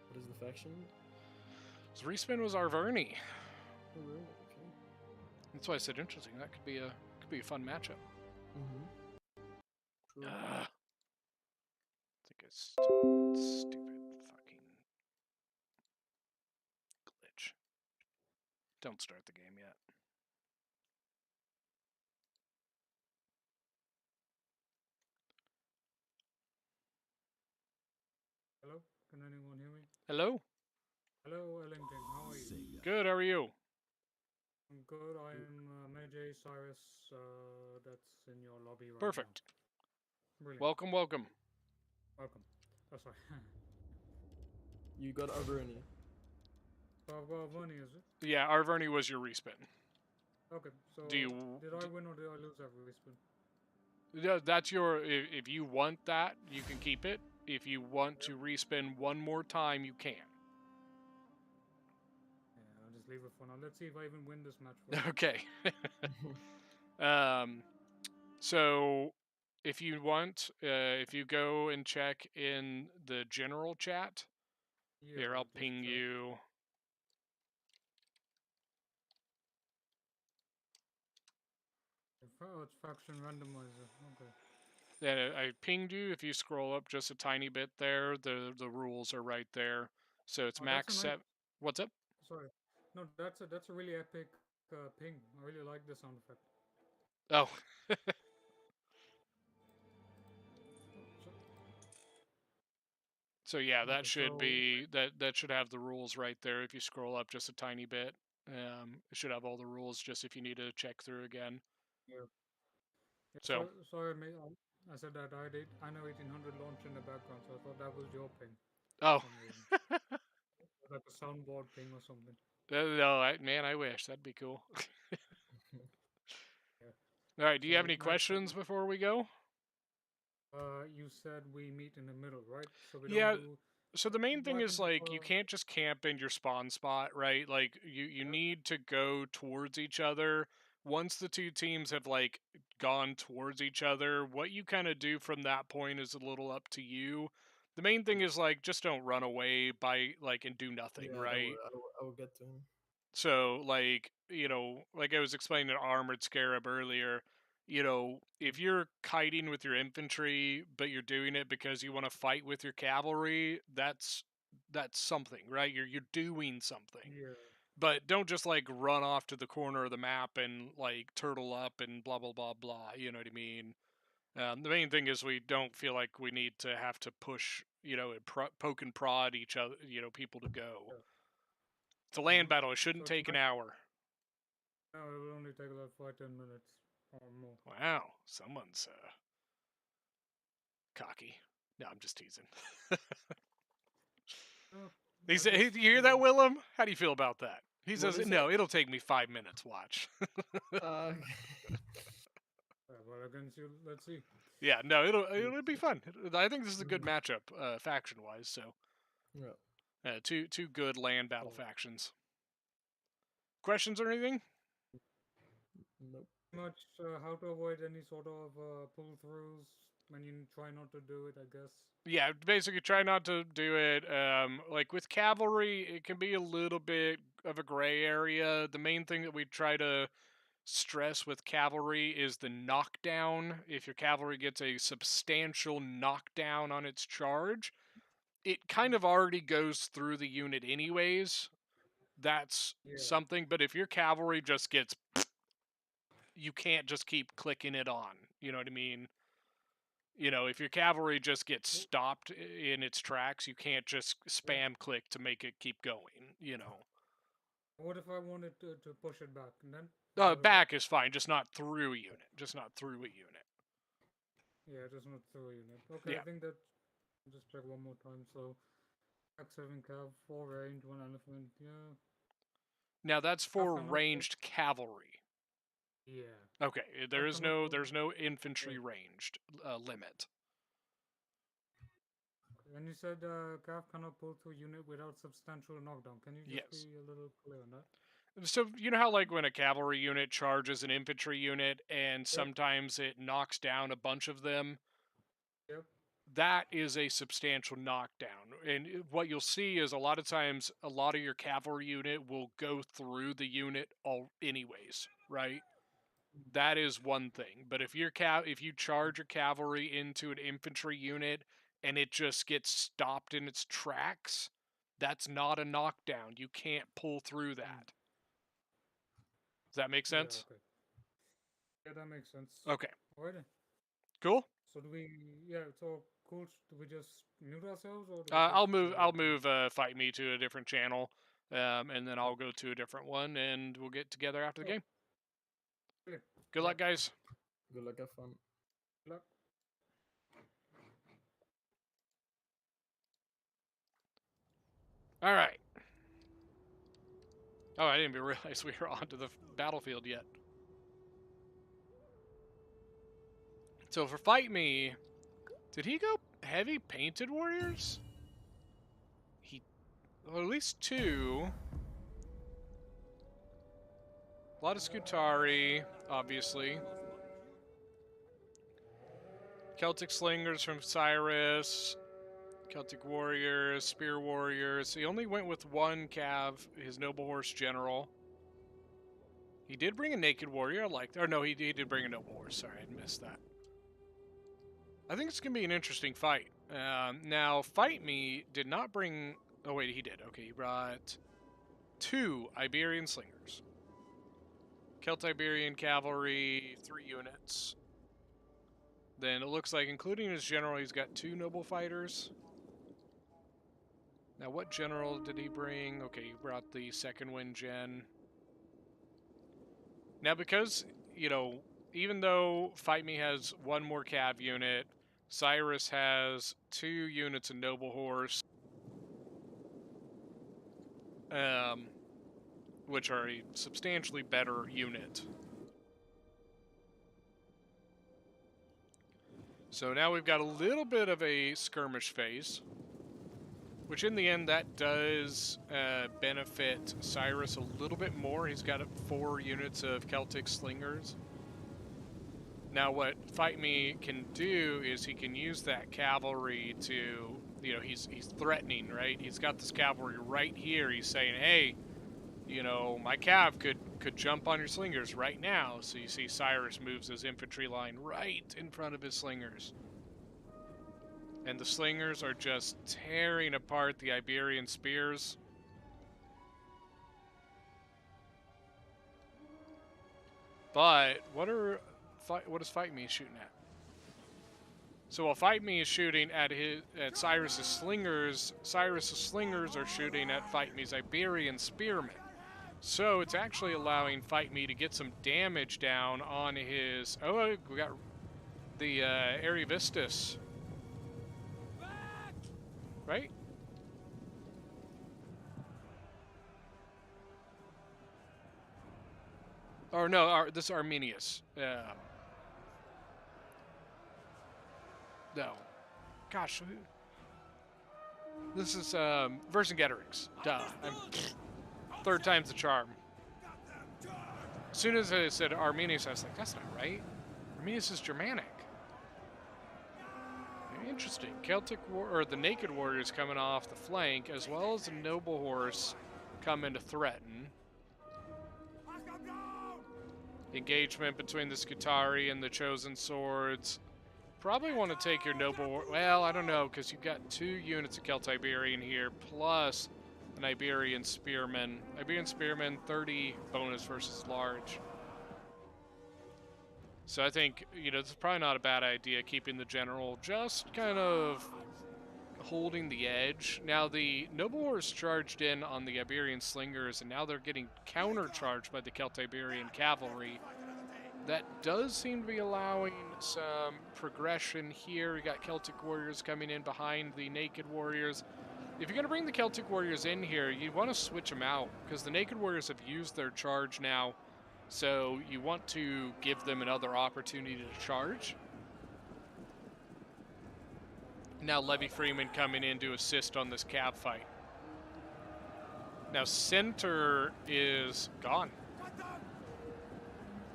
What is the faction? His respin was Arverni. Oh, really? Okay. That's why I said interesting. That could be a fun matchup. True. I think it's stupid fucking glitch. Don't start the game yet. Hello? Can anyone hear me? Hello? Hello, Ellington. How are you? Good, how are you? I'm good. I am Majay Cyrus. That's in your lobby right Perfect. now. Brilliant. Welcome, welcome. Welcome. Oh, sorry. You got Arverni. So I've got money, is it? Yeah, Arverni was your respin. Okay, so did I win or did I lose every respin? Yeah, that's your. If you want that, you can keep it. If you want to respin one more time, you can. Yeah, I'll just leave it for now. Let's see if I even win this match. Okay. So, if you want, if you go and check in the general chat, here I'll ping you. Oh, it's faction randomizer. Okay. Yeah, I pinged you. If you scroll up just a tiny bit there, the rules are right there. So it's max 7. What's up? Sorry. No, that's a really epic ping. I really like the sound effect. Oh. So yeah, that should be that should have the rules right there. If you scroll up just a tiny bit, it should have all the rules. Just if you need to check through again. Yeah. So sorry, I said that I know 1800 launch in the background, so I thought that was your ping. Oh. Like a soundboard ping or something. No, man, I wish that'd be cool. All right. Do you have any questions before we go? You said we meet in the middle, right? So we yeah. Don't do so the main thing is like you can't just camp in your spawn spot, right? Like you need to go towards each other. Once the 2 teams have like gone towards each other, what you kind of do from that point is a little up to you. The main thing is like just don't run away by like and do nothing, right? I will get to him. So like, like I was explaining to Armored Scarab earlier, you know, if you're kiting with your infantry, but you're doing it because you want to fight with your cavalry, that's something, right? You're doing something. Yeah. But don't just like run off to the corner of the map and like turtle up and blah blah blah blah. You know what I mean? The main thing is we don't feel like we need to have to push, you know, and poke and prod each other, you know, people to go. Yeah. It's a land battle. It shouldn't So take an hour. No, it will only take like 5-10 minutes or more. Wow, someone's cocky. No, I'm just teasing. Oh, He I said, just, "You hear that, Willem? How do you feel about that?" He What says, is "No, it'll take me 5 minutes. Watch." well, against you, let's see. Yeah, no, it'll be fun. I think this is a good matchup, faction wise. So, Yeah. two good land battle factions. Questions or anything? Nope. Much how to avoid any sort of pull throughs when you try not to do it, I guess. Yeah, basically try not to do it. Like with cavalry, it can be a little bit of a gray area. The main thing that we try to stress with cavalry is the knockdown. If your cavalry gets a substantial knockdown on its charge, it kind of already goes through the unit anyways. That's something. But if your cavalry just gets, you can't just keep clicking it on. You know what I mean? You know, if your cavalry just gets stopped in its tracks, you can't just spam click to make it keep going, you know. What if I wanted to push it back and then? Back is fine, just not through a unit. Just not through a unit. Yeah, just not through a unit. Okay, Yeah. I think that. Just check one more time. So, X7 cav, 4 range, 1 elephant. Yeah. Now that's for Half an ranged cavalry. Yeah. Okay, there's Half an no infantry ranged limit. And you said cav cannot pull through unit without substantial knockdown. Can you just be a little clear on that? So you know how like when a cavalry unit charges an infantry unit and sometimes it knocks down a bunch of them? Yep. That is a substantial knockdown. And what you'll see is a lot of times a lot of your cavalry unit will go through the unit all anyways, right? That is one thing. But if you charge your cavalry into an infantry unit and it just gets stopped in its tracks, that's not a knockdown. You can't pull through that. Does that make sense? Yeah, okay. Yeah, that makes sense. Okay. Alright then. Cool. So do we? Yeah. So cool. Do we just mute ourselves, or? Do we I'll move Fight Me to a different channel, and then I'll go to a different one, and we'll get together after the game. Okay. Good luck, guys. Good luck, have fun. Good luck. All right. Oh, I didn't even realize we were onto the battlefield yet. So for Fight Me, did he go heavy painted warriors? Well, at least 2. A lot of Scutari, obviously. Celtic slingers from Cyrus. Celtic warriors, spear warriors. He only went with 1 cav, his noble horse general. He did bring a naked warrior. I liked. Or no, he did bring a noble horse. Sorry, I missed that. I think it's gonna be an interesting fight. Now, Fight Me did not bring. Oh wait, he did. Okay, he brought 2 Iberian slingers. Celt-Iberian cavalry, 3 units. Then it looks like, including his general, he's got 2 noble fighters. Now, what general did he bring? Okay, he brought the 2nd Wind Gen. Now, because, you know, even though Fight Me has 1 more cav unit, Cyrus has 2 units of noble horse, which are a substantially better unit. So now we've got a little bit of a skirmish phase, which in the end that does benefit Cyrus a little bit more. He's got 4 units of Celtic slingers. Now what Fight Me can do is he can use that cavalry to, you know, he's threatening, right? He's got this cavalry right here. He's saying, hey, you know, my cav could jump on your slingers right now. So you see Cyrus moves his infantry line right in front of his slingers. And the slingers are just tearing apart the Iberian spears. But what is Fight Me shooting at? So while Fight Me is shooting at Cyrus's slingers, Cyrus's slingers are shooting at Fight Me's Iberian spearmen. So it's actually allowing Fight Me to get some damage down on his. Oh, we got the Arivistus. Right? Or no, this is Arminius. No. Gosh. This is Vercingetorix. Duh. Third time's the charm. As soon as I said Arminius, I was like, that's not right. Arminius is Germanic. Interesting. The Naked Warriors coming off the flank, as well as the Noble Horse coming to threaten. Engagement between the Scutari and the Chosen Swords. Probably want to take your Noble... Well, I don't know, because you've got 2 units of Celtiberian here, plus an Iberian Spearman. Iberian Spearman, 30 bonus versus large. So I think, it's probably not a bad idea keeping the General just kind of holding the edge. Now, the Noble Horse charged in on the Iberian Slingers, and now they're getting countercharged by the Celtiberian Cavalry. That does seem to be allowing some progression here. We got Celtic Warriors coming in behind the Naked Warriors. If you're going to bring the Celtic Warriors in here, you want to switch them out, because the Naked Warriors have used their charge now. So you want to give them another opportunity to charge. Now Levy Freeman coming in to assist on this cab fight. Now center is gone.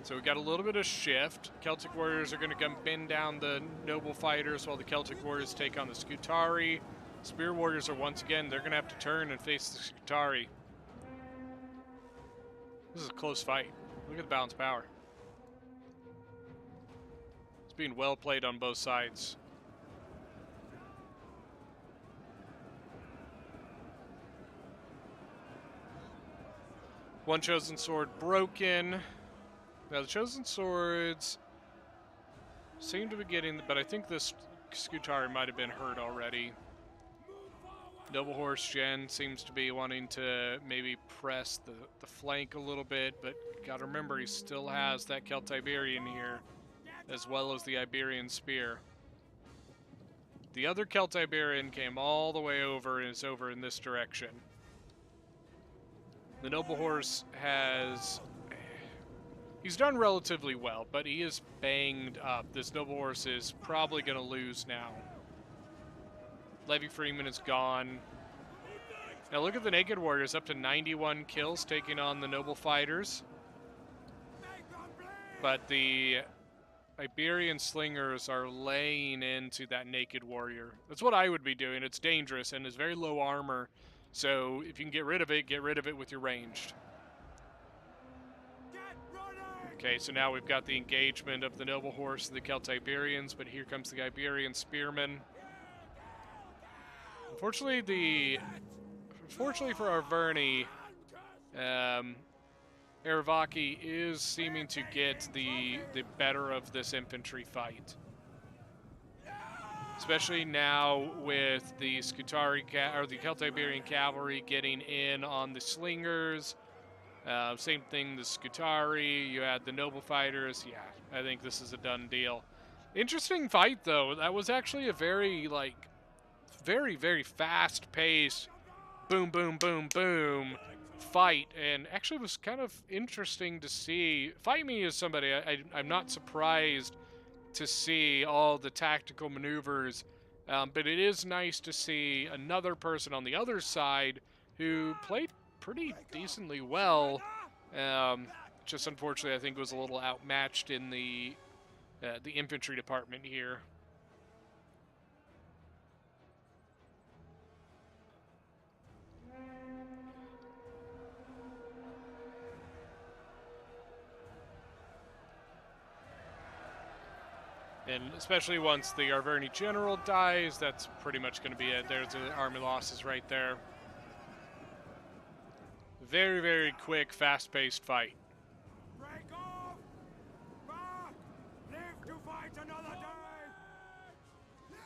So we got a little bit of shift. Celtic Warriors are going to come bend down the Noble Fighters while the Celtic Warriors take on the Scutari. Spear Warriors are once again, they're going to have to turn and face the Scutari. This is a close fight. Look at the balanced power. It's being well played on both sides. One Chosen Sword broken. Now the Chosen Swords seem to be getting, but I think this Scutari might have been hurt already. Noble Horse Gen seems to be wanting to maybe press the flank a little bit, but gotta remember he still has that Celtiberian here, as well as the Iberian Spear. The other Celtiberian came all the way over and is over in this direction. The Noble Horse has... He's done relatively well, but he is banged up. This Noble Horse is probably going to lose now. Levy Freeman is gone. Now look at the Naked Warriors, up to 91 kills, taking on the Noble Fighters. But the Iberian Slingers are laying into that Naked Warrior. That's what I would be doing. It's dangerous and is very low armor. So if you can get rid of it with your ranged. Okay, so now we've got the engagement of the Noble Horse and the Celtiberians, but here comes the Iberian Spearman. Unfortunately for Arverni, Aravaki is seeming to get the better of this infantry fight. Especially now with the Scutari or the Celtiberian cavalry getting in on the slingers. Same thing, the Scutari, you had the Noble Fighters. Yeah, I think this is a done deal. Interesting fight, though. That was actually a very, very fast-paced, boom, boom, boom, boom fight. And actually was kind of interesting to see. Fight Me is somebody I'm not surprised to see all the tactical maneuvers. But it is nice to see another person on the other side who played pretty decently well. Just unfortunately, I think was a little outmatched in the infantry department here. And especially once the Arverni general dies, that's pretty much going to be it. There's the army losses right there. Very, very quick, fast-paced fight. Break off! Back! Live to fight another day!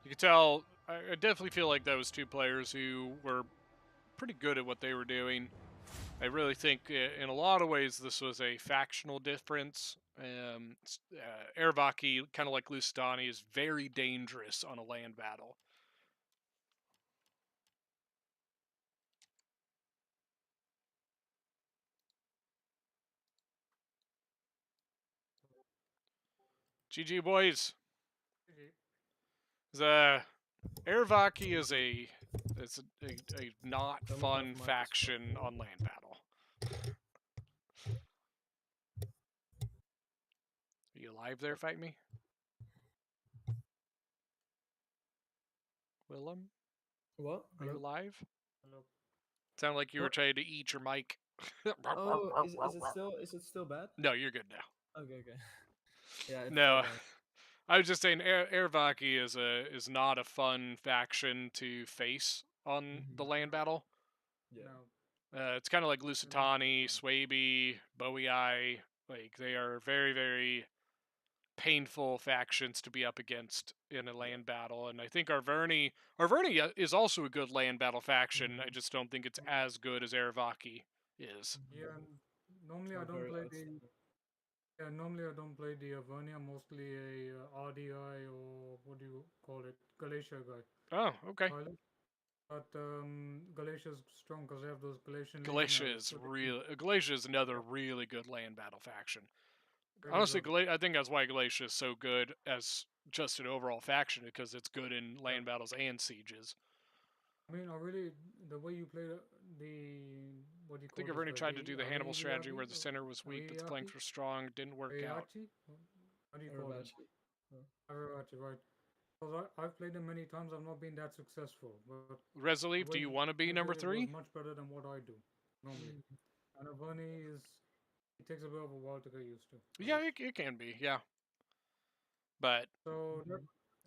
You can tell, I definitely feel like those two players who were pretty good at what they were doing. I really think in a lot of ways this was a factional difference. Aravaki, kind of like Lusitani, is very dangerous on a land battle. GG boys. The Aravaki is a not fun faction on land battle. Are you alive there, Fight Me? Willem? What? Are you Hello? alive? Hello. Sounded like you were What? trying to eat your mic. Oh, is it still bad? No, you're good now. Okay. Yeah. It No, fell down. I was just saying Aravaki is not a fun faction to face on the land battle. Yeah. No. It's kind of like Lusitani, Suebi, Boii. Like they are very, very painful factions to be up against in a land battle, and I think Arverni is also a good land battle faction. I just don't think it's as good as Aravaki is. Yeah. Normally I don't play the. Yeah, normally I don't play the Arverni. I'm mostly a RDI or what do you call it, Galatia guy. Oh, okay. Tylis. But Galatia's strong because they have those Galatian Galatia legionaries, is so they real. Galatia is another really good land battle faction. really Honestly, good. I think that's why Galatia is so good as just an overall faction, because it's good in land battles and sieges. I mean, the way you play what do you I think call Arverni this tried guy? to do the Hannibal strategy where the center was weak but the flanks were strong. Didn't work out. How do you call it? Aravaki, right. Because I've played them many times, I've not been that successful. But Resolute, do you want to be number 3? Much better than what I do, normally. And Arverni it takes a bit of a while to get used to. Yeah, it can be, yeah. But so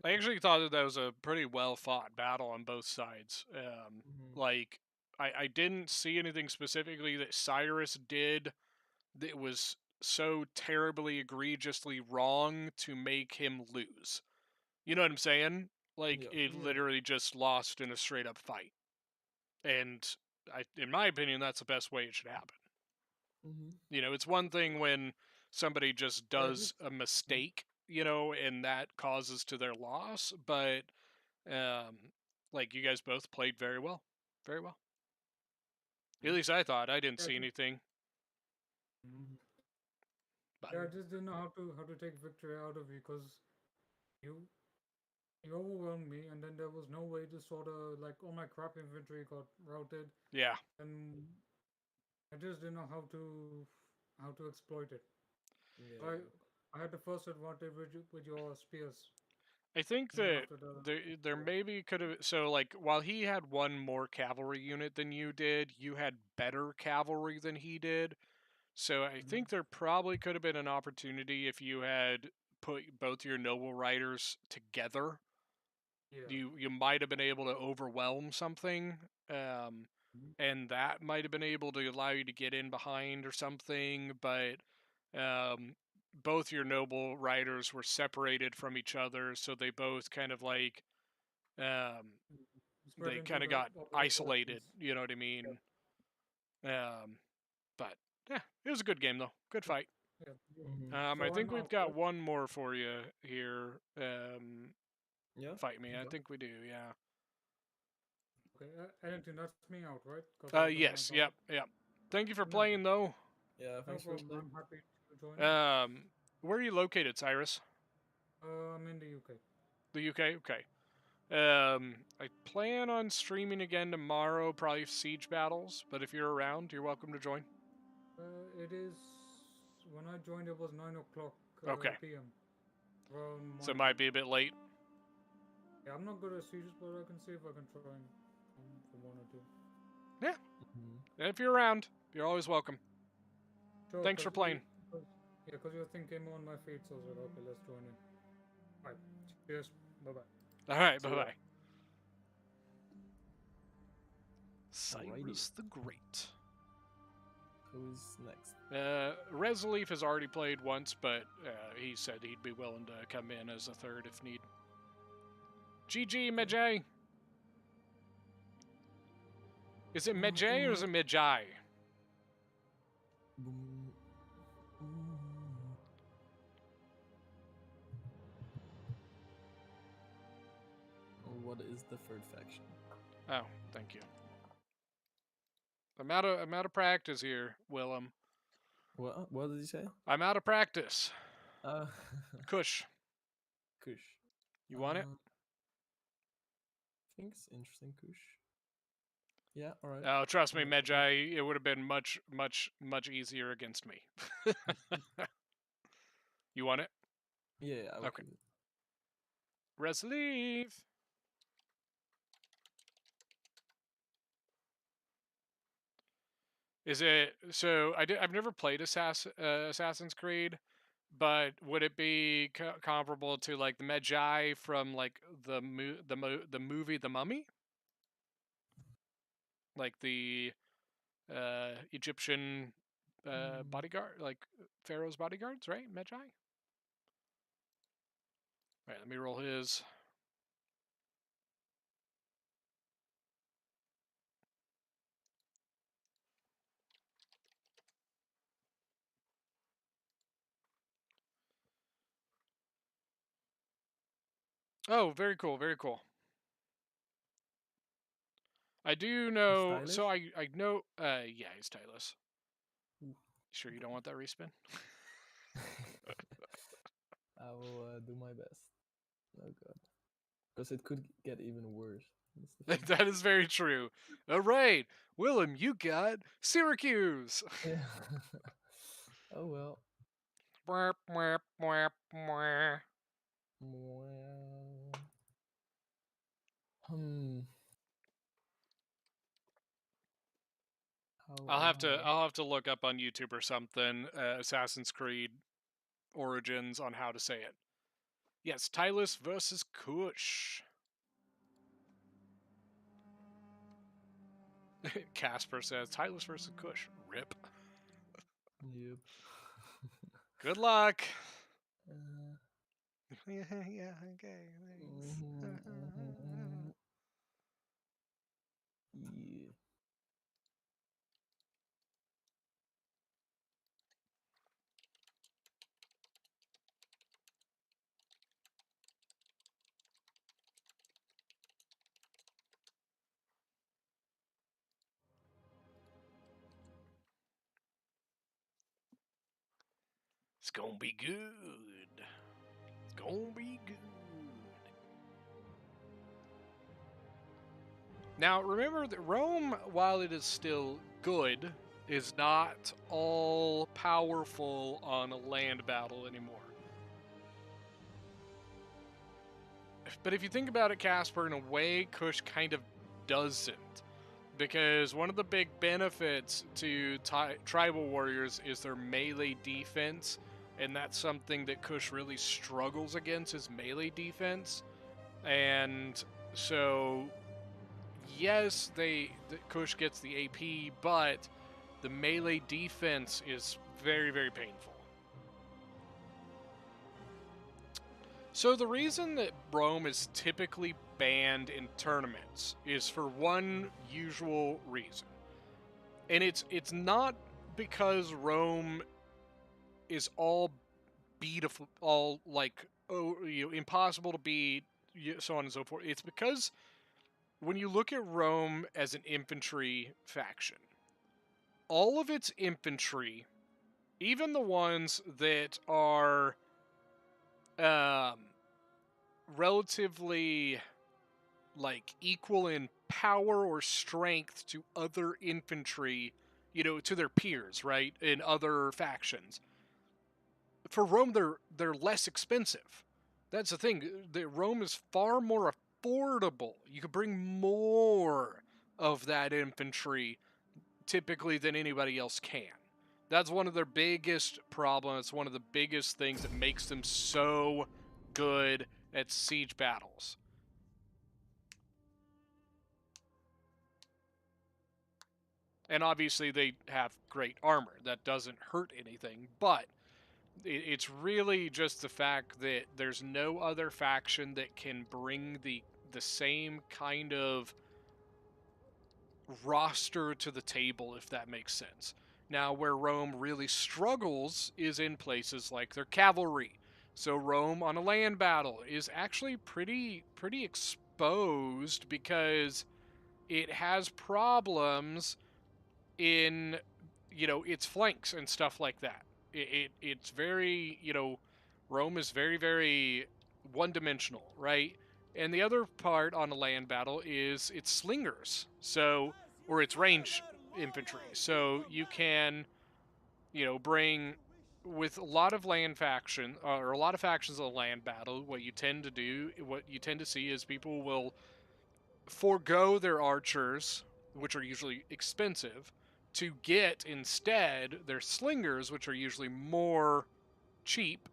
I actually thought that was a pretty well fought battle on both sides. Like, I didn't see anything specifically that Cyrus did that was so terribly egregiously wrong to make him lose. You know what I'm saying? Like, it literally just lost in a straight up fight. And in my opinion, that's the best way it should happen. You know, it's one thing when somebody just does a mistake, you know, and that causes to their loss, but like, you guys both played very well. Very well. At least I thought. I didn't see anything. But yeah, I just didn't know how to take victory out of you because you overwhelmed me, and then there was no way to sort of, like, all my crap inventory got routed. Yeah. And I just didn't know how to exploit it. Yeah. I had the first advantage with your spears. I think that there maybe could have. So, like, while he had one more cavalry unit than you did, you had better cavalry than he did. So I think there probably could have been an opportunity if you had put both your noble riders together. Yeah. You might have been able to overwhelm something, and that might have been able to allow you to get in behind or something. But both your noble riders were separated from each other, so they both kind of like they kind of got isolated. You know what I mean? But yeah, it was a good game though. Good fight. Yeah. I think we've got one more for you here. Yeah. Fight Me. I think we do. Yeah. Okay, Ellington, that's me out, right? Yes. Yep. Thank you for playing though. Yeah. Thanks for playing. I'm happy to join. Where are you located, Cyrus? I'm in the UK. The UK. Okay. I plan on streaming again tomorrow, probably Siege Battles. But if you're around, you're welcome to join. It is. When I joined, it was 9:00 Okay. p.m. So it might be a bit late. Yeah, I'm not good at sieges, but I can see if I can try and from 1 or 2. Yeah. And if you're around, you're always welcome. Sure, Thanks for playing. Yeah, because your thing came on my feed, so I was like, okay, let's join in. Alright, cheers, bye bye. All right, See bye ya. bye. Cyrus the Great. Who's next? Resolif has already played once, but he said he'd be willing to come in as a third if need. GG, Medjay. Is it Medjay or is it Medjai? Boom. What is the third faction? Oh, thank you. I'm out of practice here, Willem. What did you say? I'm out of practice. Uh, Kush, Kush. you want it? I think it's interesting, Kush. Yeah, alright. Oh, trust me, Alright. Medjay, it would have been much easier against me. You want it? Yeah, I will Okay. keep it. Resolif. Is it so? I've never played Assassin's Creed, but would it be comparable to like the Medjay from like the movie The Mummy, like the Egyptian bodyguard, like Pharaoh's bodyguards, right? Medjay. All right, let me roll his. Oh, very cool, very cool. I do know. So I know. Yeah, he's Tylis. Sure, you don't want that respin? I will do my best. Oh god. Because it could get even worse. That's the thing. That is very true. All right, Willem, you got Syracuse. Yeah. Oh well. Mwah, mwah, mwah, mwah. Well, hmm. I'll have to look up on YouTube or something Assassin's Creed Origins on how to say it. Yes, Tylis versus Kush. Casper says Tylis versus Kush. Rip. Yep. Good luck. Yeah, okay. Thanks. Yeah. It's gonna be good. It's gonna be good. Now, remember that Rome, while it is still good, is not all powerful on a land battle anymore. But if you think about it, Casper, in a way, Kush kind of doesn't. Because one of the big benefits to tribal warriors is their melee defense, and that's something that Kush really struggles against, is melee defense. And so, yes, Kush gets the AP, but the melee defense is very, very painful. So the reason that Rome is typically banned in tournaments is for one usual reason. And it's not because Rome is all beatable, all like impossible to beat, so on and so forth. It's because when you look at Rome as an infantry faction, all of its infantry, even the ones that are relatively like equal in power or strength to other infantry, to their peers, right, in other factions. For Rome, they're less expensive. That's the thing. Rome is far more affordable. You could bring more of that infantry typically than anybody else can. That's one of their biggest problems. It's one of the biggest things that makes them so good at siege battles. And obviously they have great armor. That doesn't hurt anything, but it's really just the fact that there's no other faction that can bring the same kind of roster to the table, if that makes sense. Now, where Rome really struggles is in places like their cavalry. So Rome on a land battle is actually pretty exposed because it has problems in, you know, its flanks and stuff like that. It's very, you know, Rome is very one-dimensional, right? And the other part on a land battle is its slingers, so, or its range infantry. So you can, you know, bring, with a lot of land faction, or a lot of factions of a land battle, what you tend to see is people will forego their archers, which are usually expensive, to get instead their slingers, which are usually more cheap,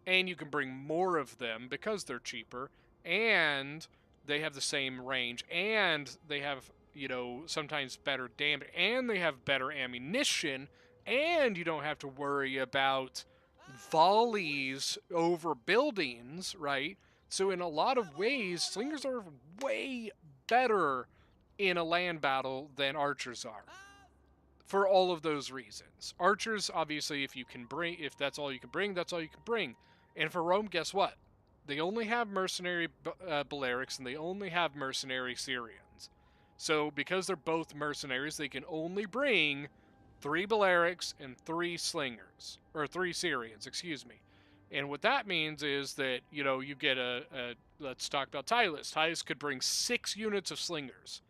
and you can bring more of them because they're cheaper, and they have the same range, and they have, you know, sometimes better damage, and they have better ammunition, and you don't have to worry about volleys over buildings, right? So in a lot of ways, slingers are way better in a land battle than archers are, for all of those reasons. Archers, obviously, if that's all you can bring, that's all you can bring. And for Rome, guess what? They only have mercenary Balearics, and they only have mercenary Syrians. So because they're both mercenaries, they can only bring 3 Balearics and 3 slingers, or 3 Syrians, excuse me. And what that means is that, you know, you get let's talk about Tylis. Tylis could bring 6 units of slingers,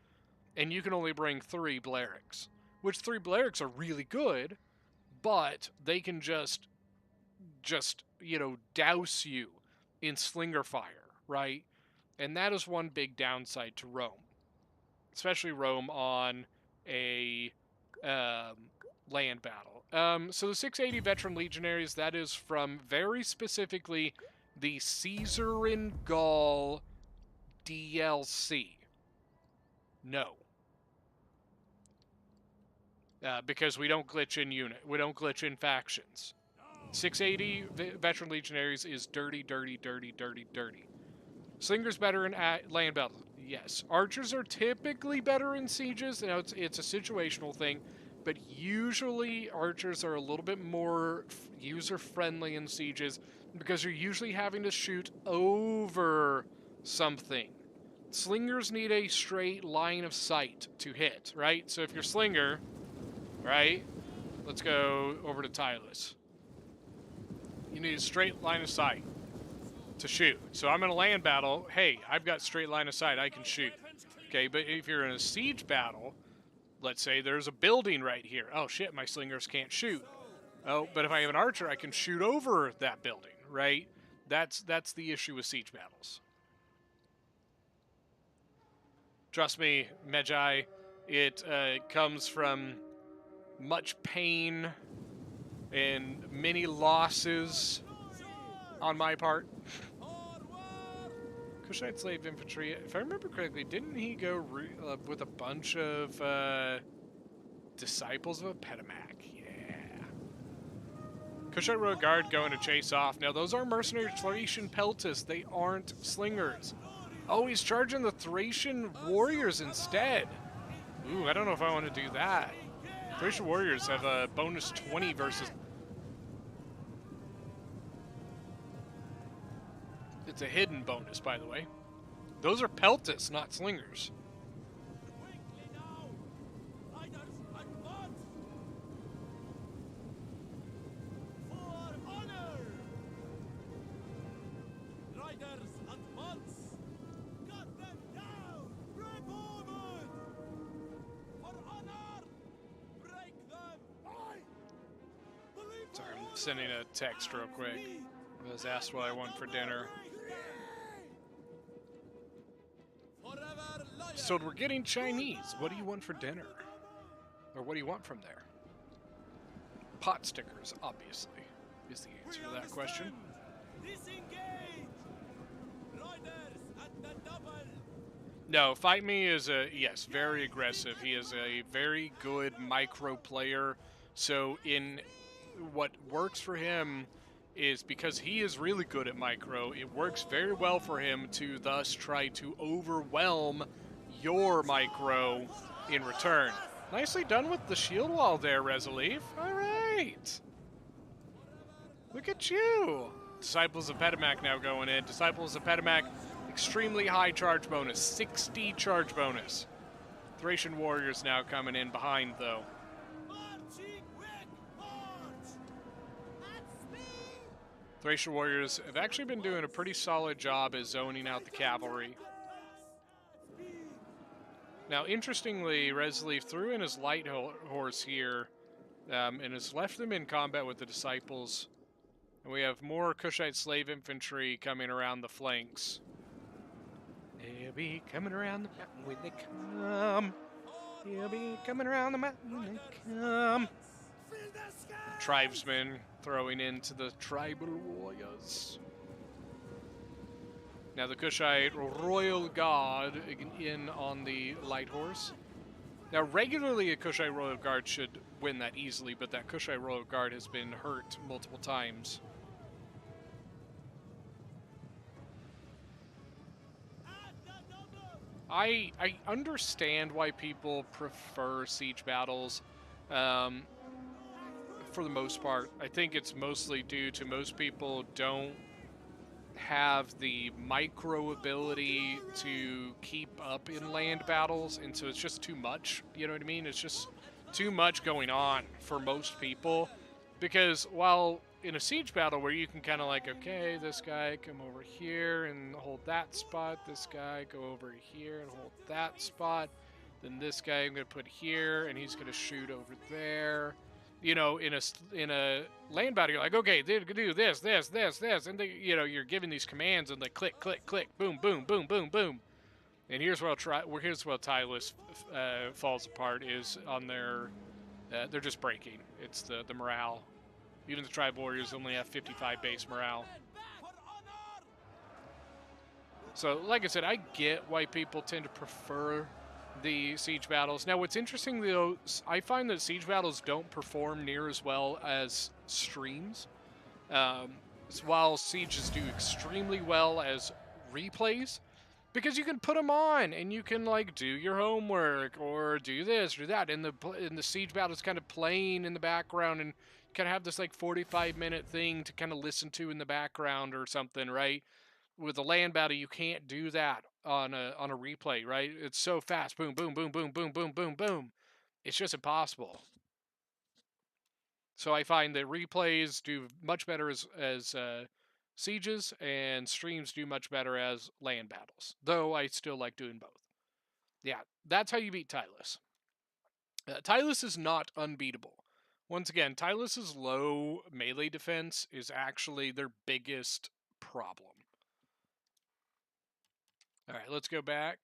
and you can only bring 3 Balearics. Which 3 Balearics are really good, but they can just, you know, douse you in slinger fire, right? And that is one big downside to Rome. Especially Rome on a land battle. So the 680 veteran legionaries, that is from very specifically the Caesar in Gaul DLC. No. Because we don't glitch in we don't glitch in factions. 680 veteran legionaries is dirty. Slingers better in land battle. Yes. Archers are typically better in sieges. You know, it's a situational thing, but usually archers are a little bit more user-friendly in sieges because you're usually having to shoot over something. Slingers need a straight line of sight to hit, right? So if you're slinger, right? Let's go over to Tylis. You need a straight line of sight to shoot. So I'm in a land battle. Hey, I've got straight line of sight. I can shoot. Okay, but if you're in a siege battle, let's say there's a building right here. Oh shit, my slingers can't shoot. Oh, but if I have an archer, I can shoot over that building, right? That's the issue with siege battles. Trust me, Magi, it comes from much pain and many losses on my part. Kushite slave infantry, if I remember correctly, didn't he go with a bunch of disciples of Epidemic? Yeah. Kushite road guard going to chase off. Now, those are mercenary Thracian peltists. They aren't slingers. Oh, he's charging the Thracian warriors instead. Ooh, I don't know if I want to do that. Thracian warriors have a bonus 20 versus... It's a hidden bonus, by the way. Those are peltists, not slingers. Sorry, I'm sending a text real quick. I was asked what I want for dinner. So we're getting Chinese. What do you want for dinner? Or what do you want from there? pot stickers, obviously, is the answer to that question. Disengage! Riders at the double! No, Fight Me is yes, very aggressive. He is a very good micro player. So in what works for him is because he is really good at micro, it works very well for him to thus try to overwhelm your micro in return. Nicely done with the shield wall there, Resoleve. All right. Look at you. Disciples of Petimac now going in. Disciples of Petimac, extremely high charge bonus, 60 charge bonus. Thracian Warriors now coming in behind, though. Marching quick march! At speed! Thracian Warriors have actually been doing a pretty solid job at zoning out the cavalry. Now, interestingly, Resoleve threw in his light horse here and has left them in combat with the Disciples. And we have more Kushite slave infantry coming around the flanks. They'll be coming around the mountain when they come. They'll be coming around the mountain when they come. Tribesmen throwing into the tribal warriors. Now the Kushite Royal Guard in on the light horse. Now regularly a Kushite Royal Guard should win that easily, but that Kushite Royal Guard has been hurt multiple times. I understand why people prefer siege battles. For the most part, I think it's mostly due to most people don't have the micro ability to keep up in land battles, and so it's just too much. You know what I mean? It's just too much going on for most people. Because while in a siege battle where you can kind of like, okay, this guy come over here and hold that spot, this guy go over here and hold that spot, then this guy I'm going to put here and he's going to shoot over there. You know, in a land battle, you're like, okay, they do this, and they, you know, you're giving these commands and they click, click, click, boom, boom, boom, boom, boom. And here's where Tylis falls apart is on their, they're just breaking. It's the morale. Even the tribe warriors only have 55 base morale. So, like I said, I get why people tend to prefer the siege battles. Now, what's interesting, though, I find that siege battles don't perform near as well as streams. While sieges do extremely well as replays, because you can put them on and you can like do your homework or do this or that, and the siege battle is kind of playing in the background, and kind of have this like 45-minute thing to kind of listen to in the background or something, right? With a land battle, you can't do that on a replay, right? It's so fast, boom, boom, boom, boom, boom, boom, boom, boom. It's just impossible. So I find that replays do much better as sieges, and streams do much better as land battles. Though I still like doing both. Yeah, that's how you beat Tylis. Tylis is not unbeatable. Once again, Tylis's low melee defense is actually their biggest problem. All right, let's go back.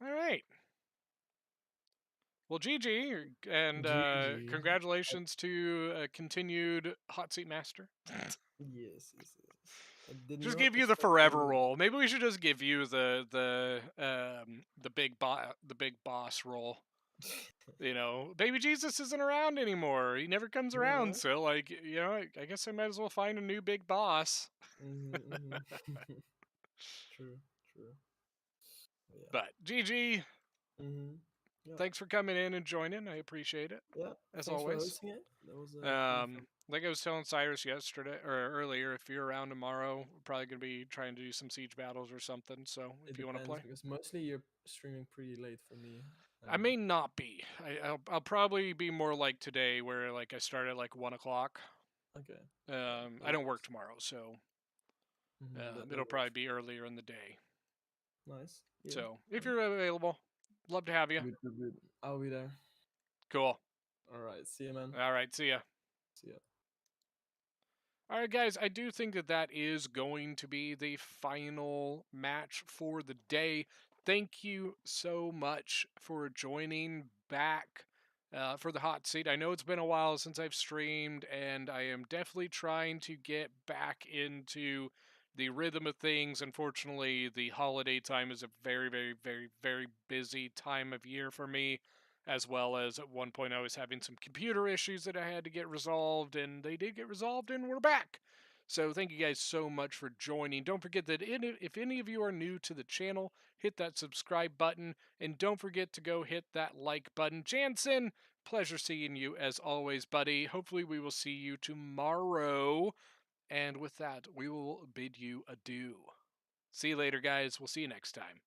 All right. Well, GG, and GG. congratulations to a continued hot seat master. Yes. I did Just not give you the expect forever to- role. Maybe we should just give you the big boss role. You know, Baby Jesus isn't around anymore. He never comes around. No. So, like, you know, I guess I might as well find a new big boss. True. Yeah. But GG, Yeah. thanks for coming in and joining. I appreciate it. Yeah. As Thanks always. for hosting it. That was really fun. Like I was telling Cyrus yesterday or earlier, if you're around tomorrow, we're probably gonna be trying to do some siege battles or something. So if It you want to depends, play, because mostly you're streaming pretty late for me. I may not be. I'll probably be more like today, where like I start at like 1 o'clock. Okay. I don't work tomorrow, so That it'll works. probably be earlier in the day. Nice. Yeah. So if you're available, love to have you. Good. I'll be there. Cool. All right. See you, man. All right. See ya. See ya. All right, guys, I do think that is going to be the final match for the day. thank you so much for joining back for the hot seat. I know it's been a while since I've streamed, and I am definitely trying to get back into the rhythm of things. Unfortunately, the holiday time is a very, very, very, very busy time of year for me, as well as at one point I was having some computer issues that I had to get resolved, and they did get resolved, and we're back. So thank you guys so much for joining. Don't forget that if any of you are new to the channel, hit that subscribe button, and don't forget to go hit that like button. Jansen, pleasure seeing you as always, buddy. Hopefully we will see you tomorrow. And with that, we will bid you adieu. See you later, guys. We'll see you next time.